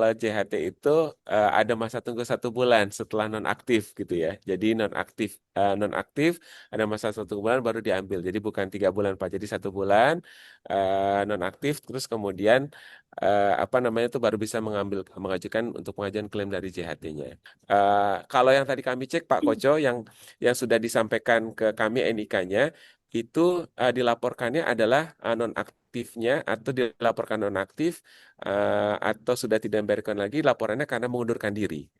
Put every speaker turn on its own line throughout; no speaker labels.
Kalau JHT itu ada masa tunggu 1 bulan setelah nonaktif gitu ya. Jadi nonaktif ada masa 1 bulan baru diambil. Jadi bukan 3 bulan Pak. Jadi 1 bulan nonaktif terus kemudian apa namanya itu baru bisa mengajukan untuk pengajuan klaim dari JHT-nya. Kalau yang tadi kami cek Pak Koco yang sudah disampaikan ke kami NIK-nya itu dilaporkannya adalah nonaktifnya atau dilaporkan nonaktif atau sudah tidak membayarkan lagi laporannya karena mengundurkan diri.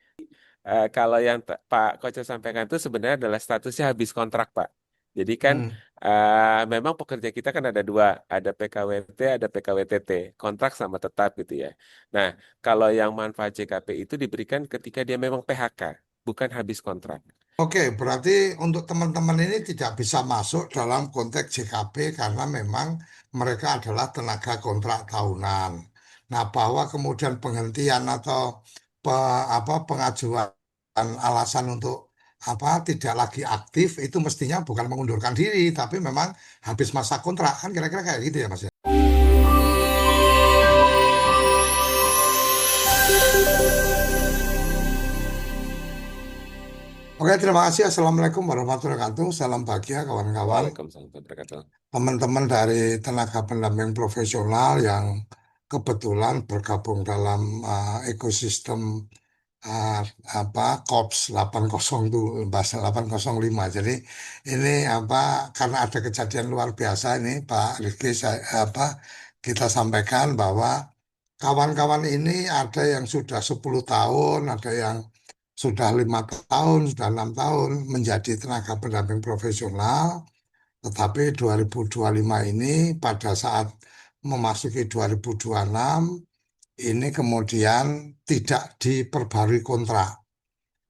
Kalau yang Pak Koco sampaikan itu sebenarnya adalah statusnya habis kontrak, Pak. Jadi kan
Hmm.
memang pekerja kita kan ada dua, ada PKWT, ada PKWTT, kontrak sama tetap gitu ya. Nah, kalau yang manfaat JKP itu diberikan ketika dia memang PHK, bukan habis kontrak.
Oke, berarti untuk teman-teman ini tidak bisa masuk dalam konteks JKP karena memang mereka adalah tenaga kontrak tahunan. Nah, bahwa kemudian penghentian atau pengajuan alasan untuk tidak lagi aktif itu mestinya bukan mengundurkan diri, tapi memang habis masa kontrak kan kira-kira kayak gitu ya, Mas ya. Oke, terima kasih. Assalamualaikum warahmatullahi wabarakatuh. Salam bahagia kawan-kawan.
Waalaikumsalam warahmatullahi wabarakatuh.
Teman-teman dari tenaga pendamping profesional yang kebetulan bergabung dalam ekosistem uh, Korps 805. Jadi ini karena ada kejadian luar biasa ini Pak Rizky kita sampaikan bahwa kawan-kawan ini ada yang sudah 10 tahun, ada yang sudah 5 tahun, sudah 6 tahun menjadi tenaga pendamping profesional. Tetapi 2025 ini pada saat memasuki 2026 ini kemudian tidak diperbarui kontrak.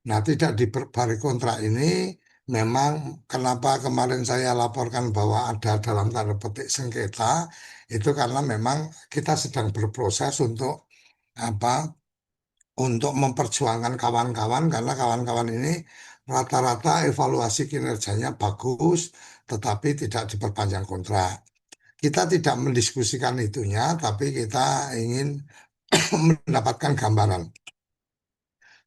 Nah, tidak diperbarui kontrak ini memang kenapa kemarin saya laporkan bahwa ada dalam tanda petik sengketa itu karena memang kita sedang berproses apa untuk memperjuangkan kawan-kawan karena kawan-kawan ini rata-rata evaluasi kinerjanya bagus tetapi tidak diperpanjang kontrak. Kita tidak mendiskusikan itunya, tapi kita ingin mendapatkan gambaran.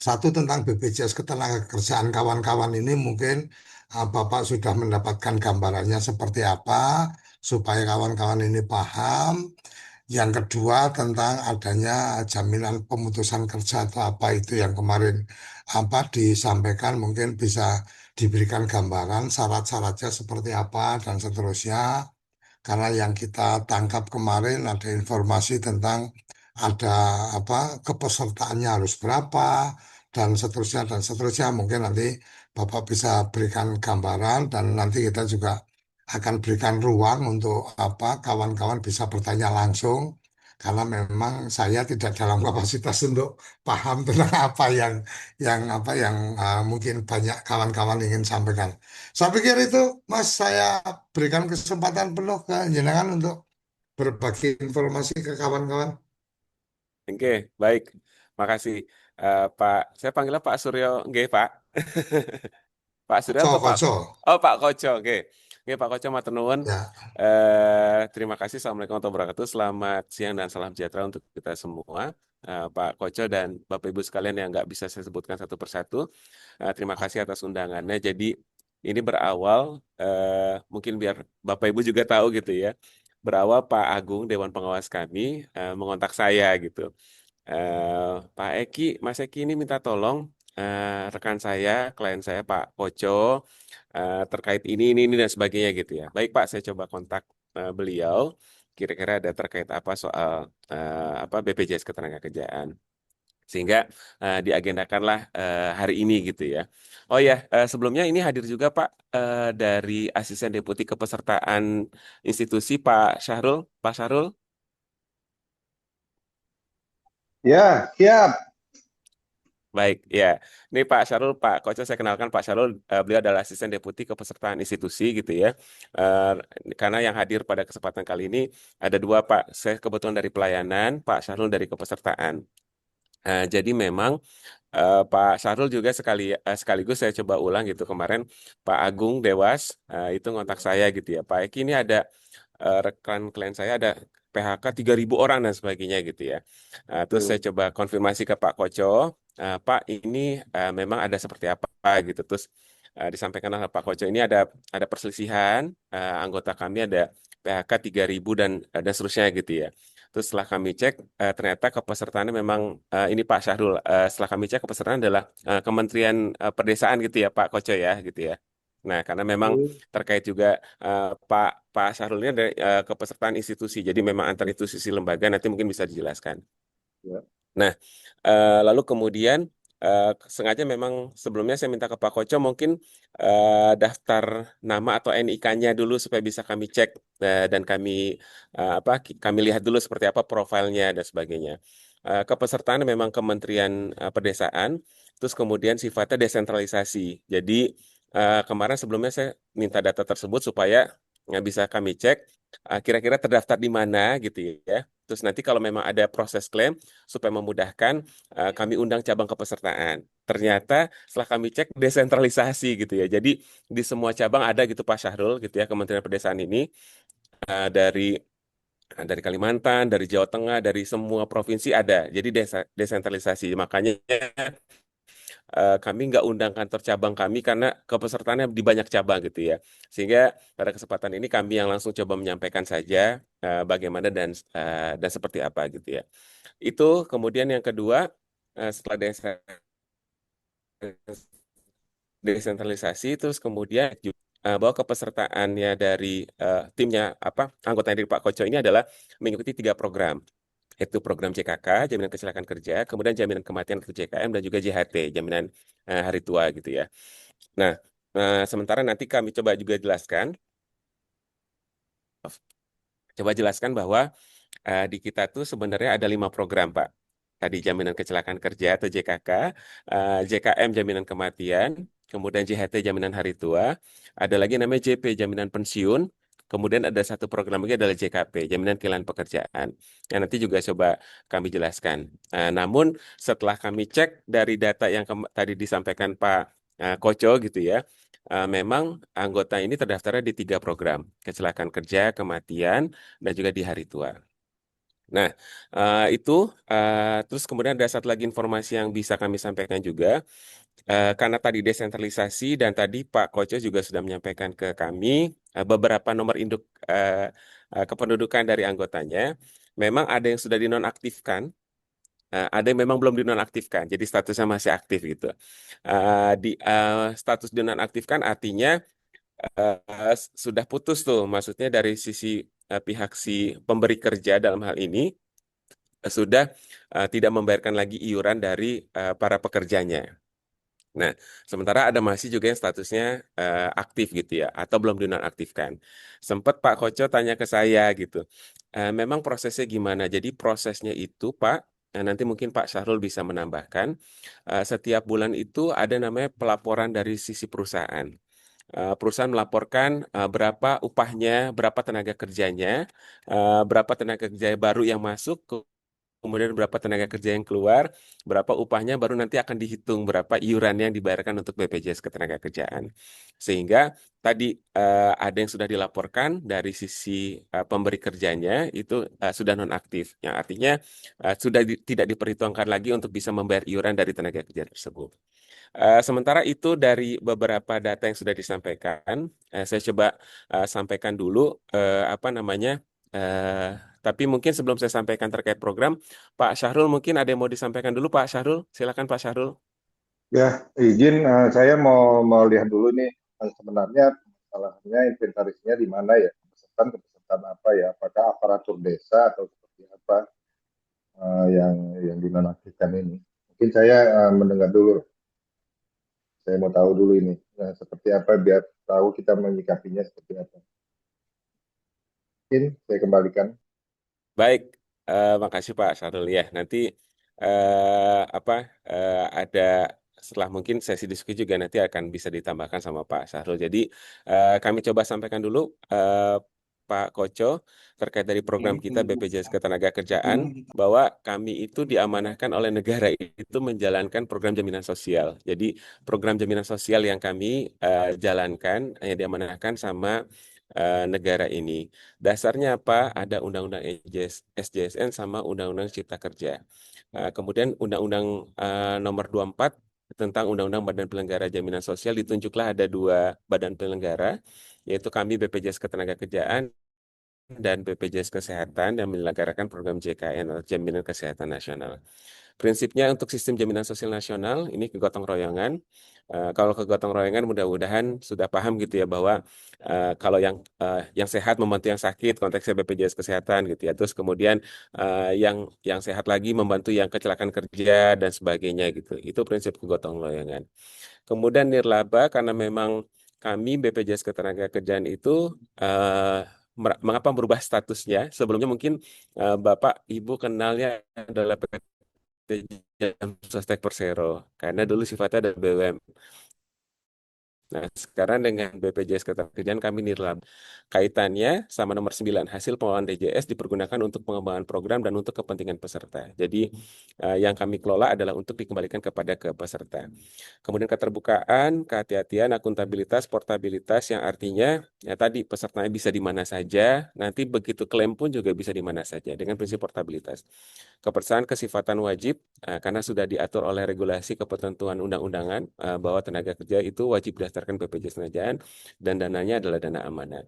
Satu tentang BPJS Ketenagakerjaan kawan-kawan ini mungkin Bapak sudah mendapatkan gambarannya seperti apa, supaya kawan-kawan ini paham. Yang kedua tentang adanya jaminan pemutusan kerja atau apa itu yang kemarin disampaikan mungkin bisa diberikan gambaran syarat-syaratnya seperti apa dan seterusnya. Karena yang kita tangkap kemarin ada informasi tentang ada kepesertaannya harus berapa dan seterusnya. Mungkin nanti Bapak bisa berikan gambaran dan nanti kita juga akan berikan ruang untuk kawan-kawan bisa bertanya langsung karena memang saya tidak dalam kapasitas untuk paham tentang apa yang mungkin banyak kawan-kawan ingin sampaikan. Saya pikir itu, Mas, saya berikan kesempatan penuh ke jenengan untuk berbagi informasi ke kawan-kawan.
Oke, baik. Makasih. Pak, saya panggilnya Pak Suryo, nggih, Pak. Pak Suryo
Koco,
atau Pak?
koco.
Oh, Pak Koco, oke. Oke, Pak Koco, matur nuwun.
Ya,
Terima kasih. Assalamualaikum warahmatullahi wabarakatuh. Selamat siang dan salam sejahtera untuk kita semua. Pak Koco dan Bapak Ibu sekalian yang nggak bisa saya sebutkan satu persatu. Terima kasih atas undangannya. Jadi ini berawal, mungkin biar Bapak Ibu juga tahu gitu ya. Berawal Pak Agung, Dewan Pengawas kami, mengontak saya gitu. Pak Eki, Mas Eki ini minta tolong rekan saya, klien saya Pak Koco terkait ini dan sebagainya gitu ya. Baik Pak, saya coba kontak beliau. Kira-kira ada terkait apa soal BPJS Ketenagakerjaan. Sehingga diagendakanlah hari ini gitu ya. Oh ya, sebelumnya ini hadir juga Pak dari Asisten Deputi Kepesertaan Institusi Pak Syahrul. Pak Syahrul.
Ya, siap.
Baik, ya. Ini Pak Syarul, Pak Koco, saya kenalkan Pak Syarul, beliau adalah asisten deputi kepesertaan institusi gitu ya. Karena yang hadir pada kesempatan kali ini ada dua Pak, saya kebetulan dari pelayanan, Pak Syarul dari kepesertaan. Jadi memang Pak Syarul juga sekaligus saya coba ulang gitu kemarin, Pak Agung Dewas itu ngontak saya gitu ya. Pak Eki ini ada rekan klien saya ada PHK 3.000 orang dan sebagainya gitu ya. Terus saya coba konfirmasi ke Pak Koco, Pak ini memang ada seperti apa gitu. Terus disampaikan oleh Pak Koco ini ada perselisihan, anggota kami ada PHK 3.000 dan seterusnya gitu ya. Terus setelah kami cek, ternyata kepesertaannya memang ini Pak Syahrul. Setelah kami cek kepesertaan adalah Kementerian Perdesaan gitu ya Pak Koco ya gitu ya. Nah, karena memang terkait juga Pak Pak Syahrul ini ada kepesertaan institusi, jadi memang antar institusi lembaga nanti mungkin bisa dijelaskan.
Ya.
Nah, lalu kemudian sengaja memang sebelumnya saya minta ke Pak Koco mungkin daftar nama atau NIK-nya dulu supaya bisa kami cek dan kami kami lihat dulu seperti apa profilnya dan sebagainya. Kepesertaan memang Kementerian Pedesaan, terus kemudian sifatnya desentralisasi. Jadi kemarin sebelumnya saya minta data tersebut supaya bisa kami cek kira-kira terdaftar di mana gitu ya. Terus nanti kalau memang ada proses klaim supaya memudahkan kami undang cabang kepesertaan. Ternyata setelah kami cek desentralisasi gitu ya. Jadi di semua cabang ada gitu Pak Syahrul gitu ya Kementerian Pedesaan ini dari Kalimantan, dari Jawa Tengah, dari semua provinsi ada. Jadi desentralisasi. Makanya kami nggak undang kantor cabang kami karena kepesertaannya di banyak cabang gitu ya. Sehingga pada kesempatan ini kami yang langsung coba menyampaikan saja bagaimana dan seperti apa gitu ya. Itu kemudian yang kedua setelah desentralisasi terus kemudian bahwa kepesertaannya dari timnya anggota dari Pak Koco ini adalah mengikuti 3 program, yaitu program JKK, jaminan kecelakaan kerja, kemudian jaminan kematian atau JKM, dan juga JHT, jaminan hari tua gitu ya. Nah, sementara nanti kami coba jelaskan bahwa di kita tuh sebenarnya ada 5 program, Pak. Tadi jaminan kecelakaan kerja atau JKK, JKM jaminan kematian, kemudian JHT jaminan hari tua, ada lagi namanya JP jaminan pensiun, kemudian ada satu program lagi adalah JKP jaminan kehilangan pekerjaan. Yang nanti juga coba kami jelaskan. Namun setelah kami cek dari data yang tadi disampaikan Pak Koco gitu ya, memang anggota ini terdaftarnya di 3 program, kecelakaan kerja, kematian, dan juga di hari tua. Nah, itu terus kemudian ada satu lagi informasi yang bisa kami sampaikan juga, karena tadi desentralisasi dan tadi Pak Koco juga sudah menyampaikan ke kami beberapa nomor induk kependudukan dari anggotanya, memang ada yang sudah dinonaktifkan, ada yang memang belum dinonaktifkan, jadi statusnya masih aktif gitu. Status dinonaktifkan artinya sudah putus tuh, maksudnya dari sisi pihak si pemberi kerja dalam hal ini sudah tidak membayarkan lagi iuran dari para pekerjanya. Nah, sementara ada masih juga yang statusnya aktif gitu ya, atau belum dinonaktifkan. Sempat Pak Koco tanya ke saya gitu, memang prosesnya gimana? Jadi prosesnya itu Pak, nanti mungkin Pak Syahrul bisa menambahkan, setiap bulan itu ada namanya pelaporan dari sisi perusahaan. Perusahaan melaporkan berapa upahnya, berapa tenaga kerjanya, berapa tenaga kerja baru yang masuk, kemudian berapa tenaga kerja yang keluar, berapa upahnya, baru nanti akan dihitung berapa iuran yang dibayarkan untuk BPJS Ketenagakerjaan. Sehingga tadi ada yang sudah dilaporkan dari sisi pemberi kerjanya itu sudah nonaktif, yang artinya sudah tidak diperhitungkan lagi untuk bisa membayar iuran dari tenaga kerja tersebut. Sementara itu dari beberapa data yang sudah disampaikan, saya coba sampaikan dulu apa namanya. eh, tapi mungkin sebelum saya sampaikan terkait program, Pak Syahrul mungkin ada yang mau disampaikan dulu, Pak Syahrul. Silakan Pak Syahrul.
Ya, izin saya mau lihat dulu nih sebenarnya masalahnya inventarisnya di mana ya, kepesertaan apa ya, apakah aparatur desa atau seperti apa yang dinonaktifkan ini. Mungkin saya mendengar dulu, saya mau tahu dulu ini seperti apa biar tahu kita menyikapinya seperti apa. Mungkin saya kembalikan.
Baik, makasih Pak Syahrul ya. Nanti ada setelah mungkin sesi diskusi juga nanti akan bisa ditambahkan sama Pak Syahrul. Jadi kami coba sampaikan dulu Pak Koco terkait dari program kita BPJS Ketenagakerjaan, bahwa kami itu diamanahkan oleh negara itu menjalankan program jaminan sosial. Jadi program jaminan sosial yang kami jalankan yang diamanahkan sama negara ini. Dasarnya apa? Ada Undang-Undang SJSN sama Undang-Undang Cipta Kerja. Kemudian Undang-Undang Nomor 24 tentang Undang-Undang Badan Penyelenggara Jaminan Sosial ditunjuklah ada dua badan penyelenggara, yaitu kami BPJS Ketenagakerjaan dan BPJS Kesehatan yang menyelenggarakan program JKN atau Jaminan Kesehatan Nasional. Prinsipnya untuk sistem jaminan sosial nasional ini kegotong royongan. Kalau kegotong royongan mudah-mudahan sudah paham gitu ya bahwa kalau yang sehat membantu yang sakit konteksnya BPJS Kesehatan gitu ya. Terus kemudian yang sehat lagi membantu yang kecelakaan kerja dan sebagainya gitu. Itu prinsip kegotong royongan. Kemudian nirlaba karena memang kami BPJS Ketenagakerjaan itu mengapa merubah statusnya? Sebelumnya mungkin Bapak Ibu kenalnya adalah Jam Sostek Persero karena dulu sifatnya ada BUMN. Nah, sekarang dengan BPJS Ketenagakerjaan kami nirlaba. Kaitannya sama nomor 9, hasil pengelolaan DJS dipergunakan untuk pengembangan program dan untuk kepentingan peserta. Jadi yang kami kelola adalah untuk dikembalikan kepada ke peserta. Kemudian keterbukaan, kehati-hatian, akuntabilitas, portabilitas yang artinya ya tadi pesertanya bisa di mana saja, nanti begitu klaim pun juga bisa di mana saja dengan prinsip portabilitas. Kepercayaan kesifatan wajib karena sudah diatur oleh regulasi ketentuan undang-undangan bahwa tenaga kerja itu wajib berdasarkan BPJS Ketenagakerjaan dan dananya adalah dana amanat.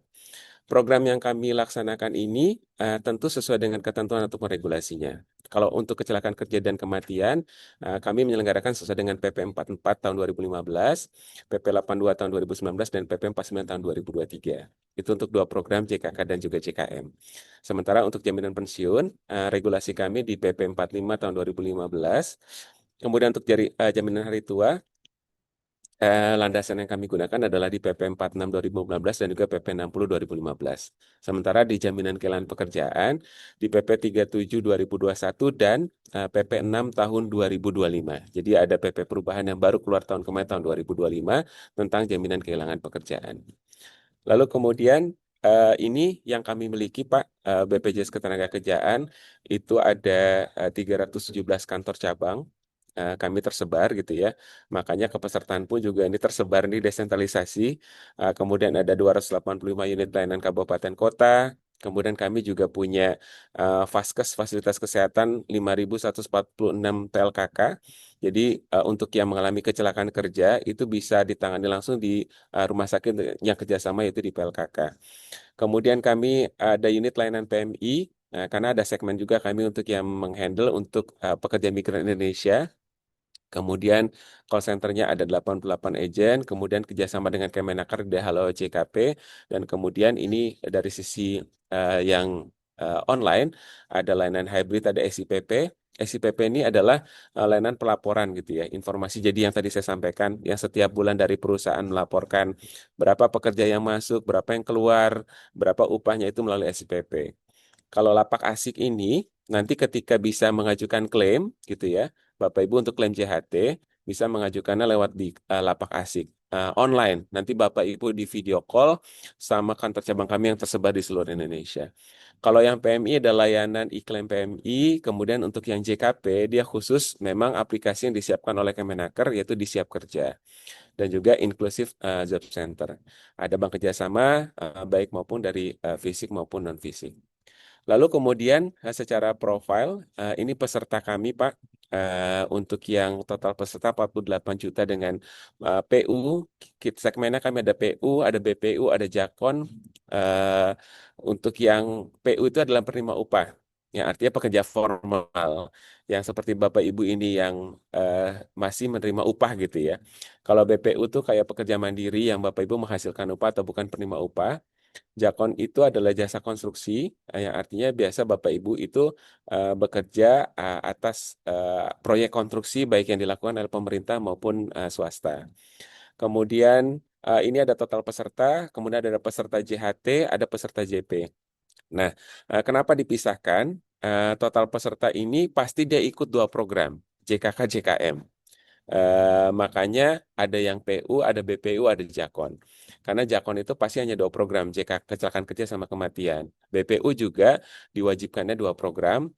Program yang kami laksanakan ini tentu sesuai dengan ketentuan ataupun regulasinya. Kalau untuk kecelakaan kerja dan kematian, kami menyelenggarakan sesuai dengan PP 44 tahun 2015, PP 82 tahun 2019, dan PP 49 tahun 2023. Itu untuk dua program JKK dan juga JKM. Sementara untuk jaminan pensiun, regulasi kami di PP 45 tahun 2015. Kemudian untuk jaminan hari tua, landasan yang kami gunakan adalah di PP 46 2015 dan juga PP 60 2015. Sementara di jaminan kehilangan pekerjaan di PP 37 2021 dan PP 6 tahun 2025. Jadi ada PP perubahan yang baru keluar tahun kemarin tahun 2025 tentang jaminan kehilangan pekerjaan. Lalu kemudian ini yang kami miliki Pak, BPJS Ketenagakerjaan itu ada 317 kantor cabang. Kami tersebar gitu ya. Makanya kepesertaan pun juga ini tersebar di desentralisasi. Kemudian ada 285 unit layanan kabupaten kota. Kemudian kami juga punya Vaskes fasilitas kesehatan 5.146 PLKK. Jadi untuk yang mengalami kecelakaan kerja itu bisa ditangani langsung di rumah sakit yang kerjasama yaitu di PLKK. Kemudian kami ada unit layanan PMI. Karena ada segmen juga kami untuk yang menghandle untuk pekerja migran Indonesia. Kemudian call center-nya ada 88 agent, kemudian kerjasama dengan Kemenaker di Halo JKP, dan kemudian ini dari sisi yang online, ada layanan hybrid, ada SIPP. SIPP ini adalah layanan pelaporan gitu ya, informasi jadi yang tadi saya sampaikan, yang setiap bulan dari perusahaan melaporkan berapa pekerja yang masuk, berapa yang keluar, berapa upahnya itu melalui SIPP. Kalau lapak asik ini nanti ketika bisa mengajukan klaim gitu ya, Bapak Ibu untuk klaim JHT bisa mengajukannya lewat di lapak asik online. Nanti Bapak Ibu di video call sama kantor cabang kami yang tersebar di seluruh Indonesia. Kalau yang PMI ada layanan iklan PMI, kemudian untuk yang JKP dia khusus memang aplikasi yang disiapkan oleh Kemenaker yaitu di Siap Kerja dan juga inklusif job center. Ada bank kerjasama baik maupun dari fisik maupun non fisik. Lalu kemudian secara profil, ini peserta kami Pak, untuk yang total peserta 48 juta dengan PU, segmennya kami ada PU, ada BPU, ada Jakon. Untuk yang PU itu adalah penerima upah, yang artinya pekerja formal, yang seperti Bapak Ibu ini yang masih menerima upah gitu ya. Kalau BPU itu kayak pekerja mandiri yang Bapak Ibu menghasilkan upah atau bukan penerima upah. Jakon itu adalah jasa konstruksi, yang artinya biasa Bapak Ibu itu bekerja atas proyek konstruksi baik yang dilakukan oleh pemerintah maupun swasta. Kemudian ini ada total peserta, kemudian ada peserta JHT, ada peserta JP. Nah, kenapa dipisahkan? Total peserta ini pasti dia ikut dua program, JKK, JKM. Makanya ada yang PU, ada BPU, ada Jakon. Karena Jakon itu pasti hanya dua program, JK kecelakaan kerja sama kematian. BPU juga diwajibkannya dua program,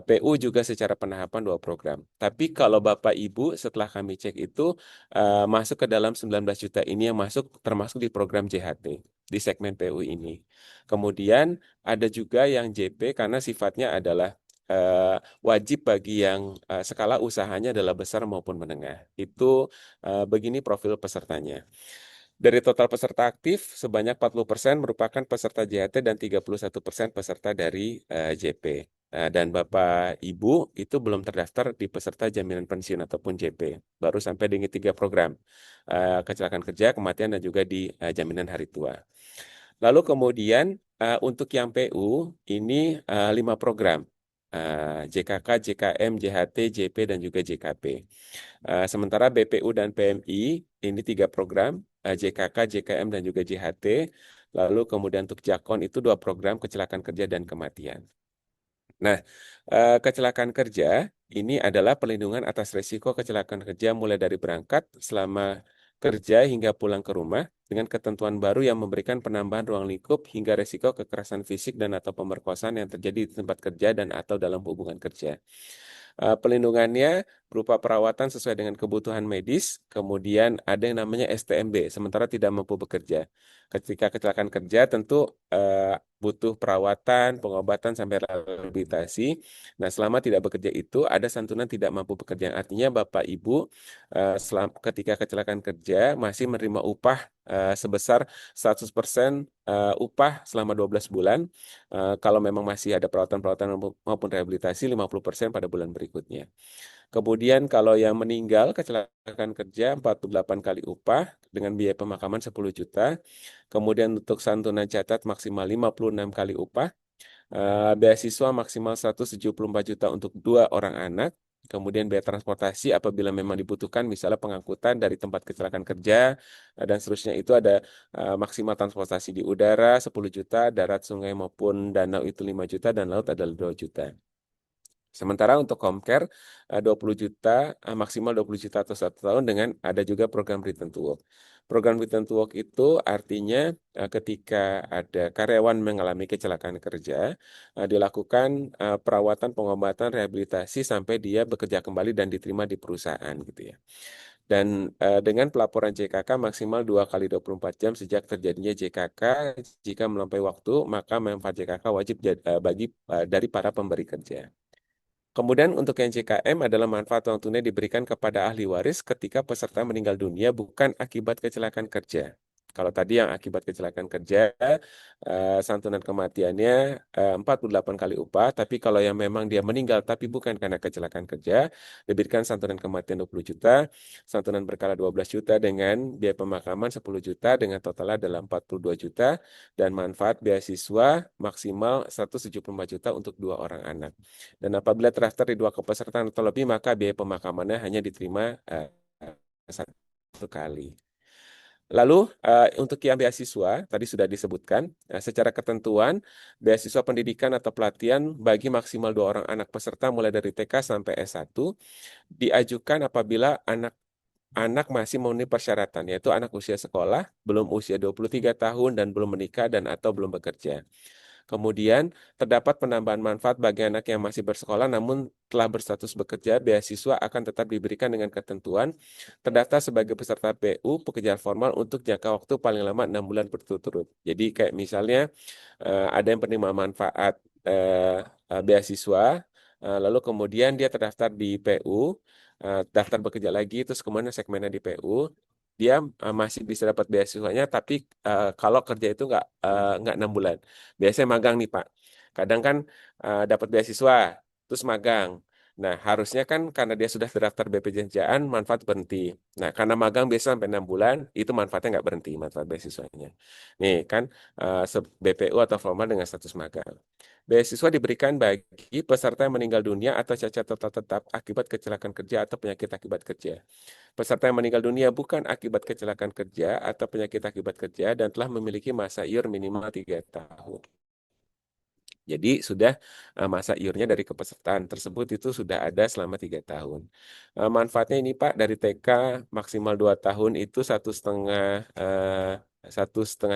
PU juga secara penahapan dua program. Tapi kalau Bapak Ibu setelah kami cek itu masuk ke dalam 19 juta ini yang masuk termasuk di program JHT. di segmen PU ini. Kemudian ada juga yang JP karena sifatnya adalah wajib bagi yang skala usahanya adalah besar maupun menengah. Itu begini profil pesertanya. Dari total peserta aktif, sebanyak 40% merupakan peserta JHT dan 31% peserta dari JP. Dan Bapak Ibu itu belum terdaftar di peserta jaminan pensiun ataupun JP. Baru sampai dengan 3 program. Kecelakaan kerja, kematian, dan juga di jaminan hari tua. Lalu kemudian untuk yang PU ini 5 program. JKK, JKM, JHT, JP, dan juga JKP. Sementara BPU dan PMI ini 3 program, JKK, JKM, dan juga JHT. Lalu kemudian untuk Jakon itu 2 program, kecelakaan kerja dan kematian. Nah, kecelakaan kerja ini adalah perlindungan atas risiko kecelakaan kerja mulai dari berangkat selama kerja hingga pulang ke rumah dengan ketentuan baru yang memberikan penambahan ruang lingkup hingga risiko kekerasan fisik dan atau pemerkosaan yang terjadi di tempat kerja dan atau dalam hubungan kerja. Pelindungannya berupa perawatan sesuai dengan kebutuhan medis, kemudian ada yang namanya STMB, sementara tidak mampu bekerja. Ketika kecelakaan kerja tentu butuh perawatan, pengobatan sampai rehabilitasi. Nah, selama tidak bekerja itu ada santunan tidak mampu bekerja. Artinya Bapak Ibu ketika kecelakaan kerja masih menerima upah sebesar 100% upah selama 12 bulan. Kalau memang masih ada perawatan-perawatan maupun rehabilitasi 50% pada bulan berikutnya. Kemudian kalau yang meninggal kecelakaan kerja 48 kali upah dengan biaya pemakaman 10 juta. Kemudian untuk santunan catat maksimal 56 kali upah. Beasiswa maksimal 174 juta untuk 2 orang anak. Kemudian biaya transportasi apabila memang dibutuhkan, misalnya pengangkutan dari tempat kecelakaan kerja dan seterusnya itu ada maksimal transportasi di udara 10 juta, darat, sungai maupun danau itu 5 juta, dan laut adalah 2 juta. Sementara untuk home care 20 juta, maksimal 20 juta atau 1 tahun dengan ada juga program return to work. Program return to work itu artinya ketika ada karyawan mengalami kecelakaan kerja, dilakukan perawatan, pengobatan, rehabilitasi sampai dia bekerja kembali dan diterima di perusahaan gitu ya. Dan dengan pelaporan JKK maksimal 2 kali 24 jam sejak terjadinya JKK, jika melampaui waktu, maka manfaat JKK wajib bagi dari para pemberi kerja. Kemudian untuk yang JKM adalah manfaat uang tunai diberikan kepada ahli waris ketika peserta meninggal dunia bukan akibat kecelakaan kerja. Kalau tadi yang akibat kecelakaan kerja, santunan kematiannya 48 kali upah, tapi kalau yang memang dia meninggal tapi bukan karena kecelakaan kerja, diberikan santunan kematian 20 juta, santunan berkala 12 juta dengan biaya pemakaman 10 juta dengan totalnya adalah 42 juta, dan manfaat beasiswa maksimal 174 juta untuk 2 orang anak. Dan apabila terdaftar di 2 kepesertaan atau lebih, maka biaya pemakamannya hanya diterima 1 kali. Lalu untuk yang beasiswa, tadi sudah disebutkan, secara ketentuan, beasiswa pendidikan atau pelatihan bagi maksimal 2 orang anak peserta mulai dari TK sampai S1, diajukan apabila anak masih memenuhi persyaratan, yaitu anak usia sekolah, belum usia 23 tahun, dan belum menikah dan atau belum bekerja. Kemudian, terdapat penambahan manfaat bagi anak yang masih bersekolah namun telah berstatus bekerja, beasiswa akan tetap diberikan dengan ketentuan terdaftar sebagai peserta PU pekerjaan formal untuk jangka waktu paling lama 6 bulan berturut-turut. Jadi kayak misalnya ada yang penerima manfaat beasiswa, lalu kemudian dia terdaftar di PU, daftar bekerja lagi, terus kemudian segmennya di PU, dia masih bisa dapat beasiswanya, tapi kalau kerja itu nggak 6 bulan. Biasanya magang nih Pak. Kadang kan dapat beasiswa, terus magang. Nah, harusnya kan karena dia sudah terdaftar BPJS manfaat berhenti. Nah, karena magang biasa sampai 6 bulan, itu manfaatnya nggak berhenti, manfaat beasiswanya. Nih kan BPU atau formal dengan status magang. Beasiswa diberikan bagi peserta yang meninggal dunia atau cacat total tetap akibat kecelakaan kerja atau penyakit akibat kerja. Peserta yang meninggal dunia bukan akibat kecelakaan kerja atau penyakit akibat kerja dan telah memiliki masa iur minimal 3 tahun. Jadi sudah masa iurnya dari kepesertaan tersebut itu sudah ada selama 3 tahun. Manfaatnya ini Pak, dari TK maksimal 2 tahun itu 1,5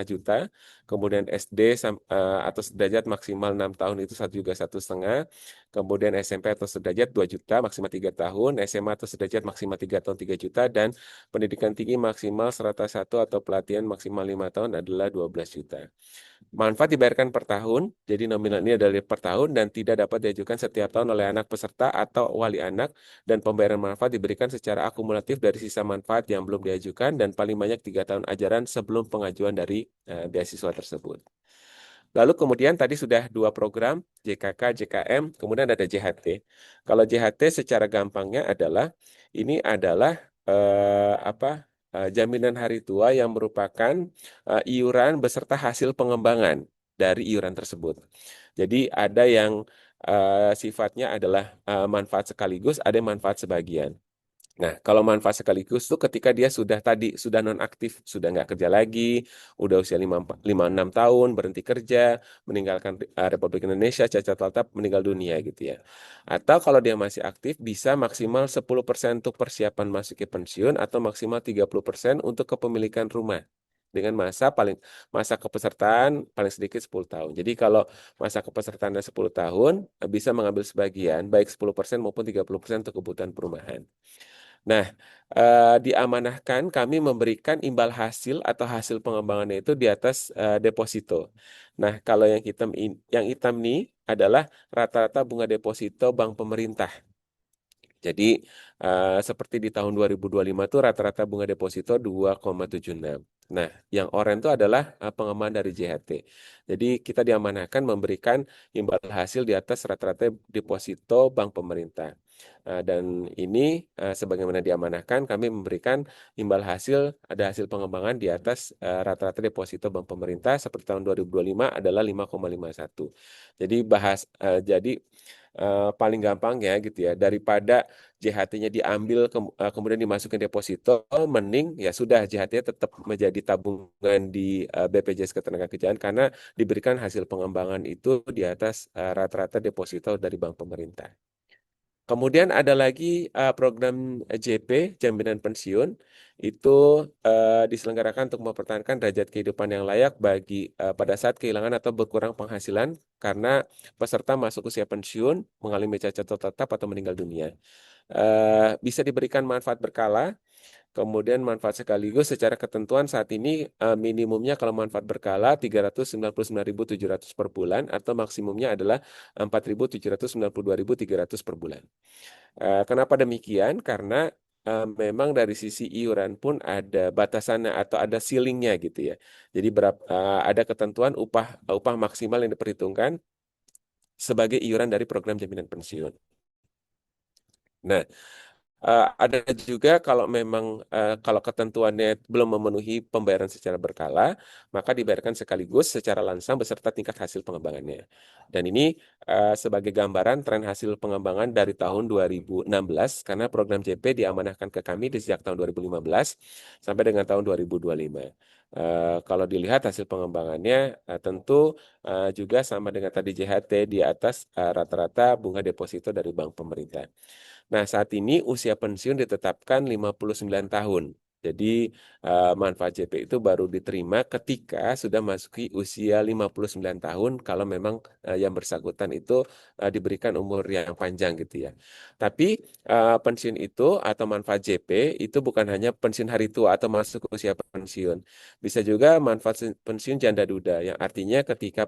juta. kemudian SD atau sederajat maksimal 6 tahun itu 1,5 juta, kemudian SMP atau sederajat 2 juta maksimal 3 tahun, SMA atau sederajat maksimal 3 tahun 3 juta, dan pendidikan tinggi maksimal serata 1 atau pelatihan maksimal 5 tahun adalah 12 juta. Manfaat dibayarkan per tahun, jadi nominal ini adalah per tahun dan tidak dapat diajukan setiap tahun oleh anak peserta atau wali anak, dan pembayaran manfaat diberikan secara akumulatif dari sisa manfaat yang belum diajukan dan paling banyak 3 tahun ajaran sebelum pengajuan dari beasiswa tersebut. Lalu kemudian tadi sudah 2 program, JKK, JKM, kemudian ada JHT. Kalau JHT secara gampangnya adalah, ini adalah jaminan hari tua yang merupakan iuran beserta hasil pengembangan dari iuran tersebut. Jadi ada yang sifatnya adalah manfaat sekaligus, ada yang manfaat sebagian. Nah, kalau manfaat sekaligus itu ketika dia sudah nonaktif, sudah nggak kerja lagi, udah usia 5-6 tahun, berhenti kerja, meninggalkan Republik Indonesia, cacat tetap, meninggal dunia gitu ya. Atau kalau dia masih aktif, bisa maksimal 10% untuk persiapan masuk ke pensiun atau maksimal 30% untuk kepemilikan rumah. Dengan masa kepesertaan paling sedikit 10 tahun. Jadi kalau masa kepesertaannya 10 tahun, bisa mengambil sebagian, baik 10% maupun 30% untuk kebutuhan perumahan. Nah, diamanahkan kami memberikan imbal hasil atau hasil pengembangannya itu di atas deposito. Nah, kalau yang hitam ini adalah rata-rata bunga deposito bank pemerintah. Jadi seperti di tahun 2025 itu rata-rata bunga deposito 2,76. Nah, yang oranye itu adalah pengembangan dari JHT. Jadi kita diamanahkan memberikan imbal hasil di atas rata-rata deposito bank pemerintah. Dan ini sebagaimana diamanahkan kami memberikan imbal hasil, ada hasil pengembangan di atas rata-rata deposito bank pemerintah seperti tahun 2025 adalah 5,51. Jadi paling gampang ya gitu ya, daripada JHT-nya diambil kemudian dimasukin deposito, mending ya sudah JHT-nya tetap menjadi tabungan di BPJS Ketenagakerjaan karena diberikan hasil pengembangan itu di atas rata-rata deposito dari bank pemerintah. Kemudian ada lagi program JP, Jaminan Pensiun, itu diselenggarakan untuk mempertahankan derajat kehidupan yang layak pada saat kehilangan atau berkurang penghasilan karena peserta masuk usia pensiun, mengalami cacat tetap atau meninggal dunia. Bisa diberikan manfaat berkala, kemudian manfaat sekaligus secara ketentuan saat ini minimumnya kalau manfaat berkala 399.700 per bulan atau maksimumnya adalah 4.792.300 per bulan. Kenapa demikian? Karena memang dari sisi iuran pun ada batasannya atau ada ceilingnya gitu ya. Jadi ada ketentuan upah maksimal yang diperhitungkan sebagai iuran dari program jaminan pensiun. Nah, ada juga kalau ketentuannya belum memenuhi pembayaran secara berkala, maka dibayarkan sekaligus secara langsung beserta tingkat hasil pengembangannya. Dan ini sebagai gambaran tren hasil pengembangan dari tahun 2016, karena program JP diamanahkan ke kami sejak tahun 2015 sampai dengan tahun 2025. Kalau dilihat hasil pengembangannya tentu juga sama dengan tadi JHT di atas rata-rata bunga deposito dari bank pemerintah. Nah, saat ini usia pensiun ditetapkan 59 tahun. Jadi manfaat JP itu baru diterima ketika sudah masuki usia 59 tahun kalau memang yang bersangkutan itu diberikan umur yang panjang gitu ya. Tapi pensiun itu atau manfaat JP itu bukan hanya pensiun hari tua atau masuk usia pensiun. Bisa juga manfaat pensiun janda duda yang artinya ketika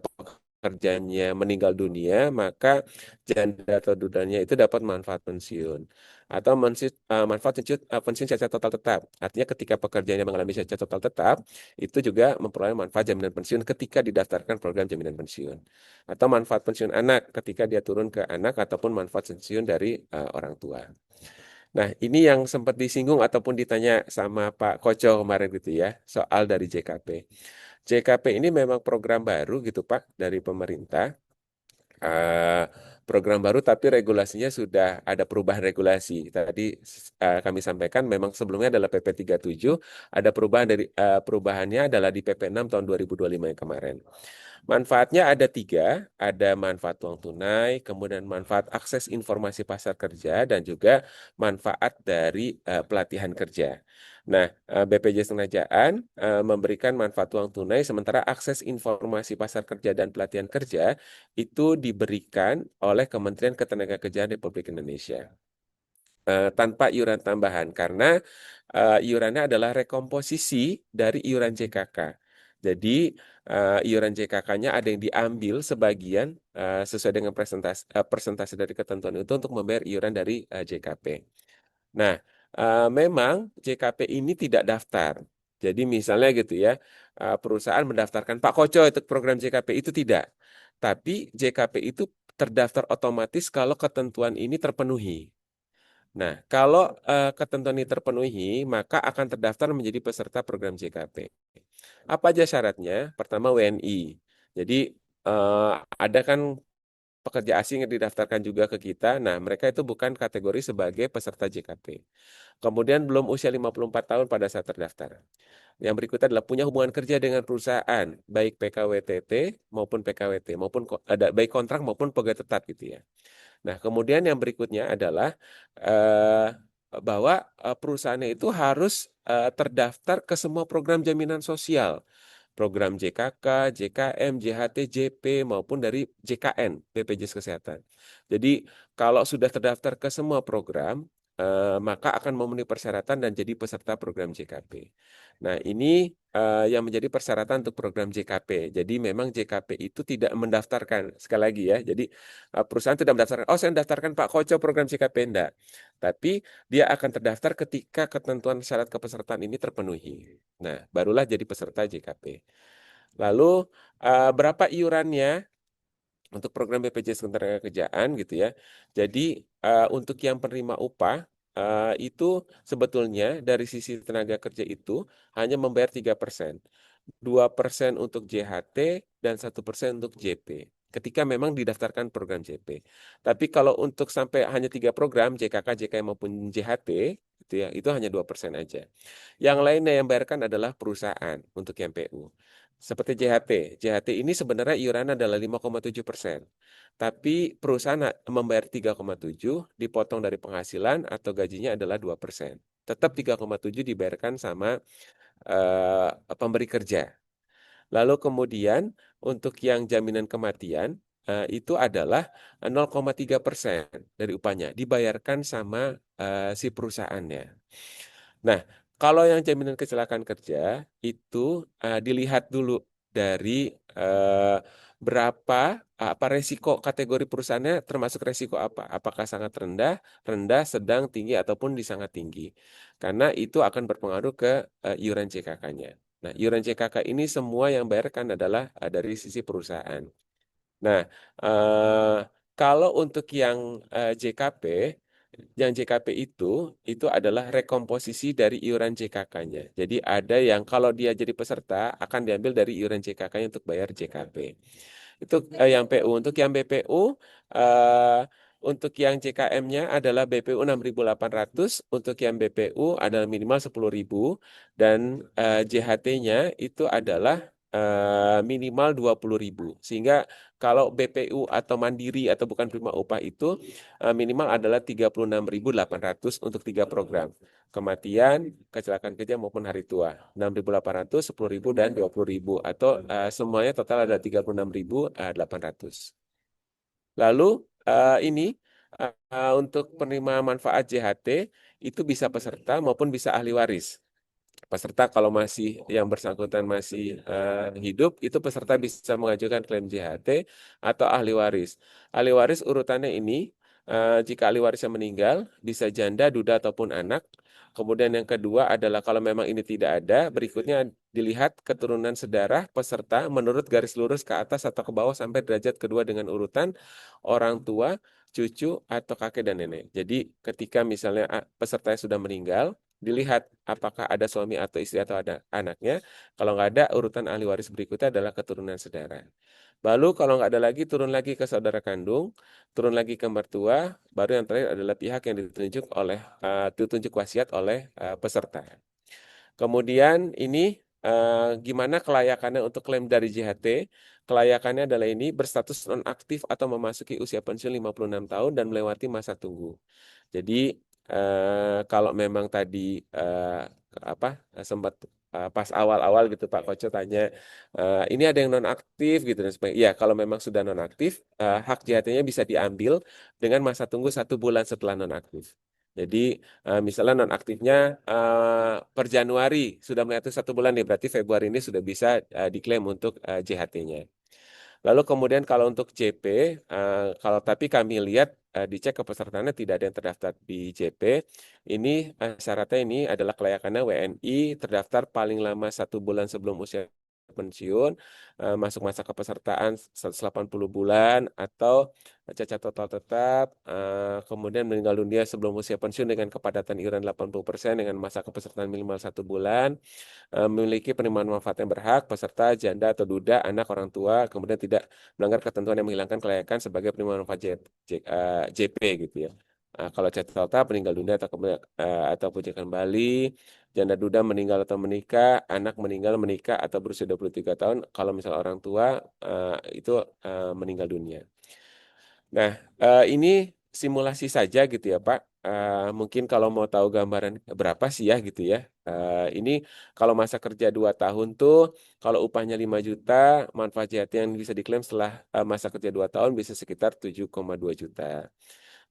pekerjaannya meninggal dunia, maka janda atau dudanya itu dapat manfaat pensiun. Atau manfaat pensiun secara total tetap. Artinya ketika pekerjaannya mengalami cacat total tetap, itu juga memperoleh manfaat jaminan pensiun ketika didaftarkan program jaminan pensiun. Atau manfaat pensiun anak ketika dia turun ke anak ataupun manfaat pensiun dari orang tua. Nah, ini yang sempat disinggung ataupun ditanya sama Pak Koco kemarin gitu ya, soal dari JKP. JKP ini memang program baru gitu Pak dari pemerintah. Program baru tapi regulasinya sudah ada perubahan regulasi. Tadi kami sampaikan memang sebelumnya adalah PP 37, ada perubahannya adalah di PP 6 tahun 2025 yang kemarin. Manfaatnya ada tiga, ada manfaat uang tunai, kemudian manfaat akses informasi pasar kerja, dan juga manfaat dari pelatihan kerja. Nah, BPJS Ketenagakerjaan memberikan manfaat uang tunai, sementara akses informasi pasar kerja dan pelatihan kerja itu diberikan oleh Kementerian Ketenagakerjaan Republik Indonesia tanpa iuran tambahan karena iurannya adalah rekomposisi dari iuran JKK. Jadi iuran JKK-nya ada yang diambil sebagian sesuai dengan persentase dari ketentuan itu untuk membayar iuran dari JKP. Nah, memang JKP ini tidak daftar. Jadi misalnya gitu ya, perusahaan mendaftarkan Pak Koco itu program JKP itu tidak. Tapi JKP itu terdaftar otomatis kalau ketentuan ini terpenuhi. Nah, kalau ketentuan ini terpenuhi, maka akan terdaftar menjadi peserta program JKP. Apa aja syaratnya? Pertama WNI. Jadi ada kan pekerja asing yang didaftarkan juga ke kita. Nah, mereka itu bukan kategori sebagai peserta JKP. Kemudian belum usia 54 tahun pada saat terdaftar. Yang berikutnya adalah punya hubungan kerja dengan perusahaan, baik PKWTT maupun PKWT, maupun ada baik kontrak maupun pegawai tetap gitu ya. Nah, kemudian yang berikutnya adalah eh, bahwa perusahaannya itu harus terdaftar ke semua program jaminan sosial, program JKK, JKM, JHT, JP maupun dari JKN, BPJS Kesehatan. Jadi, kalau sudah terdaftar ke semua program, maka akan memenuhi persyaratan dan jadi peserta program JKP. Nah, ini yang menjadi persyaratan untuk program JKP. Jadi memang JKP itu tidak mendaftarkan, sekali lagi ya. Jadi perusahaan tidak mendaftarkan, oh saya mendaftarkan Pak Koco program JKP, enggak. Tapi dia akan terdaftar ketika ketentuan syarat kepesertaan ini terpenuhi. Nah, barulah jadi peserta JKP. Lalu berapa iurannya untuk program BPJS Ketenagakerjaan gitu ya. Jadi untuk yang penerima upah itu sebetulnya dari sisi tenaga kerja itu hanya membayar 3%. 2% untuk JHT dan 1% untuk JP. Ketika memang didaftarkan program JP. Tapi kalau untuk sampai hanya 3 program, JKK, JKM maupun JHT, gitu ya, itu hanya 2% aja. Yang lainnya yang bayarkan adalah perusahaan untuk yang PU. Seperti JHT. JHT ini sebenarnya iurannya adalah 5,7%. Tapi perusahaan membayar 3,7, dipotong dari penghasilan atau gajinya adalah 2%. Tetap 3,7 dibayarkan sama pemberi kerja. Lalu kemudian untuk yang jaminan kematian itu adalah 0,3% dari upahnya dibayarkan sama si perusahaannya. Nah, kalau yang jaminan kecelakaan kerja itu dilihat dulu dari berapa apa resiko kategori perusahaannya termasuk resiko apa? Apakah sangat rendah, rendah, sedang, tinggi ataupun di sangat tinggi. Karena itu akan berpengaruh ke iuran CKK-nya. Nah, iuran CKK ini semua yang bayarkan adalah dari sisi perusahaan. Nah, kalau untuk yang JKP, yang JKP itu adalah rekomposisi dari iuran JKK-nya. Jadi ada yang kalau dia jadi peserta akan diambil dari iuran JKK-nya untuk bayar JKP. Itu yang PU. Untuk yang BPU, untuk yang JKM-nya adalah BPU 6.800, untuk yang BPU adalah minimal 10.000, dan JHT-nya itu adalah minimal 20.000. Sehingga kalau BPU atau mandiri atau bukan penerima upah itu minimal adalah 36.800 untuk 3 program. Kematian, kecelakaan kerja maupun hari tua. 6.800, 10.000 dan 20.000 atau semuanya total ada 36.800. Lalu ini untuk penerima manfaat JHT itu bisa peserta maupun bisa ahli waris. Peserta kalau masih yang bersangkutan masih hidup, itu peserta bisa mengajukan klaim JHT atau ahli waris. Ahli waris urutannya ini, jika ahli warisnya meninggal, bisa janda, duda, ataupun anak. Kemudian yang kedua adalah kalau memang ini tidak ada, berikutnya dilihat keturunan sedarah peserta menurut garis lurus ke atas atau ke bawah sampai derajat kedua dengan urutan orang tua, cucu, atau kakek dan nenek. Jadi ketika misalnya peserta sudah meninggal, dilihat apakah ada suami atau istri atau ada anaknya. Kalau nggak ada, urutan ahli waris berikutnya adalah keturunan saudara. Lalu kalau nggak ada lagi, turun lagi ke saudara kandung, turun lagi ke mertua, baru yang terakhir adalah pihak yang ditunjuk wasiat oleh peserta. Kemudian ini gimana kelayakannya untuk klaim dari JHT. Kelayakannya adalah ini berstatus nonaktif atau memasuki usia pensiun 56 tahun dan melewati masa tunggu. Jadi kalau memang tadi apa sempat pas awal-awal gitu Pak Koco tanya ini ada yang nonaktif gitu dan sebagainya. Ya kalau memang sudah nonaktif hak JHT-nya bisa diambil dengan masa tunggu 1 bulan setelah nonaktif. Jadi misalnya nonaktifnya per Januari sudah melewati 1 bulan nih berarti Februari ini sudah bisa diklaim untuk JHT-nya. Lalu kemudian kalau untuk JP, kalau tapi kami lihat dicek kepesertaannya tidak ada yang terdaftar di JP. Ini syaratnya ini adalah kelayakannya WNI terdaftar paling lama 1 bulan sebelum usia pensiun, masuk masa kepesertaan 180 bulan atau cacat total tetap, kemudian meninggal dunia sebelum usia pensiun dengan kepadatan iuran 80% dengan masa kepesertaan minimal 1 bulan. Memiliki penerimaan manfaat yang berhak, peserta, janda atau duda, anak, orang tua, kemudian tidak melanggar ketentuan yang menghilangkan kelayakan sebagai penerimaan manfaat JP gitu ya. Kalau cacat meninggal dunia atau puja kembali, janda duda meninggal atau menikah, anak meninggal menikah atau berusia 23 tahun, kalau misal orang tua itu meninggal dunia. Nah, ini simulasi saja gitu ya Pak. Mungkin kalau mau tahu gambaran berapa sih ya gitu ya. Ini kalau masa kerja 2 tahun tuh, kalau upahnya 5 juta, manfaat JHT yang bisa diklaim setelah masa kerja 2 tahun bisa sekitar 7,2 juta.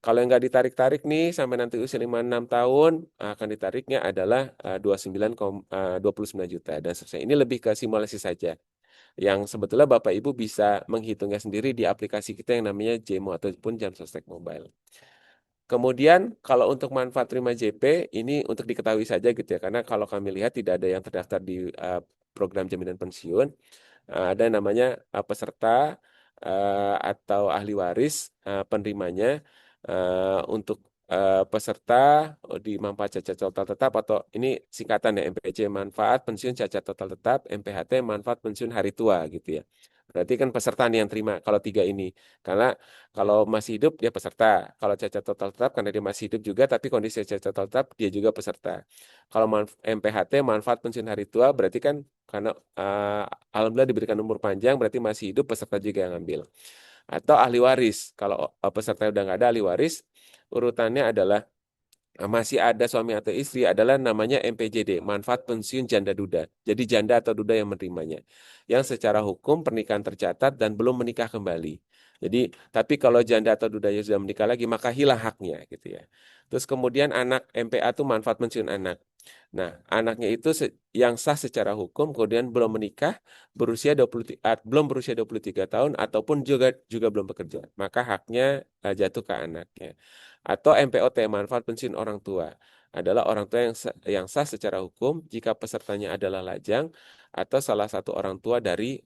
Kalau yang nggak ditarik-tarik nih sampai nanti usia 56 tahun, akan ditariknya adalah 29 juta dan seterusnya. Ini lebih ke simulasi saja yang sebetulnya Bapak Ibu bisa menghitungnya sendiri di aplikasi kita yang namanya JMO ataupun Jam Sostek Mobile. Kemudian kalau untuk manfaat terima JP ini untuk diketahui saja gitu ya karena kalau kami lihat tidak ada yang terdaftar di program jaminan pensiun. Ada yang namanya peserta atau ahli waris penerimanya untuk peserta di manfaat cacat total tetap atau ini singkatan ya MPC manfaat pensiun cacat total tetap, MPHT manfaat pensiun hari tua gitu ya. Berarti kan peserta nih yang terima kalau 3 ini. Karena kalau masih hidup dia peserta. Kalau cacat total tetap karena dia masih hidup juga tapi kondisi cacat total tetap dia juga peserta. Kalau MPHT manfaat pensiun hari tua berarti kan karena alhamdulillah diberikan umur panjang berarti masih hidup peserta juga yang ambil. Atau ahli waris. Kalau peserta udah nggak ada ahli waris, urutannya adalah masih ada suami atau istri adalah namanya MPJD, manfaat pensiun janda duda. Jadi janda atau duda yang menerimanya. Yang secara hukum pernikahan tercatat dan belum menikah kembali. Jadi, tapi kalau janda atau dudanya sudah menikah lagi, maka hilang haknya gitu ya. Terus kemudian anak MPA itu manfaat pensiun anak. Nah, anaknya itu yang sah secara hukum kemudian belum menikah, belum berusia 23 tahun ataupun juga belum bekerja. Maka haknya jatuh ke anaknya. Atau MPOT manfaat pensiun orang tua adalah orang tua yang sah secara hukum jika pesertanya adalah lajang atau salah satu orang tua dari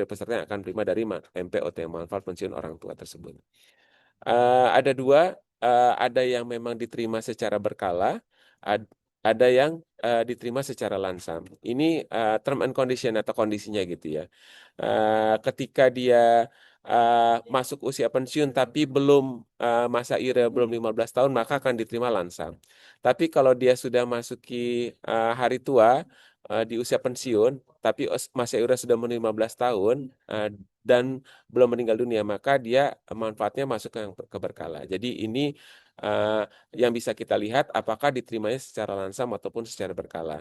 peserta yang akan menerima dari MPOT manfaat pensiun orang tua tersebut. Ada dua, ada yang memang diterima secara berkala, ada yang diterima secara langsam. Ini term and condition atau kondisinya gitu ya. Ketika dia masuk usia pensiun tapi belum masa IRA belum 15 tahun maka akan diterima langsam. Tapi kalau dia sudah masuki hari tua di usia pensiun tapi masa IRA sudah 15 tahun dan belum meninggal dunia maka dia manfaatnya masuk ke berkala. Jadi ini yang bisa kita lihat apakah diterimanya secara langsam ataupun secara berkala.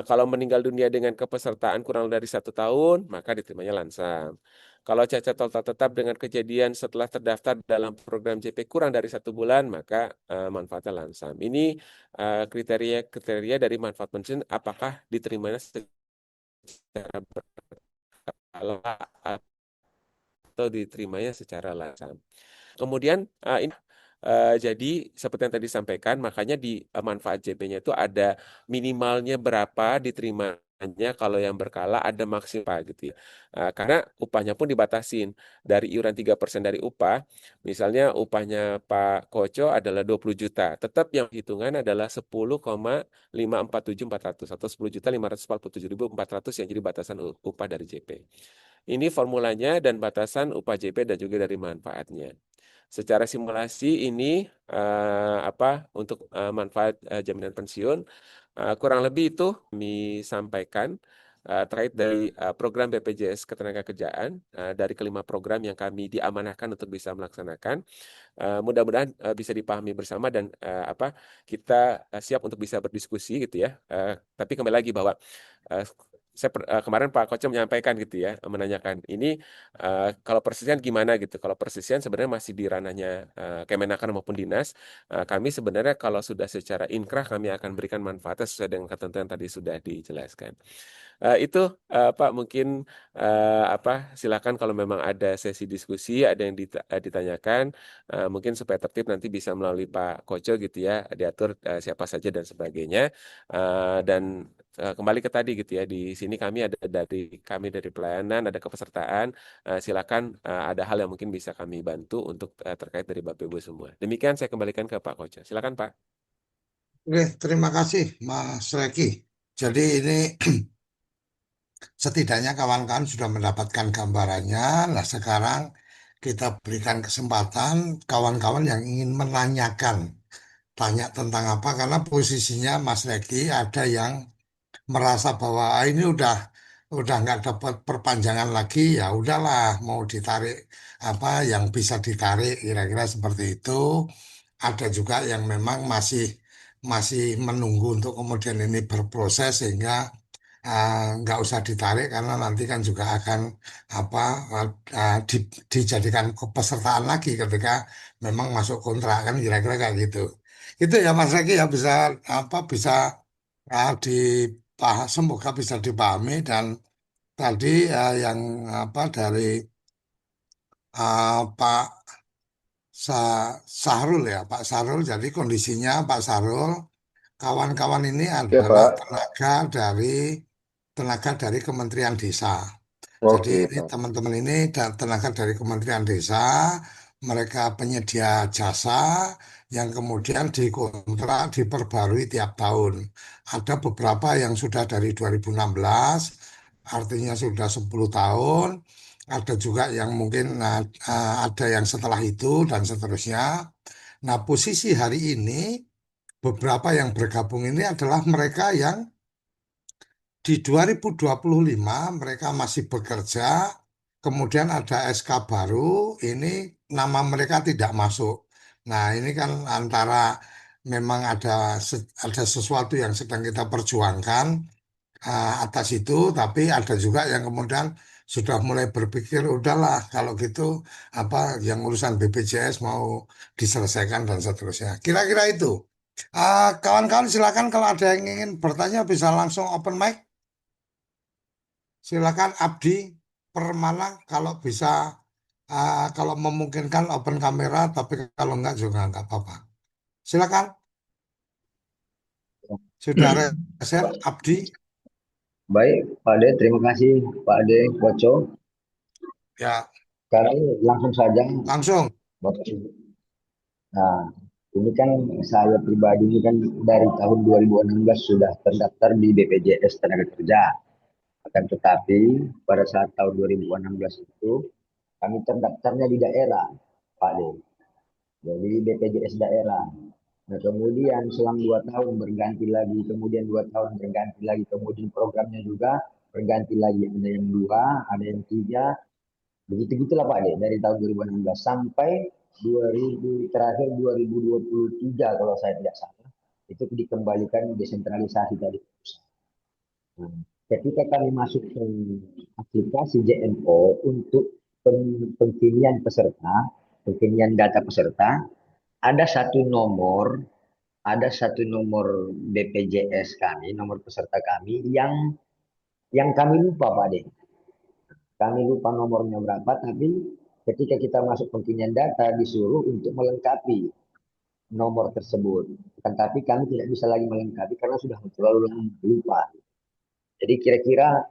Kalau meninggal dunia dengan kepesertaan kurang dari 1 tahun, maka diterimanya langsam. Kalau cacat total tetap dengan kejadian setelah terdaftar dalam program JP kurang dari 1 bulan, maka manfaatnya langsam. Ini kriteria dari manfaat pensiun apakah diterimanya secara berkala atau diterimanya secara langsam. Kemudian ini jadi seperti yang tadi disampaikan, makanya di manfaat JP-nya itu ada minimalnya berapa diterimanya kalau yang berkala ada maksimal gitu ya. Karena upahnya pun dibatasin dari iuran 3% dari upah. Misalnya upahnya Pak Koco adalah 20 juta. Tetap yang hitungan adalah 10,547400 atau 10.547.400 yang jadi batasan upah dari JP. Ini formulanya dan batasan upah JP dan juga dari manfaatnya. Secara simulasi ini untuk manfaat jaminan pensiun Kurang lebih itu kami sampaikan terkait dari program BPJS Ketenagakerjaan dari kelima program yang kami diamanahkan untuk bisa melaksanakan. Mudah-mudahan bisa dipahami bersama dan kita siap untuk bisa berdiskusi gitu ya. Tapi kembali lagi bahwa eh, kemarin Pak Koco menyampaikan gitu ya, menanyakan ini kalau persisian gimana gitu. Kalau persisian sebenarnya masih di ranahnya Kemenaker maupun dinas. Kami sebenarnya kalau sudah secara inkrah kami akan berikan manfaatnya sesuai dengan ketentuan yang tadi sudah dijelaskan. Itu Pak mungkin silakan kalau memang ada sesi diskusi, ada yang ditanyakan, mungkin supaya tertib nanti bisa melalui Pak Koco gitu ya, diatur siapa saja dan sebagainya. Dan kembali ke tadi gitu ya, di sini kami dari pelayanan, ada kepesertaan. Silakan ada hal yang mungkin bisa kami bantu untuk terkait dari Bapak Ibu semua. Demikian saya kembalikan ke Pak Koco. Silakan Pak.
Oke, terima kasih Mas Reki. Jadi ini setidaknya kawan-kawan sudah mendapatkan gambarannya. Nah, sekarang kita berikan kesempatan kawan-kawan yang ingin menanyakan, tanya tentang apa, karena posisinya Mas Reki ada yang merasa bahwa ini udah nggak dapat perpanjangan lagi, ya udahlah mau ditarik apa yang bisa ditarik, kira-kira seperti itu. Ada juga yang memang masih masih menunggu untuk kemudian ini berproses sehingga nggak usah ditarik karena nanti kan juga akan apa dijadikan kepesertaan lagi ketika memang masuk kontrak, kan kira-kira kayak gitu. Itu ya Mas Reki ya, bisa bisa dipaham, semoga bisa dipahami. Dan tadi yang dari Pak Sahrul ya, Pak Sahrul. Jadi kondisinya Pak Sahrul, kawan-kawan ini
Ya
adalah
Pak,
tenaga dari Kementerian Desa. Jadi
oke
ini
Pak.
teman-teman ini tenaga dari Kementerian Desa, mereka penyedia jasa yang kemudian dikontrak diperbarui tiap tahun. Ada beberapa yang sudah dari 2016, artinya sudah 10 tahun. Ada juga yang mungkin ada yang setelah itu dan seterusnya. Nah, posisi hari ini beberapa yang bergabung ini adalah mereka yang di 2025 mereka masih bekerja, kemudian ada SK baru, ini nama mereka tidak masuk. Nah, ini kan antara memang ada sesuatu yang sedang kita perjuangkan atas itu, tapi ada juga yang kemudian sudah mulai berpikir, udahlah kalau gitu apa yang urusan BPJS mau diselesaikan dan seterusnya. Kira-kira itu. Kawan-kawan silakan kalau ada yang ingin bertanya bisa langsung open mic. Silakan Abdi Permana kalau bisa, kalau memungkinkan open kamera, tapi kalau enggak juga enggak apa-apa. Silakan, sudah reset Abdi.
Baik, Pak Ade, terima kasih Pak Ade Koco.
Ya,
Sekarang langsung saja,
langsung.
Bapak Ibu. Nah, ini kan saya pribadi ini kan dari tahun 2016 sudah terdaftar di BPJS Tenaga Kerja. Akan tetapi pada saat tahun 2016 itu kami terdaftarnya di daerah, Pak Ade. Jadi BPJS daerah. Nah, kemudian selang 2 tahun berganti lagi, kemudian 2 tahun berganti lagi, kemudian programnya juga berganti lagi. Ada yang 2, ada yang 3, begitu gitulah Pak De, dari tahun 2016 sampai 2000 terakhir 2023 kalau saya tidak salah, itu dikembalikan desentralisasi tadi. Nah, ketika kami masuk ke aplikasi JNO untuk pengkinian peserta, pengkinian data peserta, ada satu nomor, ada satu nomor BPJS kami, nomor peserta kami yang kami lupa Pak De. Kami lupa nomornya berapa, tapi ketika kita masuk pengkinian data disuruh untuk melengkapi nomor tersebut. Tetapi kami tidak bisa lagi melengkapi karena sudah terlalu lama lupa. Jadi kira-kira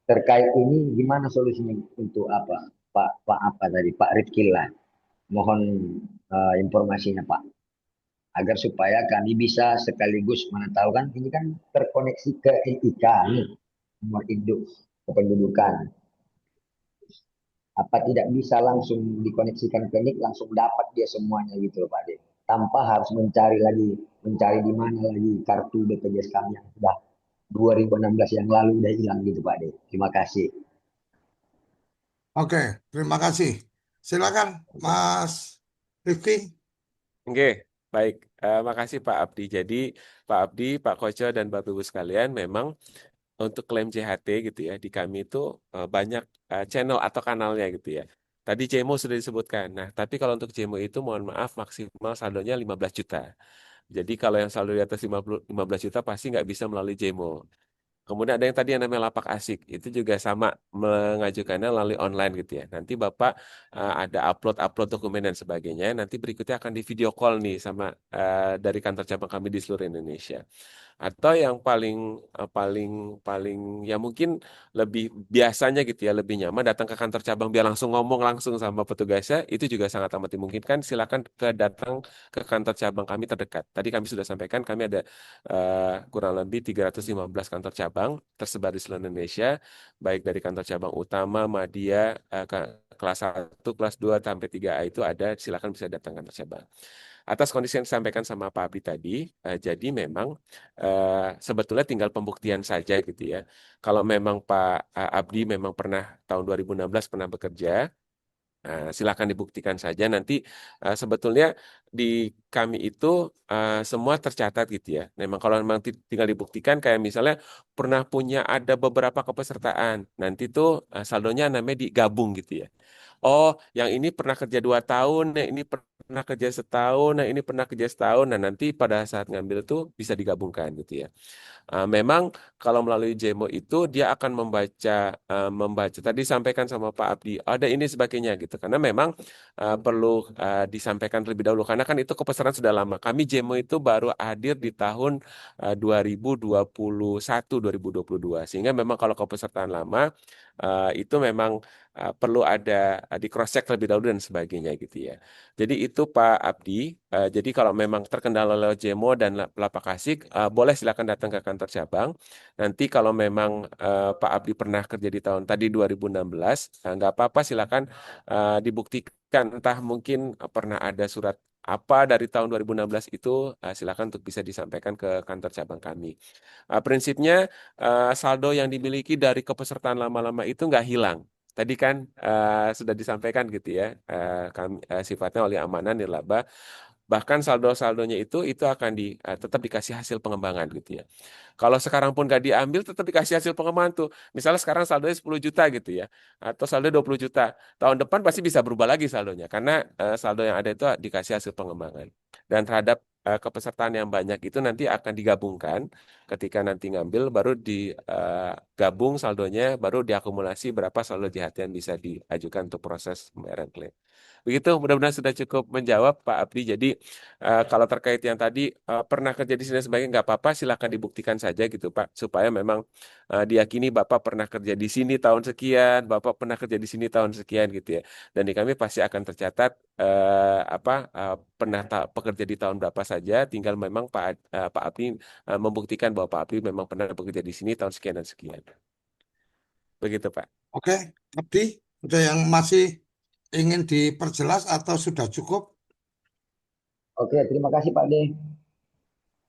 terkait ini gimana solusinya untuk apa? Pak apa tadi? Pak Rifkillah. Mohon informasinya Pak. Agar supaya kami bisa sekaligus tahu kan ini kan terkoneksi ke NIK nih, nomor induk kependudukan. Apa tidak bisa langsung dikoneksikan ke NIK langsung dapat dia semuanya gitu loh Pak De. tanpa harus mencari di mana lagi kartu BPJS kami yang sudah 2016 yang lalu udah hilang gitu Pak De. Terima kasih.
Oke, terima kasih. Silakan, Mas Rifki.
Oke, baik. Makasih Pak Abdi. Jadi Pak Abdi, Pak Koco, dan Bapak Ibu sekalian, memang untuk klaim JHT gitu ya, di kami itu banyak channel atau kanalnya gitu ya. Tadi JMO sudah disebutkan. Nah, tapi kalau untuk JMO itu mohon maaf maksimal saldonya 15 juta. Jadi kalau yang saldo di atas 15 juta pasti nggak bisa melalui JMO. Kemudian ada yang tadi yang namanya lapak asik, itu juga sama mengajukannya melalui online gitu ya. Nanti Bapak ada upload dokumen dan sebagainya. Nanti berikutnya akan di video call nih sama dari kantor cabang kami di seluruh Indonesia. Atau yang paling paling paling ya mungkin lebih biasanya gitu ya, lebih nyaman datang ke kantor cabang biar langsung ngomong langsung sama petugasnya, itu juga sangat amat dimungkinkan. Silakan datang ke kantor cabang kami terdekat. Tadi kami sudah sampaikan kami ada kurang lebih 315 kantor cabang tersebar di seluruh Indonesia, baik dari kantor cabang utama, Madya, kelas 1, kelas 2 sampai 3A itu ada, silakan bisa datang kantor cabang. Atas kondisi yang disampaikan sama Pak Abdi tadi, jadi memang sebetulnya tinggal pembuktian saja gitu ya. Kalau memang Pak Abdi memang pernah tahun 2016 pernah bekerja, silakan dibuktikan saja. Nanti sebetulnya di kami itu semua tercatat gitu ya. Memang kalau memang tinggal dibuktikan kayak misalnya pernah punya ada beberapa kepesertaan, nanti tuh saldonya namanya digabung gitu ya. Oh, yang ini pernah kerja 2 tahun, yang ini pernah kerja setahun, yang ini pernah kerja setahun. Nah, nanti pada saat ngambil tuh bisa digabungkan gitu ya. Memang kalau melalui JEMO itu dia akan membaca tadi sampaikan sama Pak Abdi ada ini sebagainya gitu karena memang perlu disampaikan terlebih dahulu karena kan itu kepesanan sudah lama. Kami JEMO itu baru hadir di tahun 2021 2022 sehingga memang kalau kepesertaan lama itu memang perlu ada di cross check terlebih dahulu dan sebagainya gitu ya. Jadi itu Pak Abdi. Jadi kalau memang terkendala lewat JEMO dan lapak asik, boleh silakan datang ke kantor cabang. Nanti kalau memang Pak Abdi pernah kerja di tahun tadi 2016, nggak apa-apa silakan dibuktikan. Entah mungkin pernah ada surat apa dari tahun 2016 itu, silakan untuk bisa disampaikan ke kantor cabang kami. Prinsipnya saldo yang dimiliki dari kepesertaan lama-lama itu nggak hilang. Tadi kan sudah disampaikan gitu ya, sifatnya oleh amanah nirlaba. Bahkan saldo-saldonya itu akan tetap dikasih hasil pengembangan gitu ya. Kalau sekarang pun gak diambil, tetap dikasih hasil pengembangan tuh. Misalnya sekarang saldonya 10 juta gitu ya, atau saldo 20 juta. Tahun depan pasti bisa berubah lagi saldonya, karena saldo yang ada itu dikasih hasil pengembangan. Dan terhadap kepesertaan yang banyak itu nanti akan digabungkan, ketika nanti ngambil, baru digabung saldonya, baru diakumulasi berapa saldo JHT yang bisa diajukan untuk proses pembayaran klaim. Begitu, mudah-mudahan sudah cukup menjawab Pak Abdi. Jadi kalau terkait yang tadi pernah kerja di sini sebagai nggak apa-apa, silakan dibuktikan saja gitu Pak, supaya memang diyakini Bapak pernah kerja di sini tahun sekian, Bapak pernah kerja di sini tahun sekian gitu ya. Dan di kami pasti akan tercatat pernah pekerja di tahun berapa saja. Tinggal memang Pak Abdi membuktikan bahwa Pak Abdi memang pernah bekerja di sini tahun sekian dan sekian. Begitu Pak.
Oke, Abdi, ada yang masih ingin diperjelas atau sudah cukup?
Oke, terima kasih Pak De.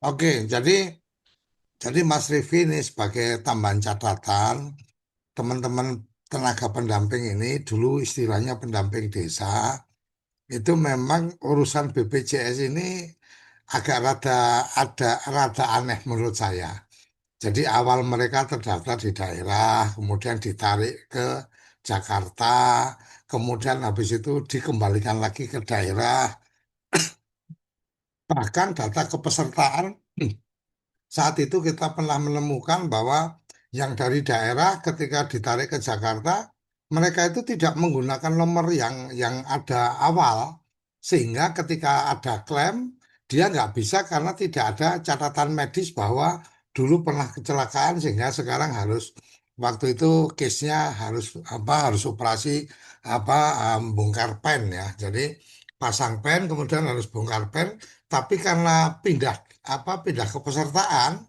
Oke, jadi Mas Rifki ini sebagai tambahan catatan, teman-teman tenaga pendamping ini dulu istilahnya pendamping desa, itu memang urusan BPJS ini agak rada aneh menurut saya. Jadi awal mereka terdaftar di daerah, kemudian ditarik ke Jakarta, kemudian habis itu dikembalikan lagi ke daerah. Bahkan data kepesertaan saat itu kita pernah menemukan bahwa yang dari daerah ketika ditarik ke Jakarta, mereka itu tidak menggunakan nomor yang ada awal, sehingga ketika ada klaim, dia nggak bisa karena tidak ada catatan medis bahwa dulu pernah kecelakaan sehingga sekarang harus waktu itu case-nya harus operasi apa bongkar pen ya. Jadi pasang pen kemudian harus bongkar pen, tapi karena pindah kepesertaan,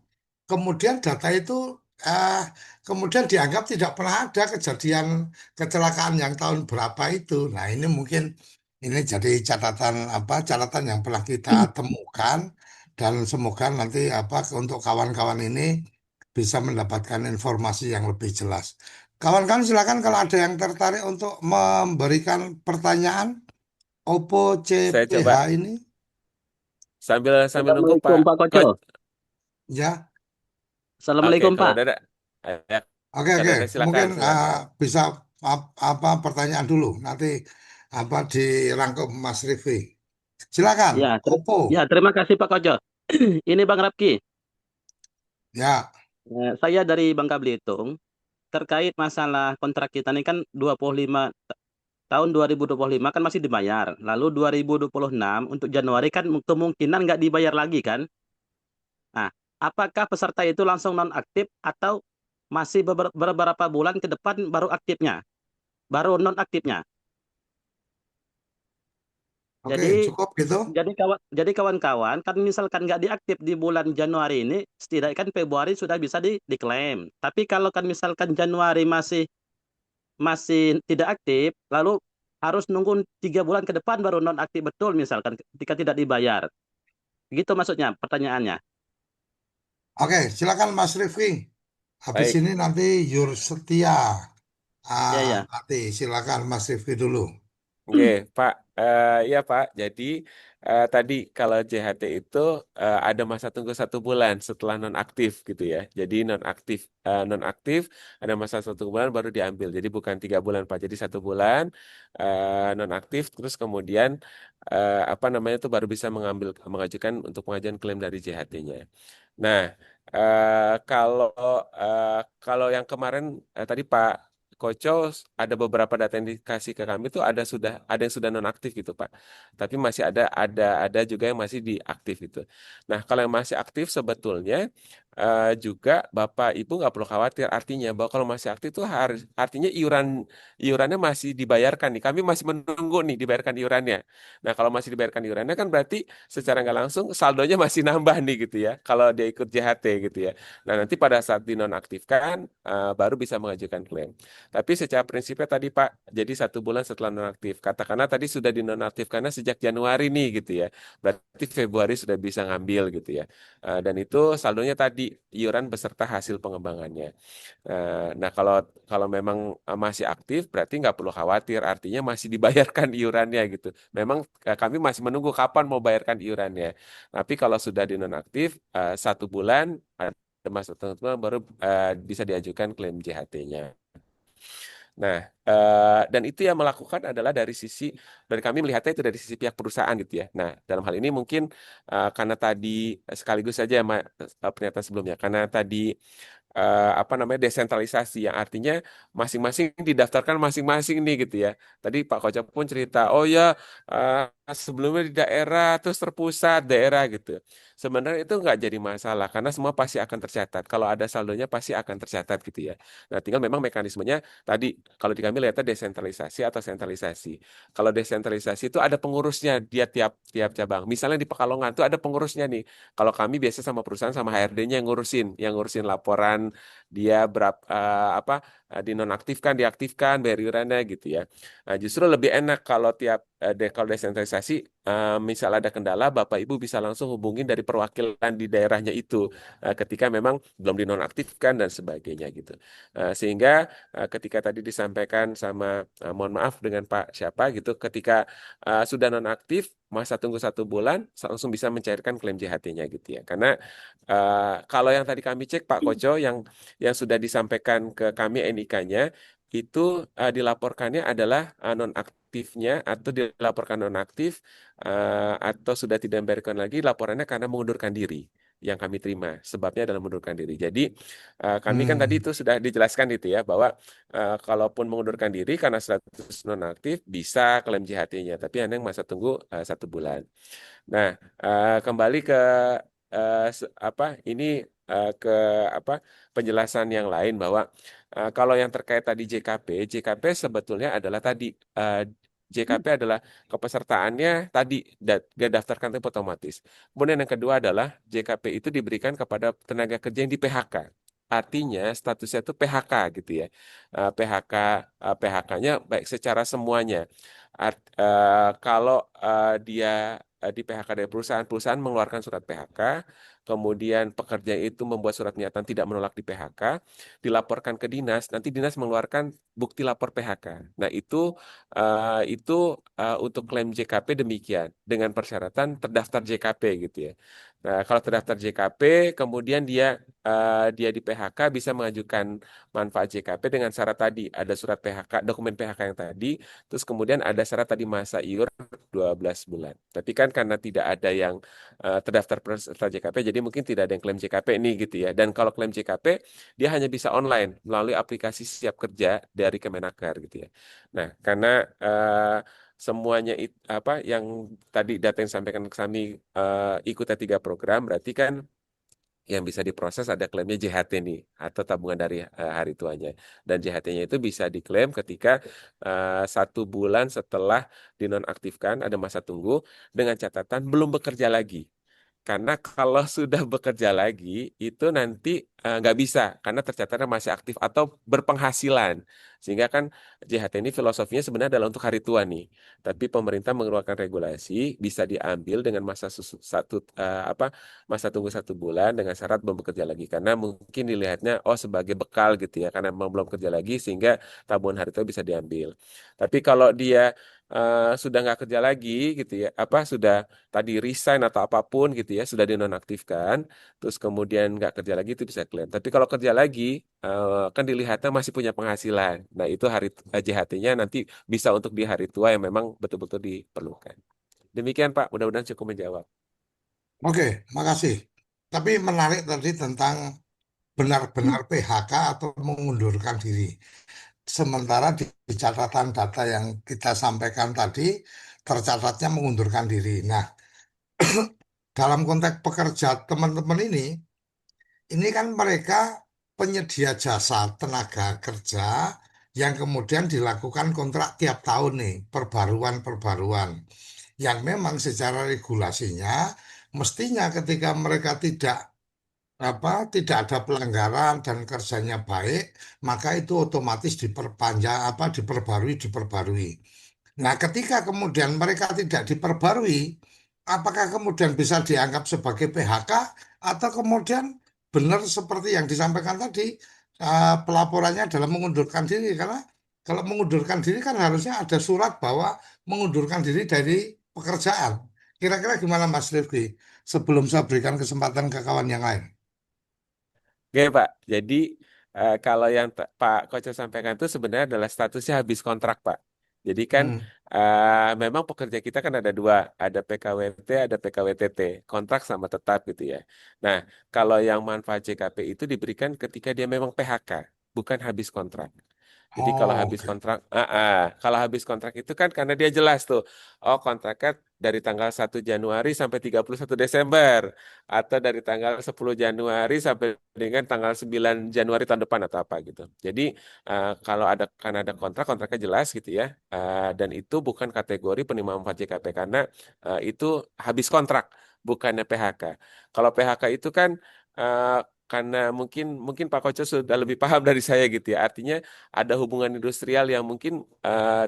kemudian data itu eh, kemudian dianggap tidak pernah ada kejadian kecelakaan yang tahun berapa itu. Nah, ini mungkin Ini jadi catatan apa? Catatan yang pernah kita temukan dan semoga nanti apa untuk kawan-kawan ini bisa mendapatkan informasi yang lebih jelas. Kawan-kawan silakan kalau ada yang tertarik untuk memberikan pertanyaan Oppo
Saya
CPH
coba
ini,
sambil sambil nunggu
Assalamualaikum
Pak
Pak Koco.
Coach.
ya.
Oke,
Assalamualaikum
kalau
Pak.
ada, ya,
Oke,
kalau
oke.
ada silakan
Mungkin
silakan.
bisa apa pertanyaan dulu nanti apa dirangkum Mas Rifki. Silakan,
Ya,
Oppo.
terima kasih Pak Koco. Ini Bang Rapki.
Ya,
Saya dari Bangka Belitung. Terkait masalah kontrak kita ini kan 25 tahun 2025 kan masih dibayar. Lalu 2026 untuk Januari kan kemungkinan nggak dibayar lagi kan? Nah, apakah peserta itu langsung nonaktif atau masih beberapa bulan ke depan baru aktifnya, baru nonaktifnya?
oke,
Jadi
cukup gitu.
jadi kawan-kawan kan misalkan nggak diaktif di bulan Januari ini, setidaknya kan Februari sudah bisa diklaim. Tapi kalau kan misalkan Januari masih masih tidak aktif, lalu harus nunggu 3 bulan ke depan baru nonaktif betul misalkan ketika tidak dibayar. Gitu maksudnya pertanyaannya.
Oke, silakan Mas Rifki. Habis
Baik.
ini nanti Yur Setia.
Ya ya.
Nanti silakan Mas Rifki dulu.
Oke, Pak. Ya Pak. Jadi tadi kalau JHT itu ada masa tunggu 1 bulan setelah nonaktif gitu ya. Jadi nonaktif ada masa 1 bulan baru diambil. Jadi bukan 3 bulan Pak. Jadi 1 bulan nonaktif terus kemudian apa namanya itu baru bisa mengajukan untuk pengajuan klaim dari JHT-nya. Nah, kalau kalau yang kemarin tadi Pak Koco ada beberapa data yang dikasih ke kami tuh ada yang sudah nonaktif gitu Pak. Tapi masih ada juga yang masih diaktif gitu. Nah, kalau yang masih aktif sebetulnya juga Bapak Ibu nggak perlu khawatir artinya bahwa kalau masih aktif itu harus artinya iurannya masih dibayarkan nih. Kami masih menunggu nih dibayarkan iurannya. Nah, kalau masih dibayarkan iurannya kan berarti secara nggak langsung saldonya masih nambah nih gitu ya. Kalau dia ikut JHT gitu ya. Nah, nanti pada saat dinonaktifkan baru bisa mengajukan klaim. Tapi secara prinsipnya tadi Pak, jadi 1 bulan setelah nonaktif. Katakanlah tadi sudah dinonaktifkannya sejak Januari nih gitu ya. Berarti Februari sudah bisa ngambil gitu ya. Dan itu saldonya tadi iuran beserta hasil pengembangannya. Nah, kalau kalau memang masih aktif, berarti nggak perlu khawatir. Artinya masih dibayarkan iurannya gitu. Memang kami masih menunggu kapan mau bayarkan iurannya. Tapi kalau sudah dinonaktif 1 bulan ada masa tertentu baru bisa diajukan klaim JHT-nya. Nah, dan itu yang melakukan adalah dari kami melihatnya itu dari sisi pihak perusahaan gitu ya. Nah, dalam hal ini mungkin karena tadi sekaligus saja pernyataan sebelumnya, karena tadi apa namanya desentralisasi yang artinya masing-masing didaftarkan masing-masing nih gitu ya. Tadi Pak Kocap pun cerita, oh ya sebelumnya di daerah terus terpusat daerah gitu. Sebenarnya itu nggak jadi masalah karena semua pasti akan tercatat. Kalau ada saldonya pasti akan tercatat gitu ya. Nah, tinggal memang mekanismenya tadi kalau di kami lihatnya desentralisasi atau sentralisasi. Kalau desentralisasi itu ada pengurusnya dia tiap tiap cabang. Misalnya di Pekalongan itu ada pengurusnya nih. Kalau kami biasa sama perusahaan sama HRD-nya yang ngurusin laporan dia berapa apa dinonaktifkan, diaktifkan, bayar iurannya gitu ya. Nah, justru lebih enak kalau kalau desentralisasi misal ada kendala Bapak Ibu bisa langsung hubungin dari perwakilan di daerahnya itu ketika memang belum dinonaktifkan dan sebagainya gitu. Sehingga ketika tadi disampaikan sama mohon maaf dengan Pak siapa gitu ketika sudah nonaktif masa tunggu 1 bulan langsung bisa mencairkan klaim JHT-nya gitu ya karena kalau yang tadi kami cek Pak Koco yang sudah disampaikan ke kami NIK-nya itu dilaporkannya adalah nonaktifnya atau dilaporkan nonaktif atau sudah tidak membayarkan lagi laporannya karena mengundurkan diri yang kami terima sebabnya adalah mengundurkan diri. Jadi kami kan tadi
Hmm.
itu sudah dijelaskan itu ya bahwa kalaupun mengundurkan diri karena status nonaktif bisa klaim JHT-nya tapi hanya masa tunggu 1 bulan. Nah, kembali ke apa ini ke apa penjelasan yang lain bahwa kalau yang terkait tadi JKP sebetulnya adalah tadi JKP adalah kepesertaannya tadi daftarkan tempo otomatis. Kemudian yang kedua adalah JKP itu diberikan kepada tenaga kerja yang di PHK. artinya statusnya itu PHK gitu ya. PHK PHK-nya baik secara semuanya. Kalau dia di PHK dari perusahaan, perusahaan mengeluarkan surat PHK, kemudian pekerja itu membuat surat pernyataan tidak menolak di PHK, dilaporkan ke dinas, nanti dinas mengeluarkan bukti lapor PHK. Nah, itu untuk klaim JKP demikian dengan persyaratan terdaftar JKP gitu ya. Nah, kalau terdaftar JKP, kemudian dia di PHK bisa mengajukan manfaat JKP dengan syarat tadi, ada surat PHK, dokumen PHK yang tadi, terus kemudian ada syarat tadi masa iur 12 bulan. Tapi kan karena tidak ada yang terdaftar peserta JKP, jadi mungkin tidak ada yang klaim JKP ini gitu ya. Dan kalau klaim JKP, dia hanya bisa online melalui aplikasi Siap Kerja dari Kemenaker gitu ya. Nah, karena semuanya apa yang tadi data yang disampaikan ke kami ikutnya 3 program, berarti kan yang bisa diproses ada klaimnya JHT nih atau tabungan dari hari tuanya, dan JHT-nya itu bisa diklaim ketika 1 bulan setelah dinonaktifkan, ada masa tunggu dengan catatan belum bekerja lagi. Karena kalau sudah bekerja lagi, itu nanti nggak bisa, karena tercatatnya masih aktif atau berpenghasilan. Sehingga kan JHT ini filosofinya sebenarnya adalah untuk hari tua nih. Tapi pemerintah mengeluarkan regulasi, bisa diambil dengan masa tunggu 1 bulan dengan syarat belum bekerja lagi. Karena mungkin dilihatnya, oh sebagai bekal gitu ya, karena memang belum kerja lagi, sehingga tabungan hari tua bisa diambil. Tapi kalau dia sudah nggak kerja lagi gitu ya, sudah tadi resign atau apapun gitu ya, sudah dinonaktifkan, terus kemudian nggak kerja lagi, itu bisa klaim. Tapi kalau kerja lagi, kan dilihatnya masih punya penghasilan. Nah, itu JHT-nya nanti bisa untuk di hari tua yang memang betul-betul diperlukan. Demikian Pak, mudah-mudahan cukup menjawab.
Oke, makasih. Tapi menarik tadi tentang benar-benar PHK atau mengundurkan diri. Sementara di catatan data yang kita sampaikan tadi, tercatatnya mengundurkan diri. Nah, dalam konteks pekerja teman-teman ini kan mereka penyedia jasa tenaga kerja yang kemudian dilakukan kontrak tiap tahun nih, perbaruan-perbaruan. Yang memang secara regulasinya mestinya ketika mereka tidak ada pelanggaran dan kerjanya baik, maka itu otomatis diperpanjang diperbarui. Nah, ketika kemudian mereka tidak diperbarui, apakah kemudian bisa dianggap sebagai PHK atau kemudian benar seperti yang disampaikan tadi, pelaporannya adalah mengundurkan diri? Karena kalau mengundurkan diri kan harusnya ada surat bahwa mengundurkan diri dari pekerjaan. Kira-kira gimana Mas Rifki? Sebelum saya berikan kesempatan ke kawan yang lain.
Oke Pak, jadi kalau yang Pak Koco sampaikan itu sebenarnya adalah statusnya habis kontrak Pak. Jadi kan
Hmm.
memang pekerja kita kan ada 2, ada PKWT, ada PKWTT, kontrak sama tetap gitu ya. Nah, kalau yang manfaat JKP itu diberikan ketika dia memang PHK, bukan habis kontrak. Jadi kalau
Oh,
habis
oke.
kontrak, kalau habis kontrak itu kan karena dia jelas tuh, oh kontraknya dari tanggal 1 Januari sampai 31 Desember, atau dari tanggal 10 Januari sampai dengan tanggal 9 Januari tahun depan atau apa gitu. Jadi kalau ada kontraknya jelas gitu ya, dan itu bukan kategori penerima manfaat JKP karena itu habis kontrak, bukannya PHK. Kalau PHK itu kan eh, karena mungkin mungkin Pak Koco sudah lebih paham dari saya gitu ya. Artinya ada hubungan industrial yang mungkin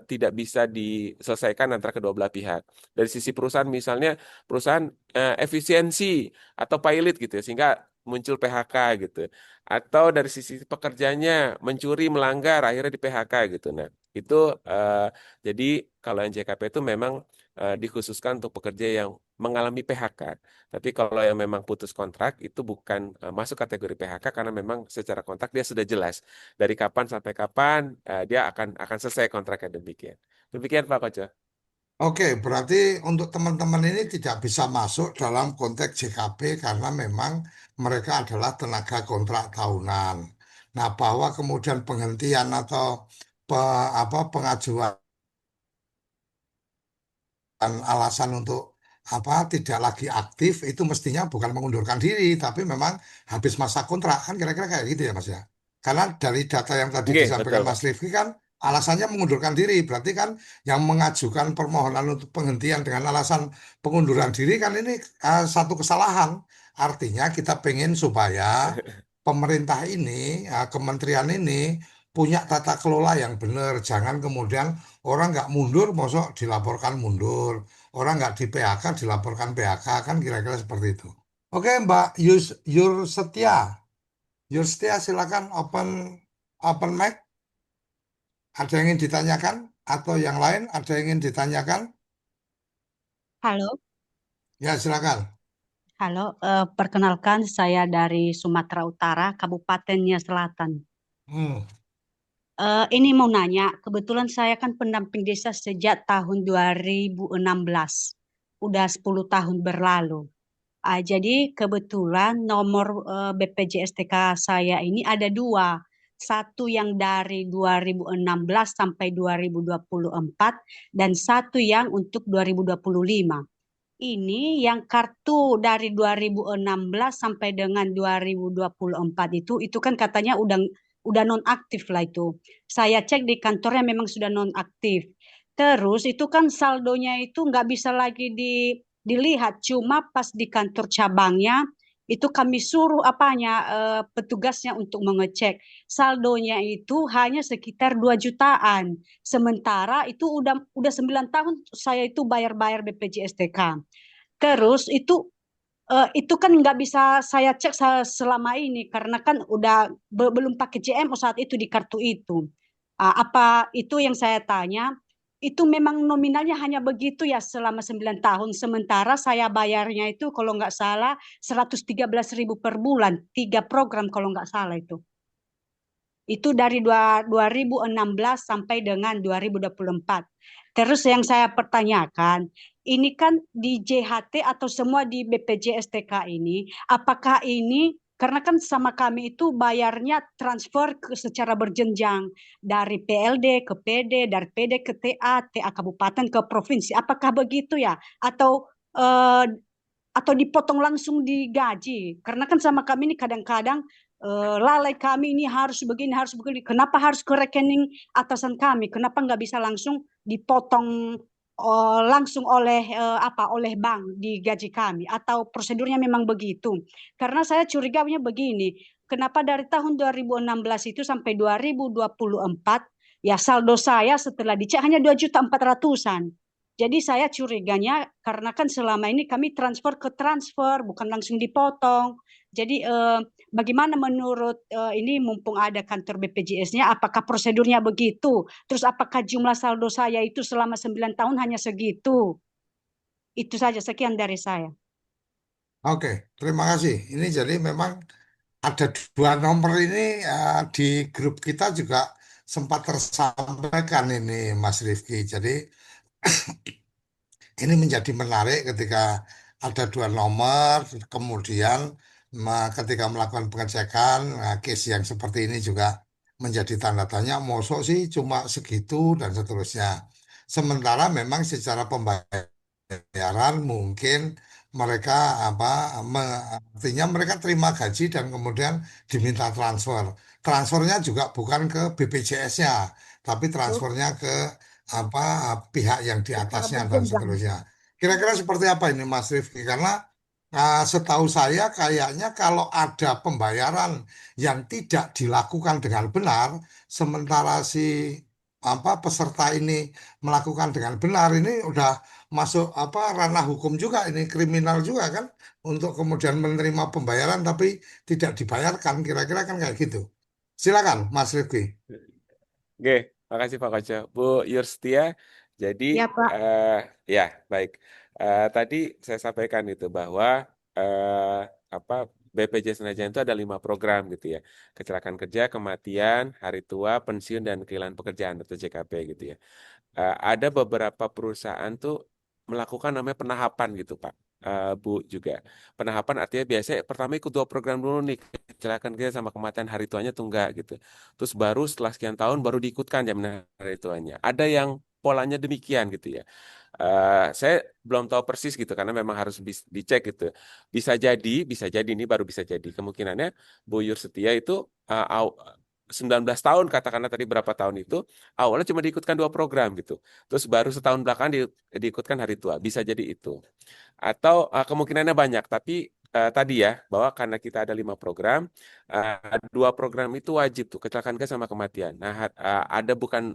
tidak bisa diselesaikan antara kedua belah pihak. Dari sisi perusahaan misalnya, perusahaan efisiensi atau pilot gitu ya, sehingga muncul PHK gitu. Atau dari sisi pekerjanya mencuri, melanggar, akhirnya di PHK gitu. Nah, itu jadi kalau NJKP itu memang dikhususkan untuk pekerja yang mengalami PHK. Tapi kalau yang memang putus kontrak itu bukan masuk kategori PHK karena memang secara kontrak dia sudah jelas dari kapan sampai kapan dia akan selesai kontraknya demikian. Demikian Pak Koco.
Oke, berarti untuk teman-teman ini tidak bisa masuk dalam konteks JKP karena memang mereka adalah tenaga kontrak tahunan. Nah, bahwa kemudian penghentian atau pengajuan alasan untuk tidak lagi aktif itu mestinya bukan mengundurkan diri, tapi memang habis masa kontrak kan kira-kira kayak gitu ya Mas ya. Karena dari data yang tadi
Oke, betul
disampaikan
Pak.
Mas Rifki kan alasannya mengundurkan diri, berarti kan yang mengajukan permohonan untuk penghentian dengan alasan pengunduran diri kan ini satu kesalahan. Artinya kita pengen supaya pemerintah ini, kementerian ini punya tata kelola yang benar. Jangan kemudian orang nggak mundur, mosok dilaporkan mundur. Orang nggak di PHK, dilaporkan PHK, kan kira-kira seperti itu. Oke, Mbak Yur Setia. Yur Setia, silakan open mic. Ada yang ingin ditanyakan? Atau yang lain ada yang ingin ditanyakan?
Halo,
Ya, silakan.
halo. Perkenalkan saya dari Sumatera Utara, Kabupatennya Selatan.
Hmm.
Ini mau nanya, kebetulan saya kan pendamping desa sejak tahun 2016, udah 10 tahun berlalu. Jadi kebetulan nomor BPJS TK saya ini ada dua. Satu yang dari 2016 sampai 2024 dan satu yang untuk 2025. Ini yang kartu dari 2016 sampai dengan 2024 itu kan katanya udah nonaktif lah itu. Saya cek di kantornya memang sudah nonaktif. Terus itu kan saldonya itu nggak bisa lagi dilihat, cuma pas di kantor cabangnya itu kami suruh petugasnya untuk mengecek. Saldonya itu hanya sekitar 2 jutaan. Sementara itu udah 9 tahun saya itu bayar-bayar BPJS TK. Terus itu kan nggak bisa saya cek selama ini karena kan udah belum pakai JMO saat itu di kartu itu. Apa itu yang saya tanya? Itu memang nominalnya hanya begitu ya selama 9 tahun. Sementara saya bayarnya itu kalau nggak salah 113.000 per bulan, 3 program kalau nggak salah itu. Itu dari 2016 sampai dengan 2024. Terus yang saya pertanyakan, ini kan di JHT atau semua di BPJS TK ini, apakah ini karena kan sama kami itu bayarnya transfer secara berjenjang dari PLD ke PD, dari PD ke TA, TA kabupaten ke provinsi. Apakah begitu ya? Eh, atau dipotong langsung di gaji? Karena kan sama kami ini kadang-kadang lalai kami ini harus begini, harus begini. Kenapa harus ke rekening atasan kami? Kenapa nggak bisa langsung dipotong langsung oleh bank di gaji kami? Atau prosedurnya memang begitu? Karena saya curiganya begini, kenapa dari tahun 2016 itu sampai 2024 ya saldo saya setelah dicek hanya 2.400.000-an. Jadi saya curiganya karena kan selama ini kami transfer ke transfer, bukan langsung dipotong. Jadi bagaimana menurut ini mumpung ada kantor BPJS-nya, apakah prosedurnya begitu? Terus apakah jumlah saldo saya itu selama 9 tahun hanya segitu? Itu saja, sekian dari saya.
Oke, terima kasih. Ini jadi memang ada dua nomor ini, di grup kita juga sempat tersampaikan ini Mas Rifki. Jadi ini menjadi menarik ketika ada dua nomor, kemudian ketika melakukan pengecekan, case yang seperti ini juga menjadi tanda tanya, mosok sih cuma segitu dan seterusnya. Sementara memang secara pembayaran mungkin mereka apa artinya mereka terima gaji dan kemudian diminta transfer. Transfernya juga bukan ke BPJS-nya, tapi transfernya ke apa pihak yang di
Secara
atasnya dan
berjenjang.
seterusnya. Kira-kira seperti apa ini Mas Rifki? Karena setahu saya kayaknya kalau ada pembayaran yang tidak dilakukan dengan benar, sementara si peserta ini melakukan dengan benar, ini udah masuk ranah hukum juga, ini kriminal juga kan, untuk kemudian menerima pembayaran tapi tidak dibayarkan, kira-kira kan kayak gitu. Silakan Mas Rifki.
Oke, makasih Pak Koco. Bu Yurstia, jadi
Ya, Pak.
ya baik. Tadi saya sampaikan itu bahwa eh, apa BPJS Tenaga itu ada 5 program gitu ya. Kecelakaan kerja, kematian, hari tua, pensiun dan kehilangan pekerjaan atau JKP gitu ya. Ada beberapa perusahaan tuh melakukan namanya penahapan gitu Pak. Bu juga. Penahapan artinya biasanya pertama ikut 2 program dulu nih, kecelakaan kerja sama kematian hari tuanya tuh enggak gitu. Terus baru setelah sekian tahun baru diikutkan jaminan hari tuanya. Ada yang polanya demikian gitu ya. Saya belum tahu persis gitu karena memang harus dicek gitu. Bisa jadi ini baru bisa jadi. Kemungkinannya Bu Yur Setia itu 19 tahun katakanlah tadi berapa tahun itu awalnya cuma diikutkan 2 program gitu. Terus baru setahun belakangan diikutkan hari tua. Bisa jadi itu. Atau kemungkinannya banyak, tapi tadi ya, bahwa karena kita ada 5 program, 2 program itu wajib tuh, kecelakaan kerja sama kematian. Nah, ada bukan,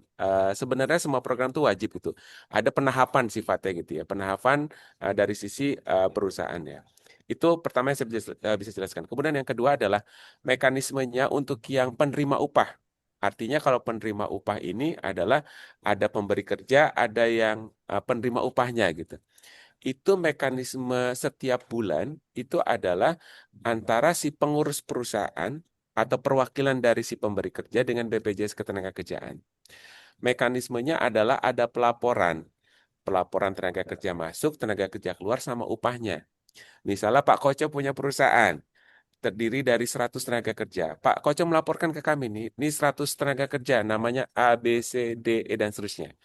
sebenarnya semua program itu wajib gitu. Ada penahapan sifatnya gitu ya, penahapan dari sisi perusahaan ya. Itu pertama yang saya bisa jelaskan. Kemudian yang kedua adalah mekanismenya untuk yang penerima upah. Artinya kalau penerima upah ini adalah ada pemberi kerja, ada yang penerima upahnya gitu. Itu mekanisme setiap bulan itu adalah antara si pengurus perusahaan atau perwakilan dari si pemberi kerja dengan BPJS Ketenagakerjaan. Mekanismenya adalah ada pelaporan. Pelaporan tenaga kerja masuk, tenaga kerja keluar sama upahnya. Misalnya Pak Koco punya perusahaan terdiri dari 100 tenaga kerja. Pak Koco melaporkan ke kami nih, ini 100 tenaga kerja, namanya A, B, C, D, E, dan seterusnya.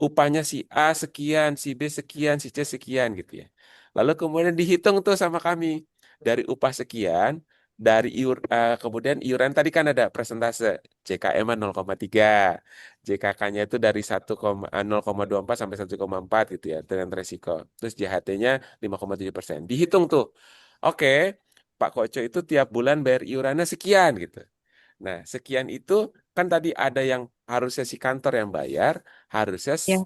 Upahnya si A sekian, si B sekian, si C sekian gitu ya. Lalu kemudian dihitung tuh sama kami. Dari upah sekian, dari kemudian iuran tadi kan ada persentase. JKM 0,3, JKK-nya itu dari 0,24 sampai 1,4 gitu ya, dengan resiko. Terus JHT-nya 5,7%. Dihitung tuh. Oke, Pak Koco itu tiap bulan bayar iurannya sekian gitu. Nah, sekian itu kan tadi ada yang harusnya si kantor yang bayar, harusnya
Ya.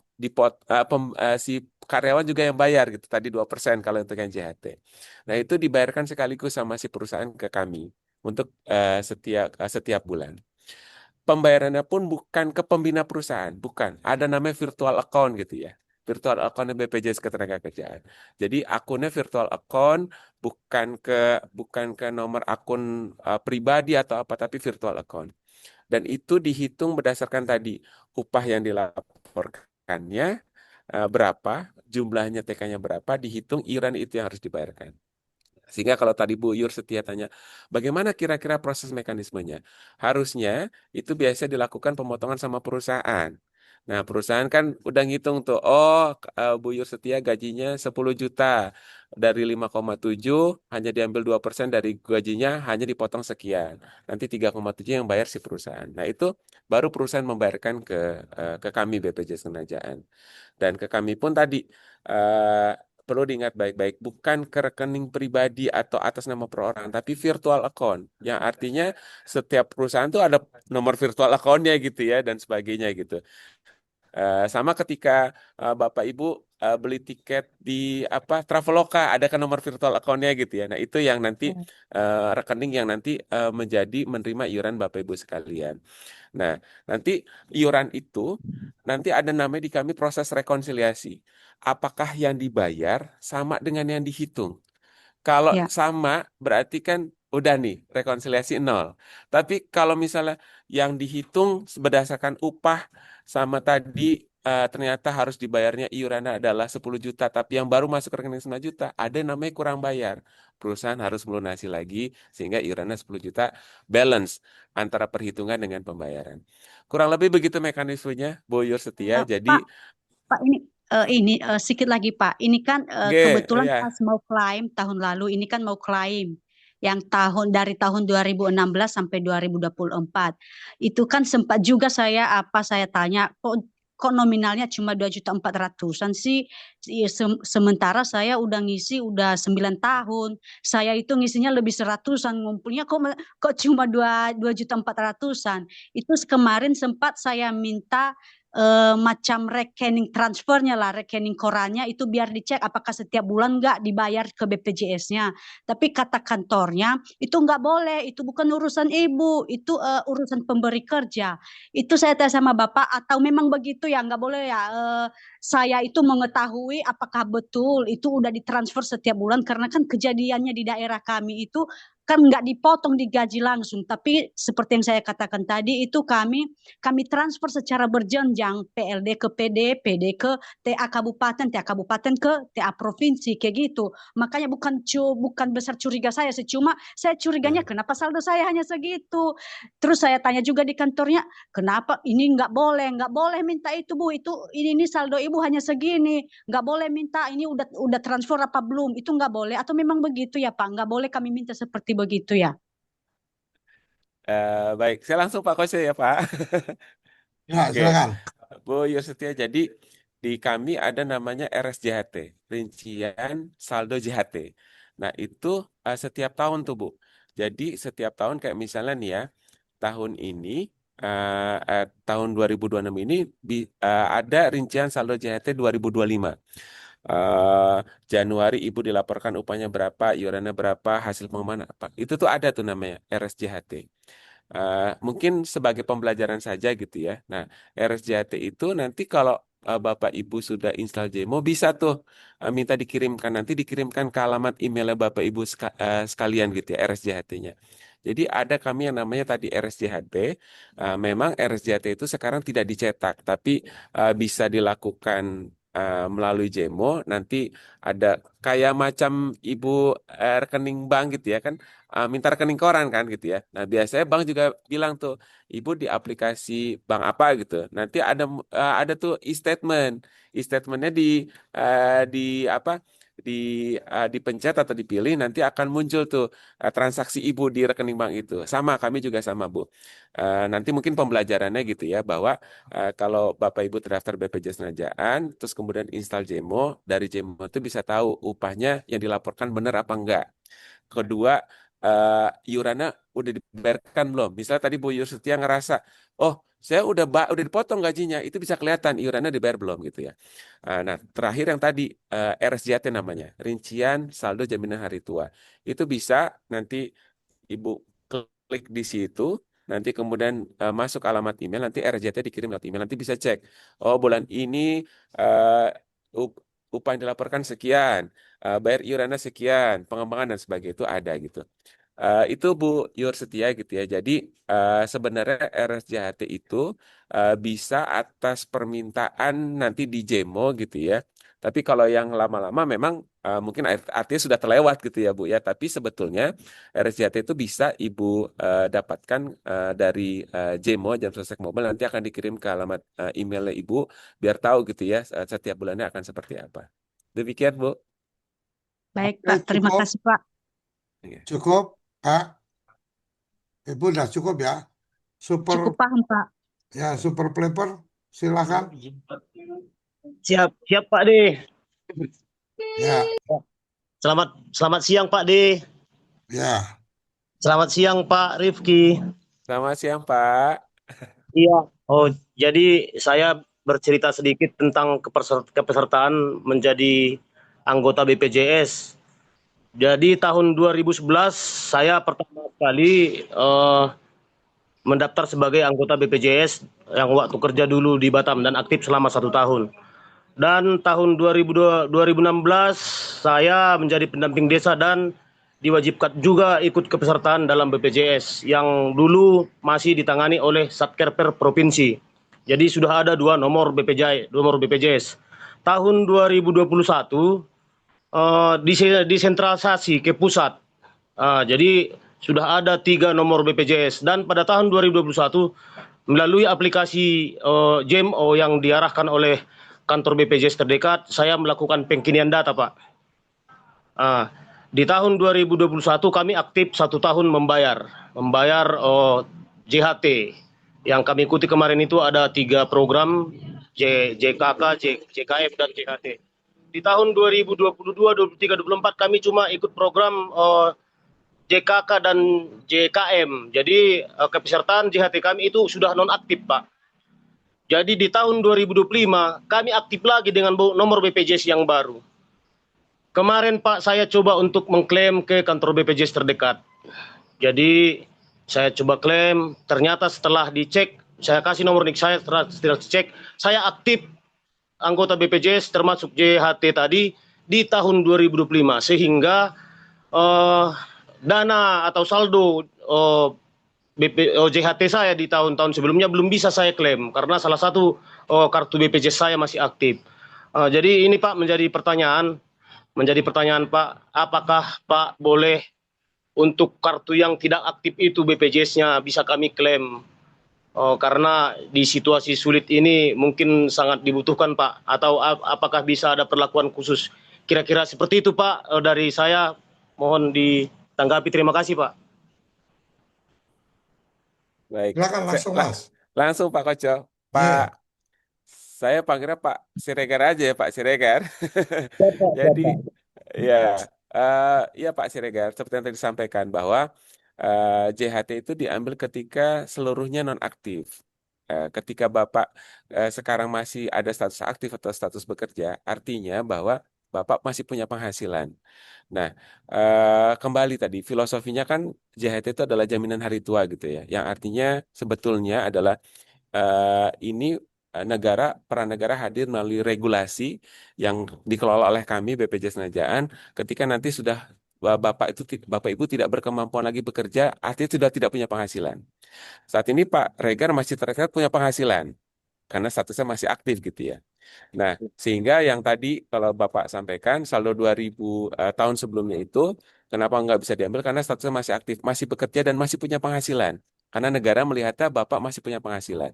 si karyawan juga yang bayar gitu. Tadi 2% kalau untuk yang JHT. Nah, itu dibayarkan sekaligus sama si perusahaan ke kami untuk setiap bulan. Pembayarannya pun bukan ke pembina perusahaan, bukan. Ada namanya virtual account gitu ya. Virtual account BPJS Ketenagakerjaan. Jadi akunnya virtual account, bukan ke nomor akun pribadi atau apa, tapi virtual account. Dan itu dihitung berdasarkan tadi upah yang dilaporkannya berapa, jumlahnya TK-nya berapa, dihitung iuran itu yang harus dibayarkan. Sehingga kalau tadi Bu Yur Setia tanya, bagaimana kira-kira proses mekanismenya? Harusnya itu biasa dilakukan pemotongan sama perusahaan. Nah, perusahaan kan udah ngitung tuh, oh Bu Yur Setia gajinya 10 juta. Dari 5,7 hanya diambil 2% dari gajinya, hanya dipotong sekian. Nanti 3,7 yang bayar si perusahaan. Nah, itu baru perusahaan membayarkan ke kami BPJS Ketenagakerjaan. Dan ke kami pun tadi, eh, perlu diingat baik-baik, bukan ke rekening pribadi atau atas nama perorangan, tapi virtual account. Yang artinya setiap perusahaan tuh ada nomor virtual account-nya gitu ya, dan sebagainya gitu. Sama ketika Bapak Ibu beli tiket di Traveloka, ada kan nomor virtual account-nya gitu ya. Nah, itu yang nanti rekening yang nanti menjadi menerima iuran Bapak Ibu sekalian. Nah, nanti iuran itu nanti ada namanya di kami proses rekonsiliasi. Apakah yang dibayar sama dengan yang dihitung? Kalau
Ya.
sama berarti kan udah nih rekonsiliasi nol. Tapi kalau misalnya yang dihitung berdasarkan upah sama tadi ternyata harus dibayarnya iurannya adalah 10 juta, tapi yang baru masuk ke rekening 9 juta, ada yang namanya kurang bayar. Perusahaan harus melunasi lagi sehingga iurannya 10 juta balance antara perhitungan dengan pembayaran. Kurang lebih begitu mekanismenya, Bu Yur Setia. Jadi,
Pak, ini sedikit lagi Pak. Ini kan kebetulan
ya.
pas mau klaim tahun lalu, ini kan mau klaim yang dari tahun 2016 sampai 2024. Itu kan sempat juga saya tanya, kok nominalnya cuma 2.400.000-an sih. Sementara saya udah ngisi udah 9 tahun. Saya itu ngisinya lebih 100-an, ngumpulnya kok cuma 2.400.000-an. Itu kemarin sempat saya minta macam rekening transfernya lah, rekening korannya itu biar dicek apakah setiap bulan nggak dibayar ke BPJS-nya. Tapi kata kantornya itu nggak boleh, itu bukan urusan ibu, itu urusan pemberi kerja. Itu saya tanya sama bapak, atau memang begitu ya, nggak boleh ya. Saya itu mengetahui apakah betul itu udah ditransfer setiap bulan, karena kan kejadiannya di daerah kami itu kan nggak dipotong di gaji langsung, tapi seperti yang saya katakan tadi itu kami transfer secara berjenjang, PLD ke PD, PD ke TA kabupaten ke TA provinsi kayak gitu. Makanya bukan besar curiga saya, cuma saya curiganya kenapa saldo saya hanya segitu. Terus saya tanya juga di kantornya, kenapa ini nggak boleh minta itu Bu, itu ini saldo ibu hanya segini, nggak boleh minta ini udah transfer apa belum, itu nggak boleh atau memang begitu ya Pak, nggak boleh kami minta seperti begitu ya.
Baik, saya langsung Pak Kose ya Pak.
Ya,
Oke,
silakan.
Bu Yostia, jadi di kami ada namanya RSJHT, rincian saldo JHT. Nah, itu setiap tahun tuh, Bu. Jadi setiap tahun kayak misalnya nih ya, tahun ini tahun 2026 ini ada rincian saldo JHT 2025. eh Januari ibu dilaporkan upahnya berapa, iurannya berapa, hasil pengembangan apa. Itu tuh ada tuh namanya RSJHT. Mungkin sebagai pembelajaran saja gitu ya. Nah, RSJHT itu nanti kalau Bapak Ibu sudah install Jemo bisa tuh minta dikirimkan, nanti dikirimkan ke alamat emailnya Bapak Ibu sekalian gitu ya RSJHT-nya. Jadi ada kami yang namanya tadi RSJHT. Memang RSJHT itu sekarang tidak dicetak, tapi bisa dilakukan melalui Jemo. Nanti ada kayak macam ibu rekening bank gitu ya kan, minta rekening koran kan gitu ya. Nah, biasanya bank juga bilang tuh, ibu di aplikasi bank apa gitu. Nanti ada tuh e-statement. E-statementnya di apa? Dipencet atau dipilih, nanti akan muncul tuh transaksi ibu di rekening bank itu. Sama, kami juga sama, Bu. Nanti mungkin pembelajarannya gitu ya, bahwa kalau Bapak Ibu terdaftar BPJS Kerjaan, terus kemudian install Jemo, dari Jemo itu bisa tahu upahnya yang dilaporkan benar apa enggak. Kedua, iurannya udah dibayarkan belum? Misalnya tadi Bu Yustia ngerasa, oh saya udah dipotong gajinya, itu bisa kelihatan iurannya dibayar belum gitu ya. Nah, terakhir yang tadi RSJT namanya, rincian saldo jaminan hari tua. Itu bisa nanti Ibu klik di situ, nanti kemudian masuk alamat email, nanti RSJT dikirim lewat email, nanti bisa cek. Oh, bulan ini eh, up- upah yang dilaporkan sekian, bayar iurannya sekian, pengembangan dan sebagainya itu ada gitu. Itu Bu Yur Setia gitu ya. Jadi sebenarnya RSJHT itu bisa atas permintaan nanti di Jemo gitu ya. Tapi kalau yang lama-lama memang mungkin artinya sudah terlewat gitu ya Bu ya. Tapi sebetulnya RSJHT itu bisa Ibu dapatkan dari Jemo Jam Sostek Mobile, nanti akan dikirim ke alamat emailnya Ibu biar tahu gitu ya setiap bulannya akan seperti apa. Demikian Bu.
Baik,
Oke,
Pak. Terima
cukup,
kasih, Pak.
Iya.
cukup, Pak. Ibu udah cukup ya. Super,
Cukup paham, Pak.
ya super Plepper, silakan.
Siap, siap Pak D.
Ya,
Selamat siang Pak D.
ya.
Selamat siang Pak Rifki.
Selamat siang Pak.
Iya. Oh, jadi saya bercerita sedikit tentang kepesertaan menjadi anggota BPJS. Jadi tahun 2011 saya pertama kali mendaftar sebagai anggota BPJS yang waktu kerja dulu di Batam dan aktif selama 1 tahun. Dan tahun 2016 saya menjadi pendamping desa dan diwajibkan juga ikut kepesertaan dalam BPJS yang dulu masih ditangani oleh Satkerper Provinsi. Jadi sudah ada dua nomor BPJS. Tahun 2021 disentralisasi ke pusat. Jadi sudah ada 3 nomor BPJS dan pada tahun 2021 melalui aplikasi JMO yang diarahkan oleh kantor BPJS terdekat, saya melakukan pengkinian data, Pak. Di tahun 2021 kami aktif 1 tahun membayar JHT. Yang kami ikuti kemarin itu ada 3 program, JKK, JKF, dan JHT. Di tahun 2022, 23, 24 kami cuma ikut program JKK dan JKM. Jadi kepesertaan JHT kami itu sudah nonaktif, Pak. Jadi di tahun 2025 kami aktif lagi dengan nomor BPJS yang baru. Kemarin Pak saya coba untuk mengklaim ke kantor BPJS terdekat. Jadi saya coba klaim, ternyata setelah dicek, saya kasih nomor NIK saya, setelah dicek, saya aktif anggota BPJS termasuk JHT tadi di tahun 2025. Sehingga dana atau saldo JHT saya di tahun-tahun sebelumnya belum bisa saya klaim karena salah satu kartu BPJS saya masih aktif. Jadi ini Pak menjadi pertanyaan Pak, apakah Pak boleh untuk kartu yang tidak aktif itu BPJS-nya bisa kami klaim? Karena di situasi sulit ini mungkin sangat dibutuhkan Pak, atau apakah bisa ada perlakuan khusus? Kira-kira seperti itu Pak dari saya, mohon ditanggapi. Terima kasih Pak.
Baik.
Silakan langsung, Mas.
Langsung Pak Koco.
Iya.
Pak, saya panggilnya Pak Siregar aja ya, Pak Siregar.
Siap, Pak.
Jadi, ya, Ya Pak Siregar, seperti yang tadi disampaikan bahwa JHT itu diambil ketika seluruhnya nonaktif. Ketika Bapak sekarang masih ada status aktif atau status bekerja, artinya bahwa Bapak masih punya penghasilan. Nah, kembali tadi filosofinya kan JHT itu adalah jaminan hari tua gitu ya, yang artinya sebetulnya adalah ini negara, peran negara hadir melalui regulasi yang dikelola oleh kami BPJS Kerjaan ketika nanti sudah Bapak Ibu tidak berkemampuan lagi bekerja, artinya sudah tidak punya penghasilan. Saat ini Pak Regar masih terlihat punya penghasilan karena statusnya masih aktif gitu ya. Nah, sehingga yang tadi kalau Bapak sampaikan saldo 2000 tahun sebelumnya itu kenapa nggak bisa diambil karena statusnya masih aktif, masih bekerja dan masih punya penghasilan. Karena negara melihatnya Bapak masih punya penghasilan.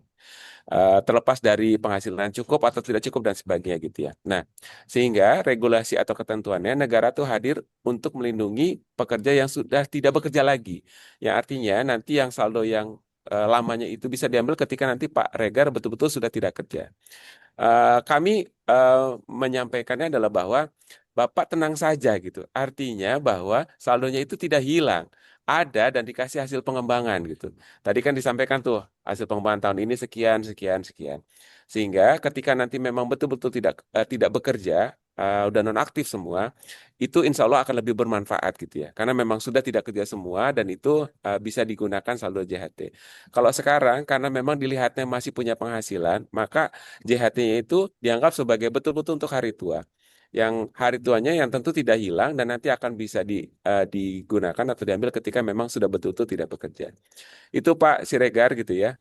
Terlepas dari penghasilan cukup atau tidak cukup dan sebagainya gitu ya. Nah, sehingga regulasi atau ketentuannya negara tuh hadir untuk melindungi pekerja yang sudah tidak bekerja lagi. Yang artinya nanti yang saldo yang lamanya itu bisa diambil ketika nanti Pak Regar betul-betul sudah tidak kerja. Kami menyampaikannya adalah bahwa Bapak tenang saja gitu. Artinya bahwa saldonya itu tidak hilang. Ada dan dikasih hasil pengembangan gitu. Tadi kan disampaikan tuh hasil pengembangan tahun ini sekian, sekian, sekian. Sehingga ketika nanti memang betul-betul tidak bekerja, udah nonaktif semua, itu insya Allah akan lebih bermanfaat gitu ya. Karena memang sudah tidak kerja semua dan itu bisa digunakan saldo JHT. Kalau sekarang karena memang dilihatnya masih punya penghasilan, maka JHT-nya itu dianggap sebagai betul-betul untuk hari tua. Yang hari tuanya yang tentu tidak hilang dan nanti akan bisa digunakan atau diambil ketika memang sudah betul-betul tidak bekerja. Itu Pak Siregar gitu ya,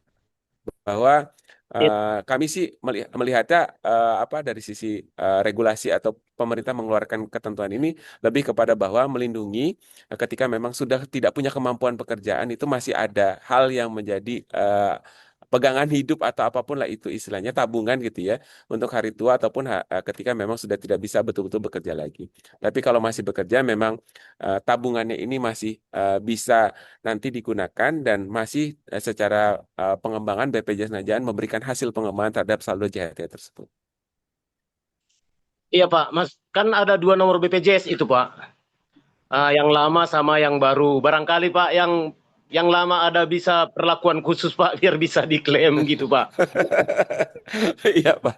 bahwa
Iya.
kami sih melihatnya apa dari sisi regulasi atau pemerintah mengeluarkan ketentuan ini lebih kepada bahwa melindungi ketika memang sudah tidak punya kemampuan pekerjaan itu masih ada hal yang menjadi pegangan hidup atau apapun lah itu istilahnya tabungan gitu ya untuk hari tua ataupun ketika memang sudah tidak bisa betul-betul bekerja lagi. Tapi kalau masih bekerja memang tabungannya ini masih bisa nanti digunakan dan masih secara pengembangan BPJS Najaan memberikan hasil pengembangan terhadap saldo JHT tersebut.
Iya Pak, Mas, kan ada 2 nomor BPJS itu Pak. Yang lama sama yang baru. Barangkali Pak yang lama ada bisa perlakuan khusus Pak biar bisa diklaim gitu Pak.
Iya Pak,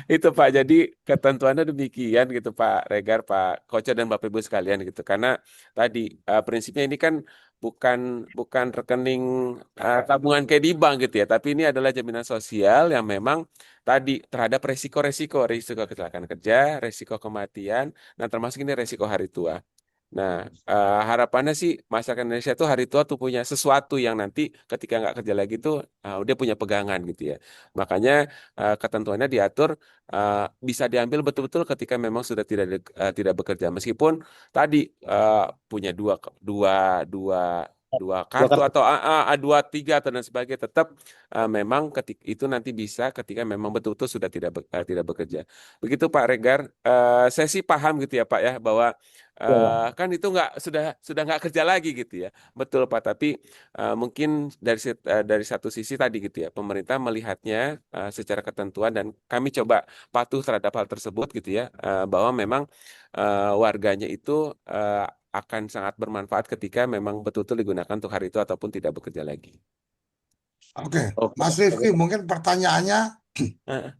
itu Pak. Jadi ketentuannya demikian gitu Pak Regar, Pak Koco dan Bapak Ibu sekalian gitu. Karena tadi prinsipnya ini kan bukan bukan rekening tabungan kayak di bank gitu ya, tapi ini adalah jaminan sosial yang memang tadi terhadap resiko kecelakaan kerja, resiko kematian, dan termasuk ini resiko hari tua. Nah, harapannya sih masyarakat Indonesia tuh hari tua tuh punya sesuatu yang nanti ketika nggak kerja lagi tuh dia punya pegangan gitu ya. Makanya ketentuannya diatur bisa diambil betul-betul ketika memang sudah tidak bekerja. Meskipun tadi punya dua dua dua dua kartu atau dua tiga atau dan sebagainya tetap memang ketika itu nanti bisa ketika memang betul-betul sudah tidak bekerja. Begitu Pak Regar, saya sih paham gitu ya Pak ya bahwa kan itu sudah nggak kerja lagi gitu ya, betul Pak. Tapi mungkin dari satu sisi tadi gitu ya, pemerintah melihatnya secara ketentuan dan kami coba patuh terhadap hal tersebut gitu ya, bahwa memang warganya itu akan sangat bermanfaat ketika memang betul-betul digunakan untuk hari itu ataupun tidak bekerja lagi.
Oke,
Oke.
Mas Rifki, mungkin pertanyaannya
Eh,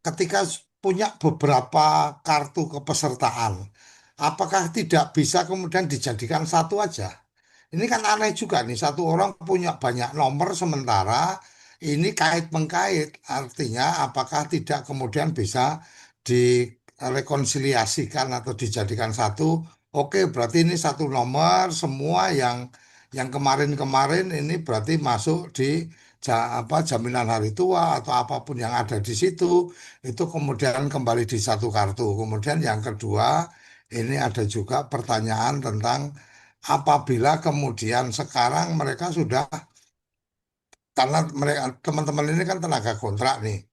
ketika punya beberapa kartu kepesertaan, apakah tidak bisa kemudian dijadikan satu aja? Ini kan aneh juga nih, satu orang punya banyak nomor sementara ini kait mengkait. Artinya apakah tidak kemudian bisa direkonsiliasikan atau dijadikan satu? Oke, berarti ini satu nomor semua yang kemarin-kemarin ini berarti masuk di jaminan hari tua atau apapun yang ada di situ itu kemudian kembali di satu kartu. Kemudian yang kedua ini ada juga pertanyaan tentang apabila kemudian sekarang mereka sudah karena mereka teman-teman ini kan tenaga kontrak nih,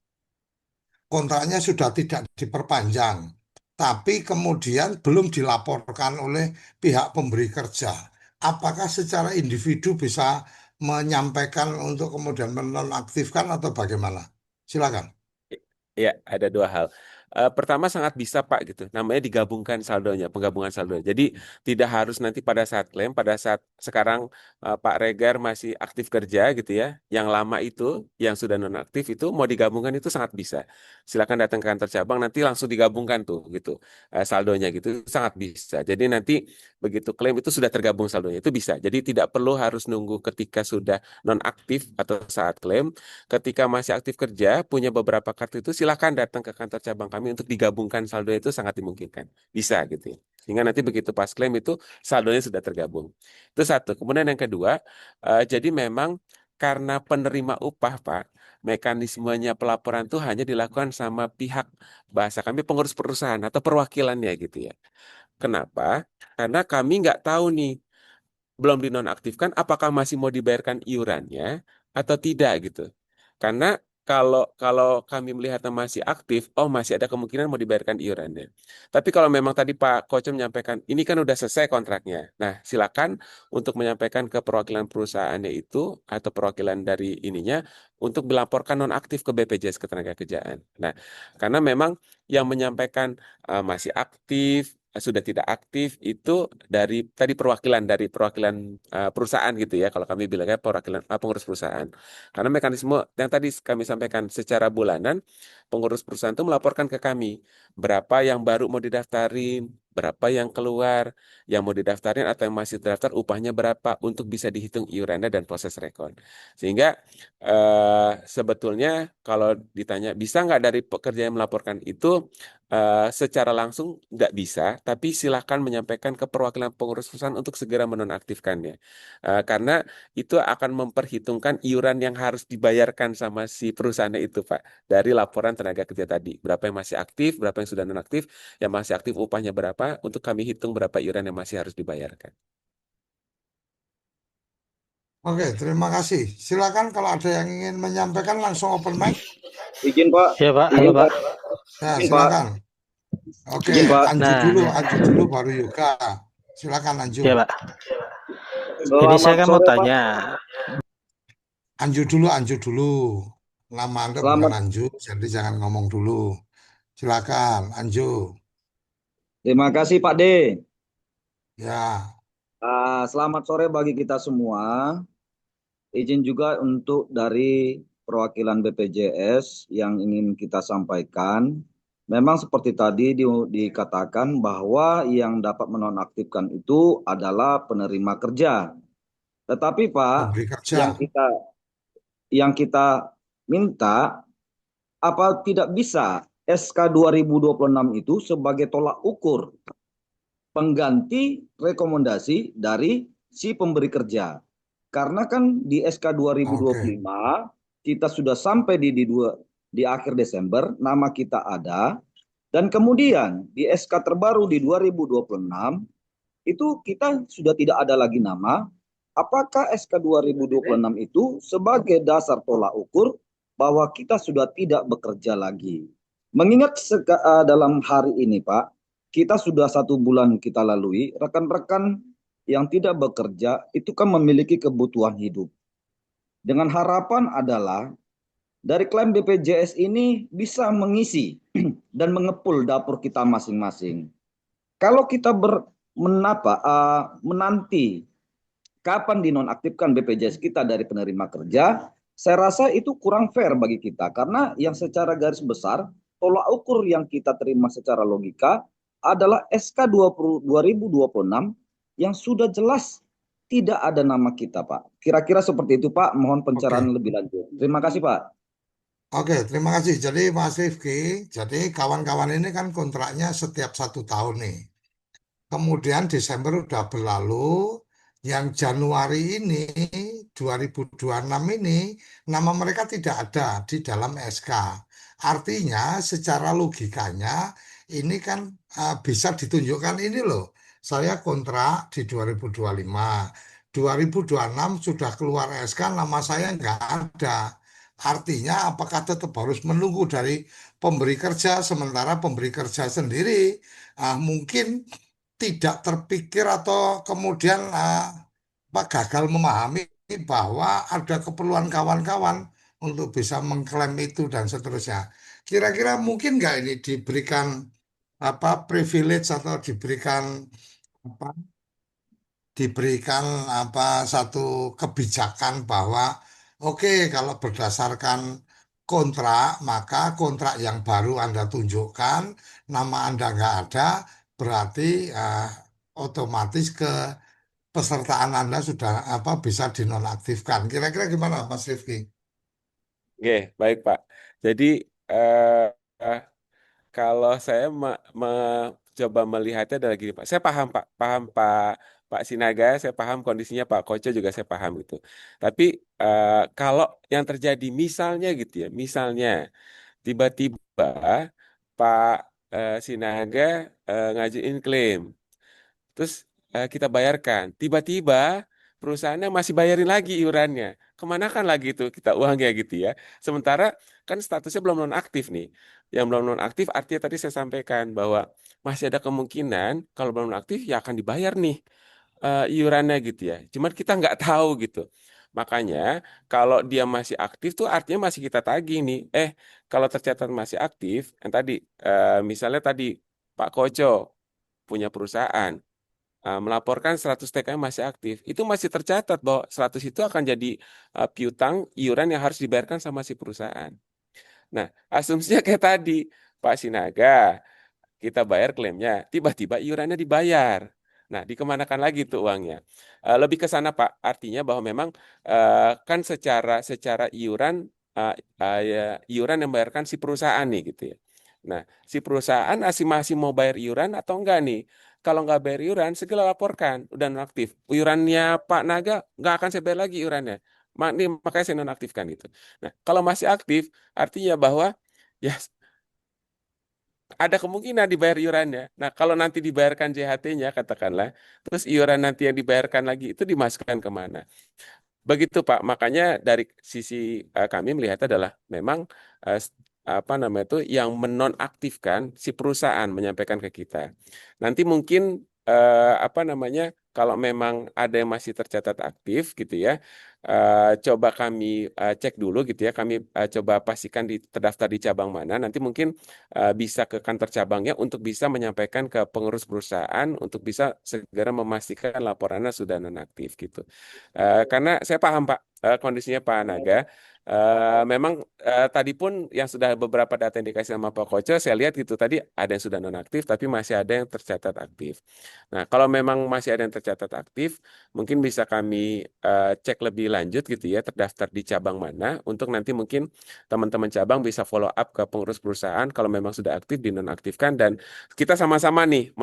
kontraknya sudah tidak diperpanjang, tapi kemudian belum dilaporkan oleh pihak pemberi kerja. Apakah secara individu bisa menyampaikan untuk kemudian menonaktifkan atau bagaimana? Silakan.
Ya, ada dua hal. Pertama sangat bisa Pak gitu. Namanya digabungkan saldonya, penggabungan saldonya. Jadi tidak harus nanti pada saat klaim, pada saat sekarang Pak Regar masih aktif kerja gitu ya. Yang lama itu, yang sudah nonaktif itu mau digabungkan itu sangat bisa. Silakan datang ke kantor cabang nanti langsung digabungkan tuh gitu. Saldonya gitu sangat bisa. Jadi nanti begitu klaim itu sudah tergabung saldonya itu bisa. Jadi tidak perlu harus nunggu ketika sudah nonaktif atau saat klaim. Ketika masih aktif kerja, punya beberapa kartu itu silahkan datang ke kantor cabang kami untuk digabungkan saldo itu sangat dimungkinkan. Bisa gitu ya. Sehingga nanti begitu pas klaim itu saldonya sudah tergabung. Itu satu. Kemudian yang kedua, jadi memang karena penerima upah, Pak, mekanismenya pelaporan itu hanya dilakukan sama pihak bahasa kami pengurus perusahaan atau perwakilannya gitu ya. Kenapa? Karena kami nggak tahu nih belum dinonaktifkan, apakah masih mau dibayarkan iurannya atau tidak gitu. Karena kalau kalau kami melihatnya masih aktif, oh masih ada kemungkinan mau dibayarkan iurannya. Tapi kalau memang tadi Pak Koco menyampaikan, ini kan udah selesai kontraknya. Nah, silakan untuk menyampaikan ke perwakilan perusahaannya itu atau perwakilan dari ininya untuk dilaporkan nonaktif ke BPJS Ketenagakerjaan. Nah, karena memang yang menyampaikan masih aktif, sudah tidak aktif itu dari tadi perwakilan perusahaan gitu ya kalau kami bilangnya perwakilan pengurus perusahaan karena mekanisme yang tadi kami sampaikan secara bulanan pengurus perusahaan itu melaporkan ke kami berapa yang baru mau didaftarin berapa yang keluar yang mau didaftarin atau yang masih terdaftar upahnya berapa untuk bisa dihitung iurannya dan proses rekon sehingga sebetulnya kalau ditanya bisa nggak dari pekerja yang melaporkan itu secara langsung nggak bisa, tapi silakan menyampaikan ke perwakilan pengurus perusahaan untuk segera menonaktifkannya. Karena itu akan memperhitungkan iuran yang harus dibayarkan sama si perusahaannya itu, Pak, dari laporan tenaga kerja tadi. Berapa yang masih aktif, berapa yang sudah nonaktif, yang masih aktif upahnya berapa, untuk kami hitung berapa iuran yang masih harus dibayarkan.
Oke, terima kasih. Silakan kalau ada yang ingin menyampaikan langsung open mic.
Izin Pak.
Ya Pak, halo
Izin
Pak.
Pak.
Ya,
Izin Pak.
silakan. Oke,
Izin Pak.
Anju
Nah,
dulu baru Yoga. Silakan Anju.
ya Pak. Jadi saya
Selamat
kan mau
sore Pak.
tanya,
Anju dulu. Nama Anda bukan
Selamat.
Anju, jadi jangan ngomong dulu. Silakan, Anju.
Terima kasih Pak D.
Ya,
Selamat sore bagi kita semua. Izin juga untuk dari perwakilan BPJS yang ingin kita sampaikan. Memang seperti tadi dikatakan bahwa yang dapat menonaktifkan itu adalah penerima kerja. Tetapi Pak,
pemberi kerja.
yang kita minta apa tidak bisa SK 2026 itu sebagai tolak ukur pengganti rekomendasi dari si pemberi kerja. Karena kan di SK 2025 kita sudah sampai di akhir Desember, nama kita ada, dan kemudian di SK terbaru di 2026 itu kita sudah tidak ada lagi nama. Apakah SK 2026 itu sebagai dasar tolak ukur bahwa kita sudah tidak bekerja lagi? Mengingat dalam hari ini Pak, kita sudah 1 bulan kita lalui, rekan-rekan yang tidak bekerja itu kan memiliki kebutuhan hidup. Dengan harapan adalah dari klaim BPJS ini bisa mengisi dan mengepul dapur kita masing-masing. Kalau kita menanti kapan dinonaktifkan BPJS kita dari penerima kerja, saya rasa itu kurang fair bagi kita. Karena yang secara garis besar, tolak ukur yang kita terima secara logika adalah SK 2026 yang sudah jelas tidak ada nama kita, Pak. Kira-kira seperti itu, Pak. Mohon pencerahan lebih lanjut. Terima kasih, Pak.
Oke, terima kasih. Jadi Mas Rifki, jadi kawan-kawan ini kan kontraknya setiap 1 tahun nih. Kemudian Desember udah berlalu, yang Januari ini 2026 ini nama mereka tidak ada di dalam SK. Artinya secara logikanya ini kan bisa ditunjukkan ini loh. Saya kontrak di 2025. 2026 sudah keluar SK, nama saya nggak ada. Artinya apakah tetap harus menunggu dari pemberi kerja, sementara pemberi kerja sendiri mungkin tidak terpikir atau kemudian gagal memahami bahwa ada keperluan kawan-kawan untuk bisa mengklaim itu dan seterusnya. Kira-kira mungkin nggak ini diberikan apa privilege atau apa diberikan apa satu kebijakan bahwa oke kalau berdasarkan kontrak maka kontrak yang baru Anda tunjukkan nama Anda nggak ada berarti otomatis pesertaan Anda sudah apa bisa dinonaktifkan. Kira-kira gimana Mas Rifki?
Oke, baik Pak. Jadi eh, eh, kalau saya coba melihatnya adalah gini Pak. Saya paham Pak, paham Pak Sinaga, saya paham kondisinya Pak Koco juga saya paham gitu. Tapi kalau yang terjadi misalnya gitu ya, misalnya tiba-tiba Pak Sinaga ngajuin klaim. Terus kita bayarkan. Tiba-tiba perusahaannya masih bayarin lagi iurannya. Kemana kan lagi itu kita uangnya gitu ya. Sementara kan statusnya belum nonaktif nih. Yang belum nonaktif artinya tadi saya sampaikan bahwa masih ada kemungkinan kalau belum nonaktif ya akan dibayar nih iurannya gitu ya. Cuman kita nggak tahu gitu. Makanya kalau dia masih aktif tuh artinya masih kita tagih nih. Kalau tercatat masih aktif, yang tadi misalnya tadi Pak Koco punya perusahaan melaporkan 100 TKM masih aktif, itu masih tercatat bahwa 100 itu akan jadi piutang iuran yang harus dibayarkan sama si perusahaan. Nah, asumsinya kayak tadi, Pak Sinaga, kita bayar klaimnya, tiba-tiba iurannya dibayar. Nah, dikemanakan lagi tuh uangnya? Lebih ke sana, Pak. Artinya bahwa memang kan secara iuran ya, iuran yang membayarkan si perusahaan nih gitu ya. Nah, si perusahaan masih mau bayar iuran atau enggak nih? Kalau nggak bayar iuran, segera laporkan, udah nonaktif. Iurannya Pak Naga nggak akan saya bayar lagi iurannya. Makanya saya nonaktifkan itu. Nah, kalau masih aktif, artinya bahwa ya ada kemungkinan dibayar iurannya. Nah, kalau nanti dibayarkan JHT-nya katakanlah, terus iuran nanti yang dibayarkan lagi itu dimasukkan kemana? Begitu Pak. Makanya dari sisi kami melihat adalah memang apa namanya itu yang menonaktifkan si perusahaan menyampaikan ke kita. Nanti mungkin apa namanya kalau memang ada yang masih tercatat aktif gitu ya, coba kami cek dulu gitu ya. Kami coba pastikan terdaftar di cabang mana. Nanti mungkin bisa ke kantor cabangnya untuk bisa menyampaikan ke pengurus perusahaan untuk bisa segera memastikan laporannya sudah nonaktif gitu. Karena saya paham Pak kondisinya Pak Naga. Memang tadi pun yang sudah beberapa data yang dikasih sama Pak Koco, saya lihat gitu tadi ada yang sudah nonaktif, tapi masih ada yang tercatat aktif. Nah, kalau memang masih ada yang tercatat aktif, mungkin bisa kami cek lebih lanjut gitu ya, terdaftar di cabang mana, untuk nanti mungkin teman-teman cabang bisa follow up ke pengurus perusahaan kalau memang sudah aktif dinonaktifkan dan kita sama-sama nih,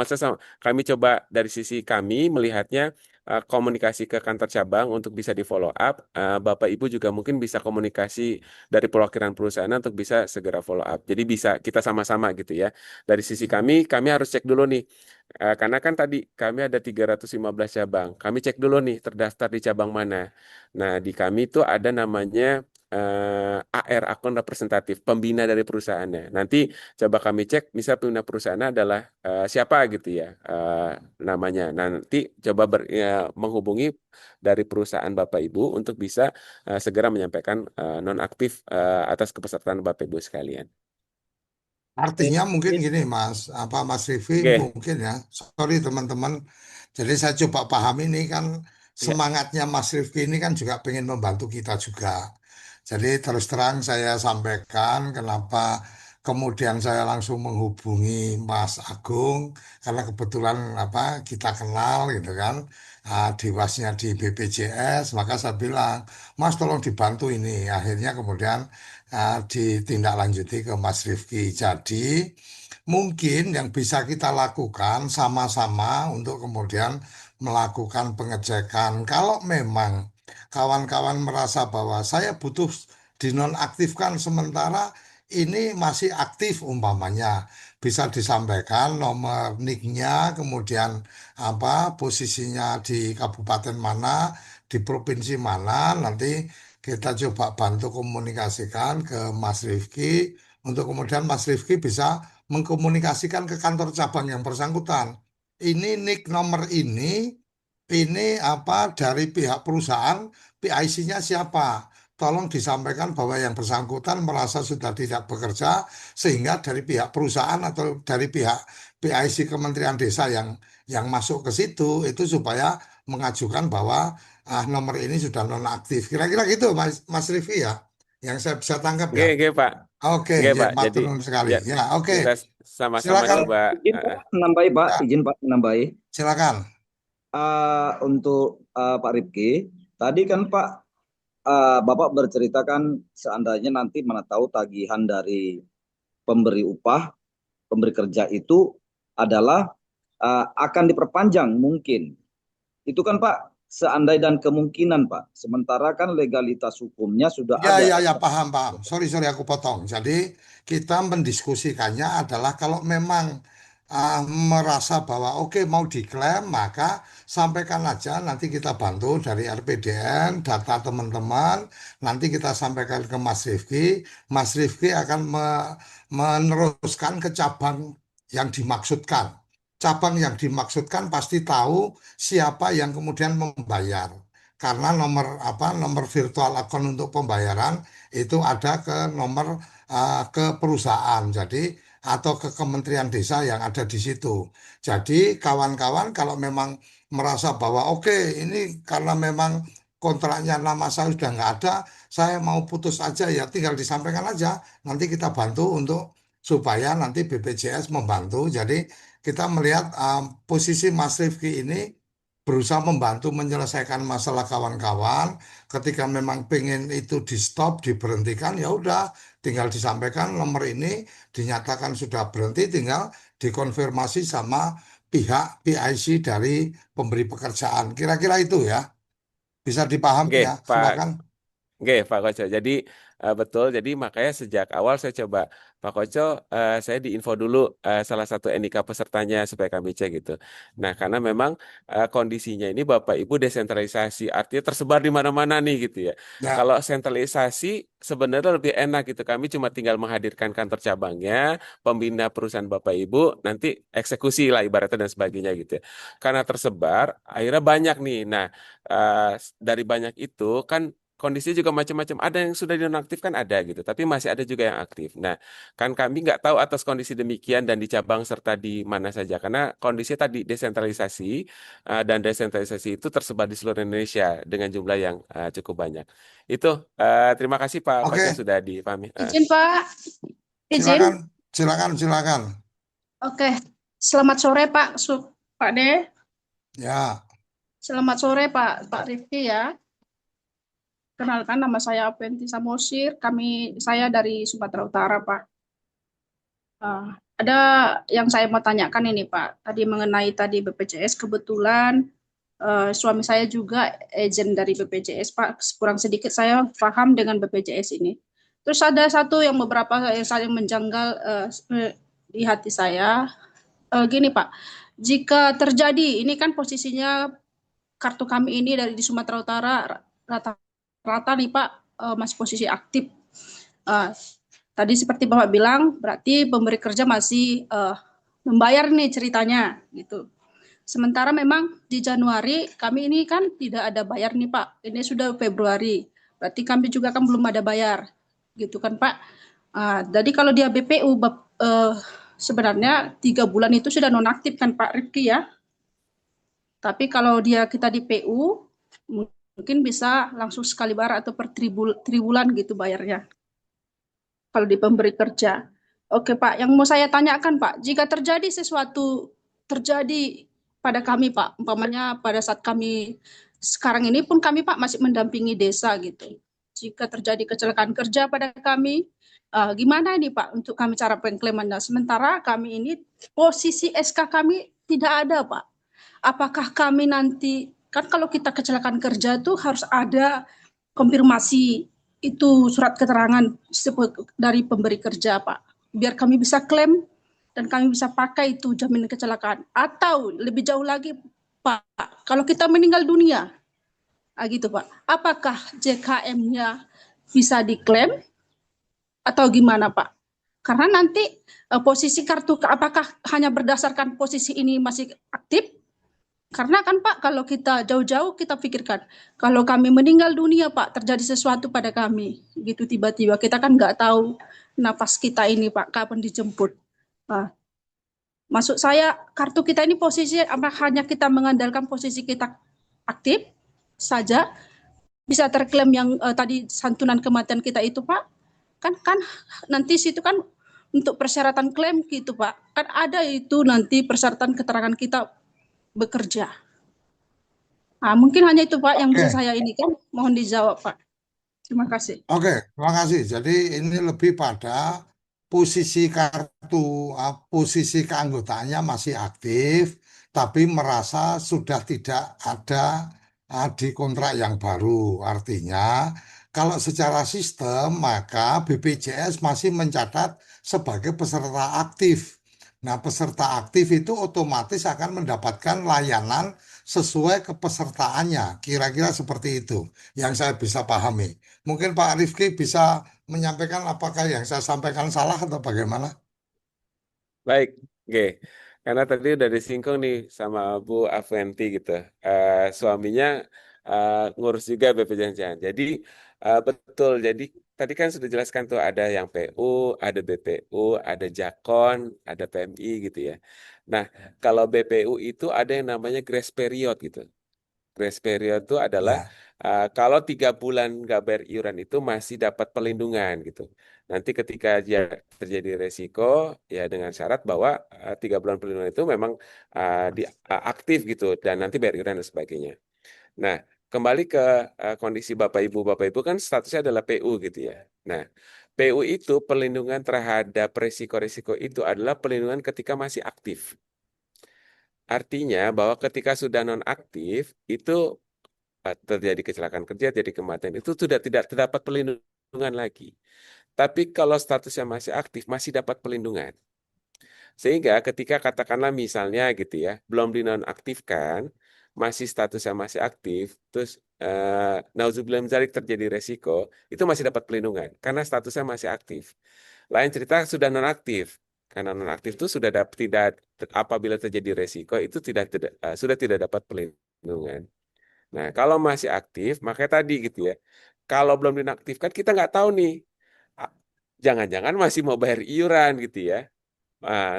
kami coba dari sisi kami melihatnya komunikasi ke kantor cabang untuk bisa di follow up. Bapak Ibu juga mungkin bisa komunikasi dari perwakilan perusahaan untuk bisa segera follow up. Jadi bisa kita sama-sama gitu ya. Dari sisi kami harus cek dulu nih. Karena kan tadi kami ada 315 cabang. Kami cek dulu nih terdaftar di cabang mana. Nah, di kami itu ada namanya AR, akun representatif, pembina dari perusahaannya. Nanti coba kami cek, misal pembina perusahaan adalah siapa gitu ya namanya. Nanti coba menghubungi dari perusahaan Bapak Ibu untuk bisa segera menyampaikan nonaktif atas kepesertaan Bapak Ibu sekalian.
Artinya mungkin gini Mas, apa Mas Rivi
Oke,
mungkin ya, sorry teman-teman. Jadi saya coba paham ini kan
ya,
semangatnya Mas Rifki ini kan juga pengen membantu kita juga. Jadi terus terang saya sampaikan kenapa kemudian saya langsung menghubungi Mas Agung karena kebetulan apa kita kenal gitu kan, diwasnya di BPJS, maka saya bilang Mas tolong dibantu ini. Akhirnya kemudian ditindaklanjuti ke Mas Rifki. Jadi mungkin yang bisa kita lakukan sama-sama untuk kemudian melakukan pengecekan. Kalau memang kawan-kawan merasa bahwa saya butuh dinonaktifkan sementara ini masih aktif umpamanya, bisa disampaikan nomor NIK-nya, kemudian apa posisinya di kabupaten mana, di provinsi mana, nanti kita coba bantu komunikasikan ke Mas Rifki untuk kemudian Mas Rifki bisa mengkomunikasikan ke kantor cabang yang bersangkutan. Ini NIK nomor ini apa dari pihak perusahaan, PIC-nya siapa? tolong disampaikan bahwa yang bersangkutan merasa sudah tidak bekerja, sehingga dari pihak perusahaan atau dari pihak PIC Kementerian Desa yang masuk ke situ itu supaya mengajukan bahwa nomor ini sudah nonaktif. Kira-kira gitu Mas Rifki ya, yang saya bisa tangkap ya.
Oke, Pak.
Oke,
Oke,
ya,
Pak. Jadi
matur nuwun sekali.
ya
Ya, oke.
kita sama-sama
Silakan,
coba.
Izin Pak menambahi Pak,
Ya,
izin Pak menambahi.
silakan.
Untuk Pak Rifki, tadi kan Pak Bapak berceritakan seandainya nanti mana tahu tagihan dari pemberi upah, pemberi kerja itu adalah akan diperpanjang mungkin. Itu kan Pak, seandainya dan kemungkinan Pak. Sementara kan legalitas hukumnya sudah
Ya,
ada.
ya, paham. Sorry, aku potong. Jadi kita mendiskusikannya adalah kalau memang merasa bahwa oke mau diklaim, maka sampaikan aja. Nanti kita bantu dari RPDN, data teman-teman. Nanti kita sampaikan ke Mas Rifki. Mas Rifki akan meneruskan ke cabang yang dimaksudkan. Cabang yang dimaksudkan pasti tahu siapa yang kemudian membayar karena nomor virtual account untuk pembayaran itu ada ke nomor ke perusahaan jadi atau ke Kementerian Desa yang ada di situ. Jadi kawan-kawan kalau memang merasa bahwa oke ini karena memang kontraknya nama saya sudah nggak ada, saya mau putus aja ya tinggal disampaikan aja. Nanti kita bantu untuk supaya nanti BPJS membantu. Jadi kita melihat posisi Mas Rifki ini berusaha membantu menyelesaikan masalah kawan-kawan. Ketika memang pengen itu di stop, diberhentikan, ya udah, tinggal disampaikan nomor ini dinyatakan sudah berhenti, tinggal dikonfirmasi sama pihak PIC dari pemberi pekerjaan. Kira-kira itu ya, bisa dipahami
Oke,
ya.
Pak.
Silakan.
Oke, Pak Koco. Jadi betul. Jadi makanya sejak awal saya coba Pak Koco, saya diinfo dulu salah satu NIK pesertanya supaya kami cek gitu. Nah, karena memang kondisinya ini Bapak Ibu desentralisasi, artinya tersebar di mana-mana nih gitu ya.
Ya,
Kalau sentralisasi sebenarnya lebih enak gitu. Kami cuma tinggal menghadirkan kantor cabangnya, pembina perusahaan Bapak Ibu, nanti eksekusi lah ibaratnya dan sebagainya gitu ya. Karena tersebar, akhirnya banyak nih. Nah, dari banyak itu kan kondisi juga macam-macam. Ada yang sudah dinonaktifkan ada gitu, tapi masih ada juga yang aktif. Nah, kan kami nggak tahu atas kondisi demikian dan di cabang serta di mana saja, karena kondisi tadi desentralisasi dan desentralisasi itu tersebar di seluruh Indonesia dengan jumlah yang cukup banyak. Itu terima kasih Pak Koco
oke.
sudah dipahami.
Izin Pak, izin.
Silakan, silakan, silakan.
Oke, selamat sore Pak Pak De.
Ya,
Selamat sore Pak Rifki ya. Kenalkan nama saya Apenti Samosir. Saya dari Sumatera Utara Pak. Ada yang saya mau tanyakan ini Pak. Tadi mengenai tadi BPJS kebetulan suami saya juga agent dari BPJS Pak. Kurang sedikit saya paham dengan BPJS ini. Terus ada satu yang beberapa yang saling menjanggal di hati saya. Gini Pak, jika terjadi ini kan posisinya kartu kami ini dari di Sumatera Utara rata-rata nih Pak masih posisi aktif. Tadi seperti Bapak bilang berarti pemberi kerja masih membayar nih ceritanya gitu. Sementara memang di Januari kami ini kan tidak ada bayar nih Pak. Ini sudah Februari. Berarti kami juga kan belum ada bayar. Gitu kan Pak. Jadi kalau dia BPU sebenarnya 3 bulan itu sudah nonaktif kan Pak Rifki ya. Tapi kalau kita di PU mungkin bisa langsung sekali bayar atau per tribulan gitu bayarnya. Kalau di pemberi kerja. Oke Pak, yang mau saya tanyakan Pak, jika terjadi sesuatu terjadi pada kami Pak, umpamanya pada saat kami sekarang ini pun kami Pak masih mendampingi desa gitu. Jika terjadi kecelakaan kerja pada kami, gimana ini Pak untuk kami cara pengklaimannya? Sementara kami ini posisi SK kami tidak ada Pak. Apakah kami nanti, kan kalau kita kecelakaan kerja itu harus ada konfirmasi itu surat keterangan dari pemberi kerja Pak. Biar kami bisa klaim dan kami bisa pakai itu jaminan kecelakaan. Atau lebih jauh lagi Pak, kalau kita meninggal dunia, gitu Pak, apakah JKM-nya bisa diklaim atau gimana Pak? Karena nanti posisi kartu apakah hanya berdasarkan posisi ini masih aktif Karena kan Pak, kalau kita jauh-jauh kita pikirkan, kalau kami meninggal dunia Pak, terjadi sesuatu pada kami, gitu tiba-tiba kita kan nggak tahu napas kita ini Pak, kapan dijemput. Nah, maksud saya kartu kita ini posisi apa hanya kita mengandalkan posisi kita aktif saja bisa terklaim yang tadi santunan kematian kita itu Pak. Kan nanti situ kan untuk persyaratan klaim gitu Pak. Kan ada itu nanti persyaratan keterangan kita bekerja. Nah, mungkin hanya itu Pak yang bisa
Oke,
saya ini kan. Mohon dijawab Pak. Terima kasih.
oke, terima kasih. Jadi ini lebih pada posisi kartu, posisi keanggotaannya masih aktif, tapi merasa sudah tidak ada di kontrak yang baru. Artinya, kalau secara sistem, maka BPJS masih mencatat sebagai peserta aktif. Nah, peserta aktif itu otomatis akan mendapatkan layanan sesuai kepesertaannya. Kira-kira seperti itu yang saya bisa pahami. Mungkin Pak Rifki bisa menyampaikan apakah yang saya sampaikan salah atau bagaimana?
Baik, oke. Karena tadi udah disinggung nih sama Bu Aventi gitu. Suaminya ngurus juga BPJS. Jadi betul. Jadi tadi kan sudah jelaskan tuh ada yang PU, ada BPU, ada Jakon, ada PMI gitu ya. Nah, kalau BPU itu ada yang namanya grace period gitu. Grace period itu adalah
Ya,
kalau 3 bulan nggak bayar iuran itu masih dapat perlindungan gitu. Nanti ketika dia terjadi resiko ya dengan syarat bahwa 3 bulan perlindungan itu memang aktif gitu dan nanti bayar iuran dan sebagainya. Nah, kembali ke kondisi Bapak Ibu kan statusnya adalah PU gitu ya. Nah, PU itu perlindungan terhadap resiko-resiko itu adalah perlindungan ketika masih aktif. Artinya bahwa ketika sudah nonaktif itu terjadi kecelakaan kerja, jadi kematian itu sudah tidak terdapat perlindungan lagi. Tapi kalau statusnya masih aktif, masih dapat perlindungan. Sehingga ketika katakanlah misalnya gitu ya, belum dinonaktifkan, masih statusnya masih aktif, terus nauzubillah min dzalik terjadi resiko, itu masih dapat perlindungan karena statusnya masih aktif. Lain cerita sudah nonaktif. Karena nonaktif itu sudah tidak apabila terjadi resiko itu sudah tidak dapat perlindungan. Nah, kalau masih aktif, makanya tadi gitu ya. Kalau belum dinaktifkan, kita nggak tahu nih. Ah, Jangan-jangan masih mau bayar iuran gitu ya.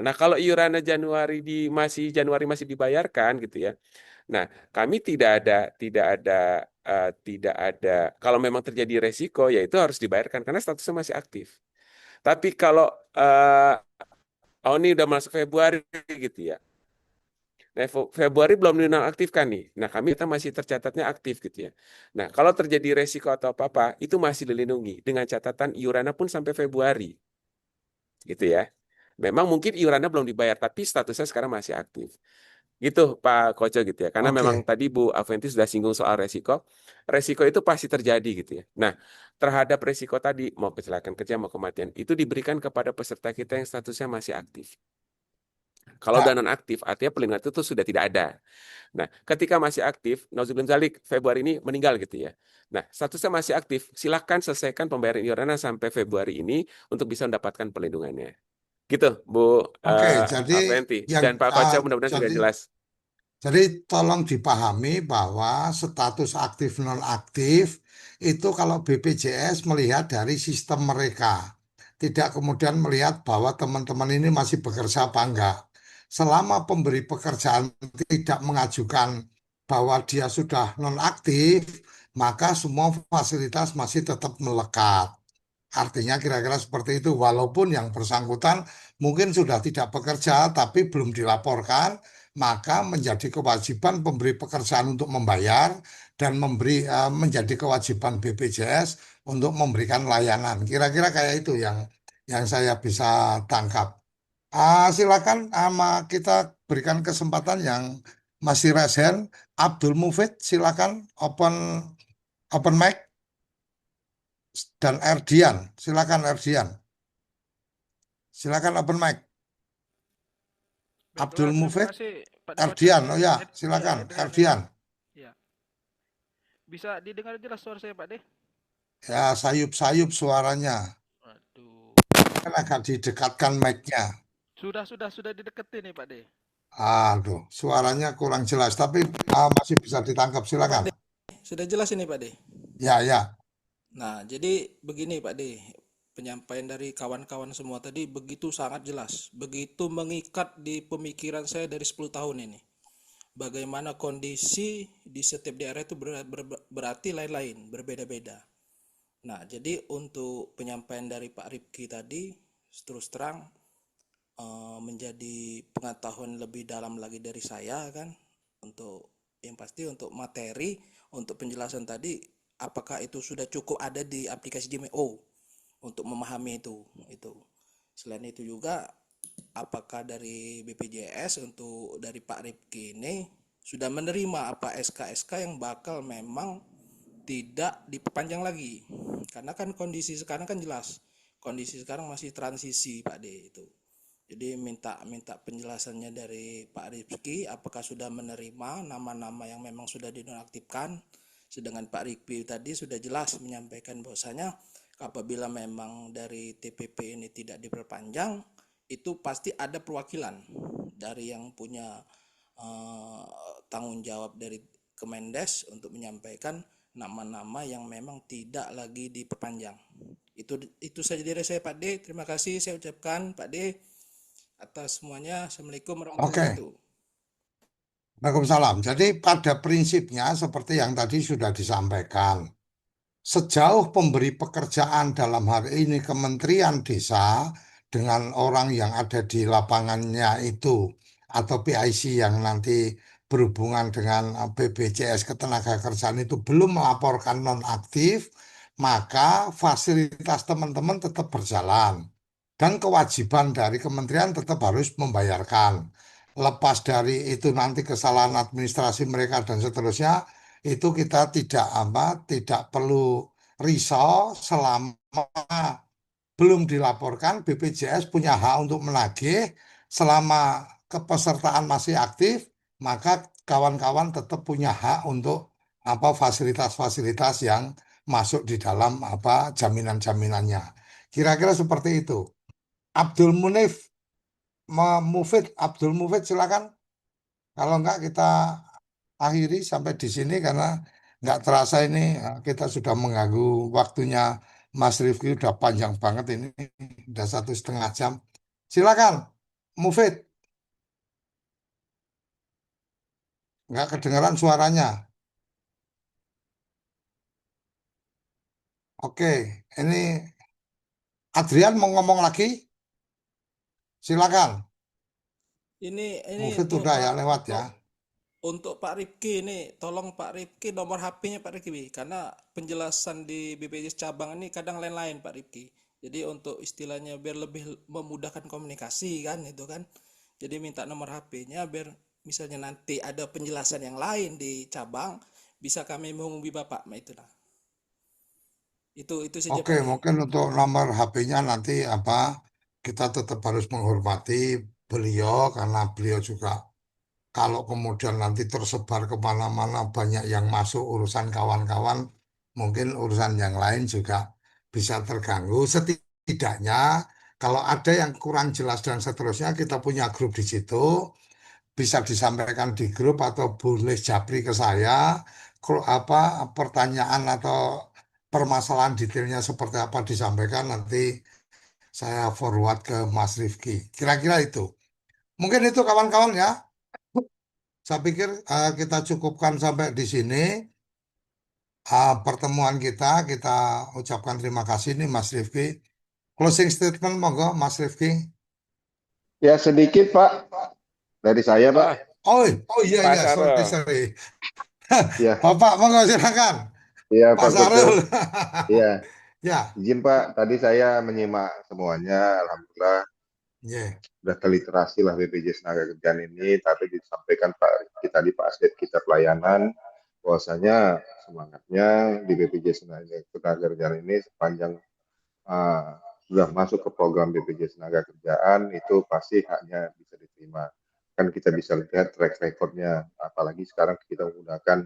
Nah, kalau iurannya Januari masih dibayarkan gitu ya. Nah, kami tidak ada. Kalau memang terjadi resiko, ya itu harus dibayarkan karena statusnya masih aktif. Tapi kalau oh ini udah masuk Februari gitu ya. Nah, Februari belum dinonaktifkan nih. Nah, kita masih tercatatnya aktif gitu ya. Nah, kalau terjadi resiko atau apa-apa, itu masih dilindungi dengan catatan iurannya pun sampai Februari. Gitu ya. Memang mungkin iurannya belum dibayar, tapi statusnya sekarang masih aktif. Gitu, Pak Koco gitu ya. Karena memang
oke.
tadi Bu Aventi sudah singgung soal resiko. Resiko itu pasti terjadi gitu ya. Nah, terhadap resiko tadi, mau kecelakaan kerja, mau kematian, itu diberikan kepada peserta kita yang statusnya masih aktif. Kalau udah
Ya,
nonaktif, artinya perlindungan itu tuh sudah tidak ada. Nah, ketika masih aktif, nauzubillah min dzalik, Februari ini meninggal gitu ya. Nah, statusnya masih aktif, silakan selesaikan pembayaran iurannya sampai Februari ini untuk bisa mendapatkan perlindungannya. Gitu, Bu
oke. Jadi
Aventi.
yang
Dan Pak Koca mudah-mudahan juga
jadi
jelas.
Jadi tolong dipahami bahwa status aktif non-aktif itu kalau BPJS melihat dari sistem mereka. Tidak kemudian melihat bahwa teman-teman ini masih bekerja apa enggak. Selama pemberi pekerjaan tidak mengajukan bahwa dia sudah non-aktif, maka semua fasilitas masih tetap melekat. Artinya kira-kira seperti itu, walaupun yang bersangkutan mungkin sudah tidak bekerja tapi belum dilaporkan, maka menjadi kewajiban pemberi pekerjaan untuk membayar dan menjadi kewajiban BPJS untuk memberikan layanan. Kira-kira kayak itu yang saya bisa tangkap. Silakan kita berikan kesempatan yang masih resen. Abdul Mufid, silakan open mic dan Erdian, silakan Erdian. Silakan open mic. Abdul
Baiklah, terima
Mufid,
kasih Pak Koco.
Erdian. Oh ya,
Ya,
silakan
dengar.
Erdian.
Ya. Bisa didengar jelas suara saya, Pak De?
Ya, sayup-sayup suaranya.
Waduh.
Kan agak didekatkan mic-nya.
Sudah dideketin nih, Pak De.
Aduh, suaranya kurang jelas, tapi masih bisa ditangkap.
Pak
Silakan.
De, sudah jelas ini Pak De.
Ya, ya.
Nah, jadi begini Pak De, penyampaian dari kawan-kawan semua tadi begitu sangat jelas, begitu mengikat di pemikiran saya dari 10 tahun ini. Bagaimana kondisi di setiap daerah itu berarti lain-lain, berbeda-beda. Nah, jadi untuk penyampaian dari Pak Rifki tadi, terus terang menjadi pengetahuan lebih dalam lagi dari saya kan, untuk yang pasti untuk materi, untuk penjelasan tadi, apakah itu sudah cukup ada di aplikasi JMO untuk memahami itu. Selain itu juga, apakah dari BPJS untuk dari Pak Rifki ini sudah menerima apa SK-SK yang bakal memang tidak diperpanjang lagi, karena kan kondisi sekarang kan jelas, kondisi sekarang masih transisi Pak D itu. Jadi minta penjelasannya dari Pak Rifki, apakah sudah menerima nama-nama yang memang sudah dinonaktifkan. Sedangkan Pak Rifki tadi sudah jelas menyampaikan bahwasanya apabila memang dari TPP ini tidak diperpanjang, itu pasti ada perwakilan dari yang punya tanggung jawab dari Kemendes untuk menyampaikan nama-nama yang memang tidak lagi diperpanjang. Itu saja dari saya Pak D. Terima kasih saya ucapkan Pak D atas semuanya. Assalamualaikum warahmatullahi
Oke.
wabarakatuh.
Waalaikumsalam. Jadi pada prinsipnya seperti yang tadi sudah disampaikan, sejauh pemberi pekerjaan dalam hal ini Kementerian Desa dengan orang yang ada di lapangannya itu atau PIC yang nanti berhubungan dengan BPJS Ketenagakerjaan itu belum melaporkan nonaktif, maka fasilitas teman-teman tetap berjalan. Dan kewajiban dari kementerian tetap harus membayarkan. Lepas dari itu nanti kesalahan administrasi mereka dan seterusnya, itu kita tidak perlu risau selama belum dilaporkan. BPJS punya hak untuk menagih selama kepesertaan masih aktif, maka kawan-kawan tetap punya hak untuk fasilitas-fasilitas yang masuk di dalam jaminan-jaminannya. Kira-kira seperti itu. Abdul Munif, Abdul Mufid silakan. Kalau enggak kita akhiri sampai di sini karena nggak terasa ini kita sudah mengganggu waktunya Mas Rifki, udah panjang banget ini, udah 1,5 jam. Silakan, Mufid. Nggak kedengaran suaranya. Oke, ini Adrian mau ngomong lagi? Silakan.
Ini
Mufid
untuk
udah ya lewat ya.
untuk Pak Rifki ini, tolong Pak Rifki nomor HP-nya Pak Rifki, karena penjelasan di BPJS cabang ini kadang lain-lain Pak Rifki. Jadi untuk istilahnya biar lebih memudahkan komunikasi kan itu kan. Jadi minta nomor HP-nya biar misalnya nanti ada penjelasan yang lain di cabang, bisa kami menghubungi Bapak. Nah itu nah. Itu saja
Oke,
Pak D.
mungkin untuk nomor HP-nya nanti kita tetap harus menghormati beliau karena beliau juga kalau kemudian nanti tersebar kemana-mana banyak yang masuk urusan kawan-kawan, mungkin urusan yang lain juga bisa terganggu. Setidaknya kalau ada yang kurang jelas dan seterusnya, kita punya grup di situ, bisa disampaikan di grup atau boleh japri ke saya, pertanyaan atau permasalahan detailnya seperti apa disampaikan nanti saya forward ke Mas Rifki. Kira-kira itu. Mungkin itu kawan-kawan ya. Saya pikir kita cukupkan sampai di sini pertemuan kita ucapkan terima kasih nih Mas Rifki. Closing statement monggo Mas Rifki.
Ya sedikit Pak dari saya Pak.
Oh iya
Pak
iya
Sarul.
sorry.
Ya,
Bapak monggo silakan.
iya
Pak
Pak Koco.
Sarul.
Iya,
Ya,
izin Pak. Tadi saya menyimak semuanya. Alhamdulillah
yeah.
sudah terliterasi lah BPJS Tenagakerjaan ini. Tapi disampaikan Pak kita di Pak Asdet kita pelayanan, bahwasanya semangatnya di BPJS Tenagakerjaan ini sepanjang sudah masuk ke program BPJS Tenagakerjaan itu pasti haknya bisa diterima. Kan kita bisa lihat track recordnya, apalagi sekarang kita menggunakan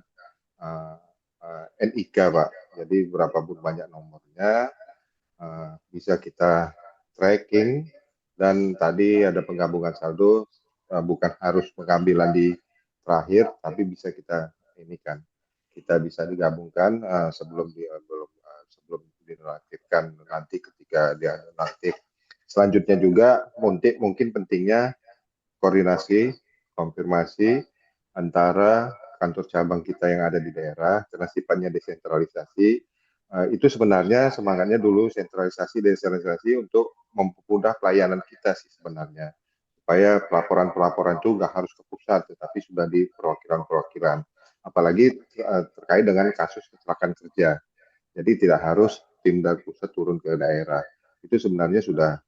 NIK Pak. Jadi berapa banyak nomornya bisa kita tracking dan tadi ada penggabungan saldo bukan harus pengambilan di terakhir, tapi bisa kita ini kan, kita bisa digabungkan sebelum dinonaktifkan nanti ketika dia nonaktif. Selanjutnya juga mungkin pentingnya koordinasi, konfirmasi antara kantor cabang kita yang ada di daerah, karena sifatnya desentralisasi. Itu sebenarnya semangatnya dulu desentralisasi untuk mempermudah pelayanan kita sih sebenarnya. Supaya pelaporan-pelaporan itu nggak harus ke pusat, tetapi sudah di perwakilan-perwakilan. Apalagi terkait dengan kasus kecelakaan kerja. Jadi tidak harus tim dari pusat turun ke daerah. Itu sebenarnya sudah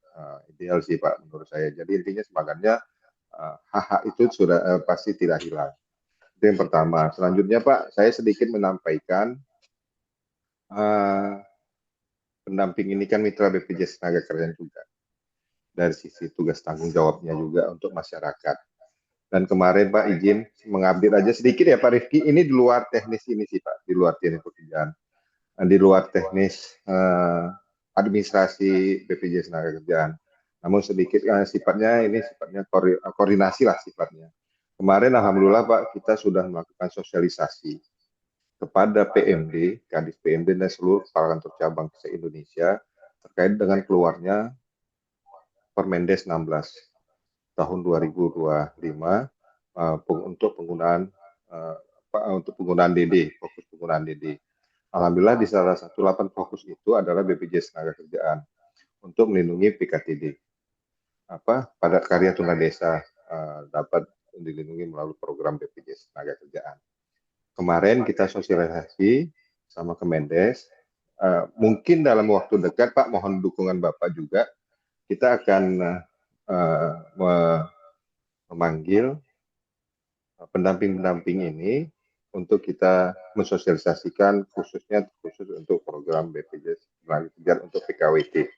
ideal sih Pak menurut saya. Jadi intinya semangatnya hak-hak itu sudah pasti tidak hilang. Itu yang pertama. Selanjutnya Pak, saya sedikit menyampaikan pendamping ini kan mitra BPJS Tenagakerjaan juga. Dari sisi tugas tanggung jawabnya juga untuk masyarakat. Dan kemarin Pak izin mengupdate aja sedikit ya Pak Rifki, ini di luar teknis ini sih Pak, di luar teknis pekerjaan. Di luar teknis administrasi BPJS Tenagakerjaan. Namun sedikit sifatnya koordinasi lah sifatnya. Kemarin alhamdulillah Pak kita sudah melakukan sosialisasi kepada PMD, Kadis PMD dan seluruh kepala kantor cabang se-Indonesia terkait dengan keluarnya Permendes 16 tahun 2025 untuk penggunaan DD, fokus penggunaan DD. Alhamdulillah di salah satu 8 fokus itu adalah BPJS Tenagakerjaan untuk melindungi PKTD. Padat karya tunadesa dapat dilindungi melalui program BPJS Tenagakerjaan. Kemarin kita sosialisasi sama Kemendes, mungkin dalam waktu dekat Pak, mohon dukungan Bapak juga, kita akan memanggil pendamping-pendamping ini untuk kita mensosialisasikan khusus untuk program BPJS Tenagakerjaan untuk PKWT,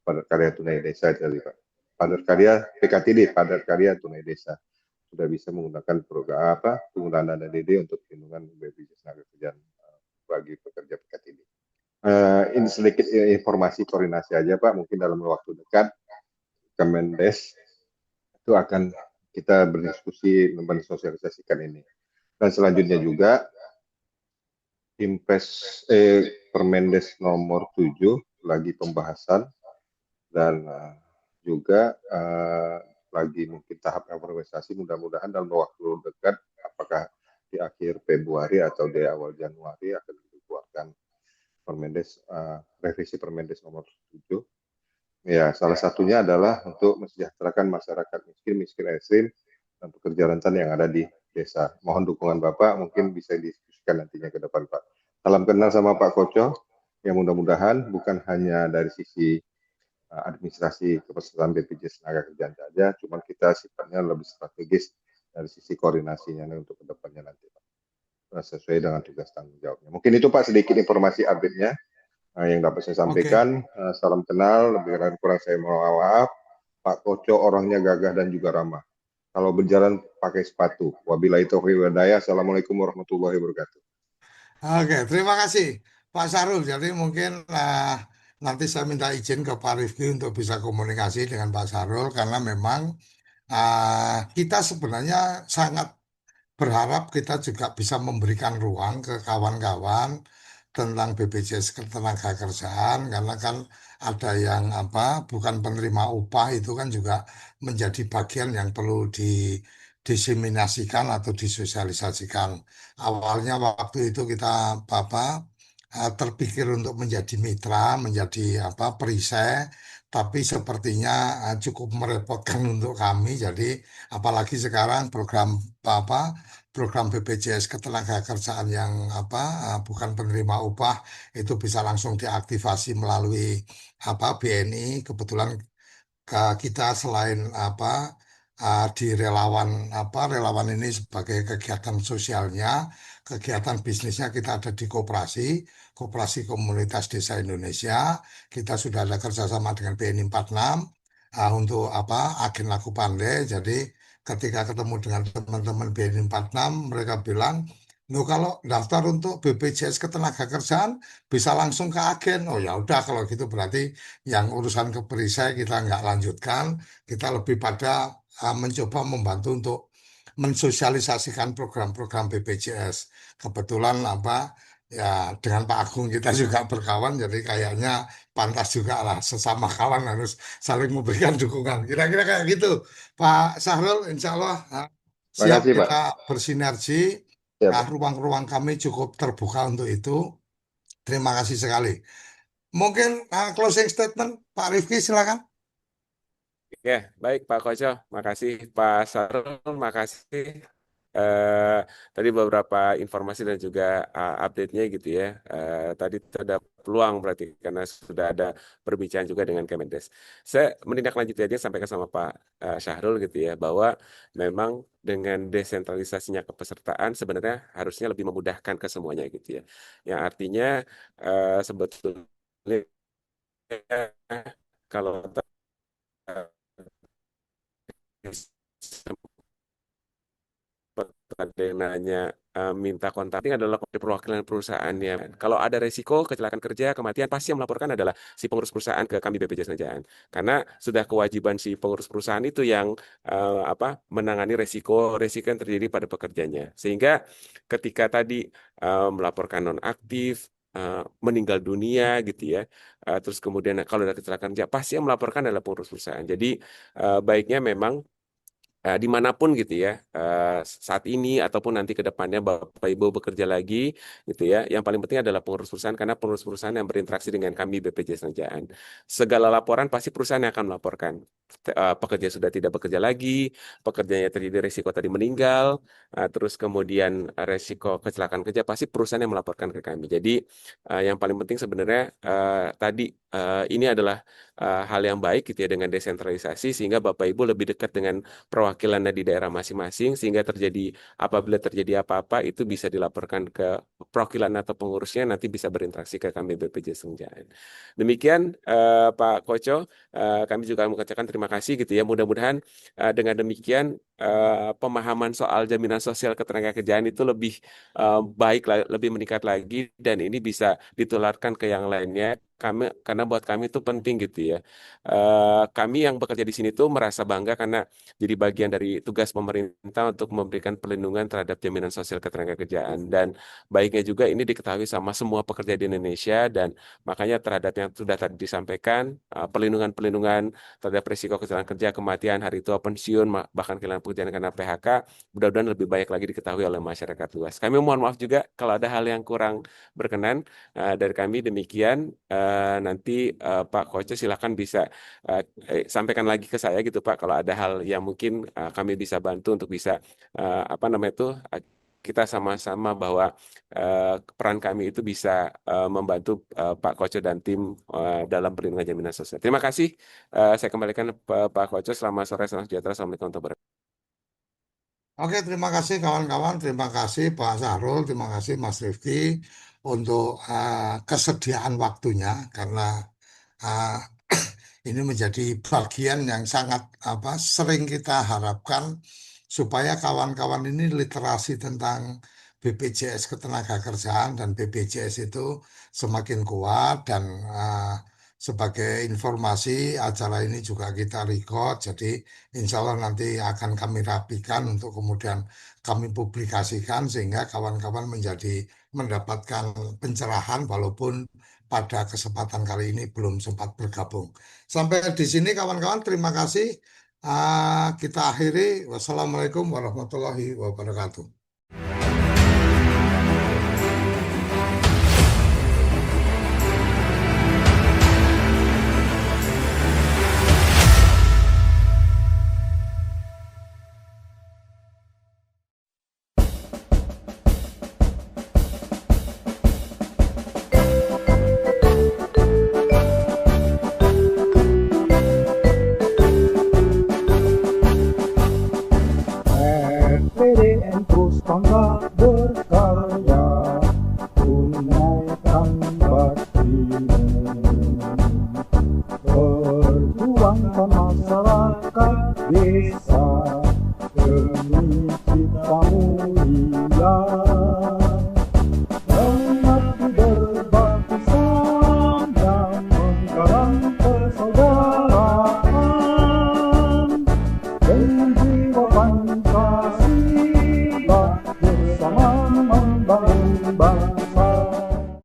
padat karya tunai desa jadi Pak. Padat karya PKTD, padat karya tunai desa sudah bisa menggunakan program penggunaan dana DD untuk perlindungan BPJS Tenagakerjaan bagi pekerja PKTD. Ini sedikit informasi koordinasi aja Pak, mungkin dalam waktu dekat Kemendes itu akan kita berdiskusi mensosialisasikan ini. Dan selanjutnya juga Permendes nomor 7 lagi pembahasan dan juga lagi mungkin tahap evaluasi, mudah-mudahan dalam waktu dekat apakah di akhir Februari atau di awal Januari akan dikeluarkan Permendes revisi Permendes nomor 7. Ya, salah satunya adalah untuk mensejahterakan masyarakat miskin ekstrim dan pekerja rentan yang ada di desa. Mohon dukungan Bapak, mungkin bisa didiskusikan nantinya ke depan Pak. Salam kenal sama Pak Koco, yang mudah-mudahan bukan hanya dari sisi administrasi kepesertaan BPJS Tenagakerjaan saja, cuman kita sifatnya lebih strategis dari sisi koordinasinya untuk ke depannya nanti Pak. Sesuai dengan tugas tanggung jawabnya. Mungkin itu Pak sedikit informasi update-nya yang dapat saya sampaikan. Salam kenal, lebih kurang saya mohon maaf. Pak Koco orangnya gagah dan juga ramah. Kalau berjalan pakai sepatu. Wabillahi taufiq wal hidayah. Assalamualaikum warahmatullahi wabarakatuh.
Oke, terima kasih Pak Sarul. Jadi mungkin nanti saya minta izin ke Pak Rifki untuk bisa komunikasi dengan Pak Sarul karena memang kita sebenarnya sangat berharap kita juga bisa memberikan ruang ke kawan-kawan tentang BPJS Ketenagakerjaan karena kan ada yang bukan penerima upah itu kan juga menjadi bagian yang perlu didiseminasikan atau disosialisasikan. Awalnya waktu itu kita terpikir untuk menjadi mitra, menjadi perisai, tapi sepertinya cukup merepotkan untuk kami. Jadi apalagi sekarang program program BPJS Ketenagakerjaan yang bukan penerima upah itu bisa langsung diaktifasi melalui BNI. Kebetulan kita selain di relawan ini sebagai kegiatan sosialnya, kegiatan bisnisnya kita ada di Koperasi Komunitas Desa Indonesia. Kita sudah ada kerjasama dengan BNI 46 untuk agen laku pandai. Jadi ketika ketemu dengan teman-teman BNI 46, mereka bilang, "Loh, kalau daftar untuk BPJS Ketenagakerjaan bisa langsung ke agen." Oh ya udah kalau gitu berarti yang urusan ke perisai kita nggak lanjutkan, kita lebih pada mencoba membantu untuk mensosialisasikan program-program BPJS. Kebetulan ya dengan Pak Agung kita juga berkawan, jadi kayaknya pantas juga lah sesama kawan harus saling memberikan dukungan. Kira-kira kayak gitu, Pak Sahrul. Insya Allah siap
Makasih Pak.
kita bersinergi.
Ya,
Nah,
Pak.
ruang-ruang kami cukup terbuka untuk itu. Terima kasih sekali. Mungkin closing statement, Pak Rifki, silakan.
Ya, baik Pak Koco, makasih Pak Sarul, makasih. Eh, Tadi beberapa informasi dan juga update-nya gitu ya. Tadi ada peluang berarti karena sudah ada perbincangan juga dengan Kemendes. Saya menindaklanjuti aja sampai ke sama Pak Syahrul gitu ya, bahwa memang dengan desentralisasinya kepesertaan sebenarnya harusnya lebih memudahkan ke semuanya gitu ya. Yang artinya sebetulnya kalau ada yang nanya minta kontaknya adalah perwakilan perusahaannya. Kalau ada resiko kecelakaan kerja, kematian, pasti yang melaporkan adalah si pengurus perusahaan ke kami BPJS Kerjaan. Karena sudah kewajiban si pengurus perusahaan itu yang menangani resiko yang terjadi pada pekerjanya. Sehingga ketika tadi melaporkan nonaktif, meninggal dunia gitu ya, terus kemudian kalau ada kecelakaan kerja, pasti yang melaporkan adalah pengurus perusahaan. Jadi baiknya memang dimanapun gitu ya, saat ini ataupun nanti ke depannya Bapak Ibu bekerja lagi gitu ya, yang paling penting adalah pengurus perusahaan karena pengurus perusahaan yang berinteraksi dengan kami BPJS Kerjaan. Segala laporan pasti perusahaan yang akan melaporkan. Pekerja sudah tidak bekerja lagi, pekerjanya terjadi resiko tadi meninggal, terus kemudian resiko kecelakaan kerja pasti perusahaan yang melaporkan ke kami. Jadi yang paling penting sebenarnya tadi ini adalah hal yang baik gitu ya dengan desentralisasi sehingga Bapak Ibu lebih dekat dengan perwakilannya di daerah masing-masing sehingga apabila terjadi apa-apa itu bisa dilaporkan ke perwakilan atau pengurusnya nanti bisa berinteraksi ke kami BPJS Kerjaan. Demikian Pak Koco, kami juga mengucapkan terima kasih gitu ya. Mudah-mudahan dengan demikian pemahaman soal jaminan sosial ketenagakerjaan itu lebih baik, lebih meningkat lagi dan ini bisa ditularkan ke yang lainnya. Karena buat kami itu penting gitu ya. Kami yang bekerja di sini tuh merasa bangga karena jadi bagian dari tugas pemerintah untuk memberikan perlindungan terhadap jaminan sosial ketenagakerjaan dan baiknya juga ini diketahui sama semua pekerja di Indonesia dan makanya terhadap yang sudah tadi disampaikan perlindungan terhadap risiko kecelakaan kerja, kematian, hari tua, pensiun, bahkan kehilangan pekerjaan karena PHK mudah-mudahan lebih banyak lagi diketahui oleh masyarakat luas. Kami mohon maaf juga kalau ada hal yang kurang berkenan dari kami. Demikian nanti Pak Koco silakan bisa sampaikan lagi ke saya gitu Pak kalau ada hal yang mungkin kami bisa bantu untuk bisa kita sama-sama bahwa peran kami itu bisa membantu Pak Koco dan tim dalam perlindungan jaminan sosial. Terima kasih. Saya kembalikan Pak Koco. Selamat sore, salam sejahtera. Assalamualaikum warahmatullahi wabarakatuh.
Oke, terima kasih kawan-kawan, terima kasih Pak Sahrul, terima kasih Mas Rifki untuk kesediaan waktunya karena uh, ini menjadi bagian yang sangat sering kita harapkan supaya kawan-kawan ini literasi tentang BPJS Ketenagakerjaan dan BPJS itu semakin kuat dan sebagai informasi acara ini juga kita record, jadi insya Allah nanti akan kami rapikan untuk kemudian kami publikasikan sehingga kawan-kawan mendapatkan pencerahan walaupun pada kesempatan kali ini belum sempat bergabung. Sampai di sini kawan-kawan, terima kasih. Kita akhiri. Wassalamualaikum warahmatullahi wabarakatuh.
RPDN terus bangga berkarya, tunaikan baktimu, perjuangkan masyarakat desa demi cipta mulia.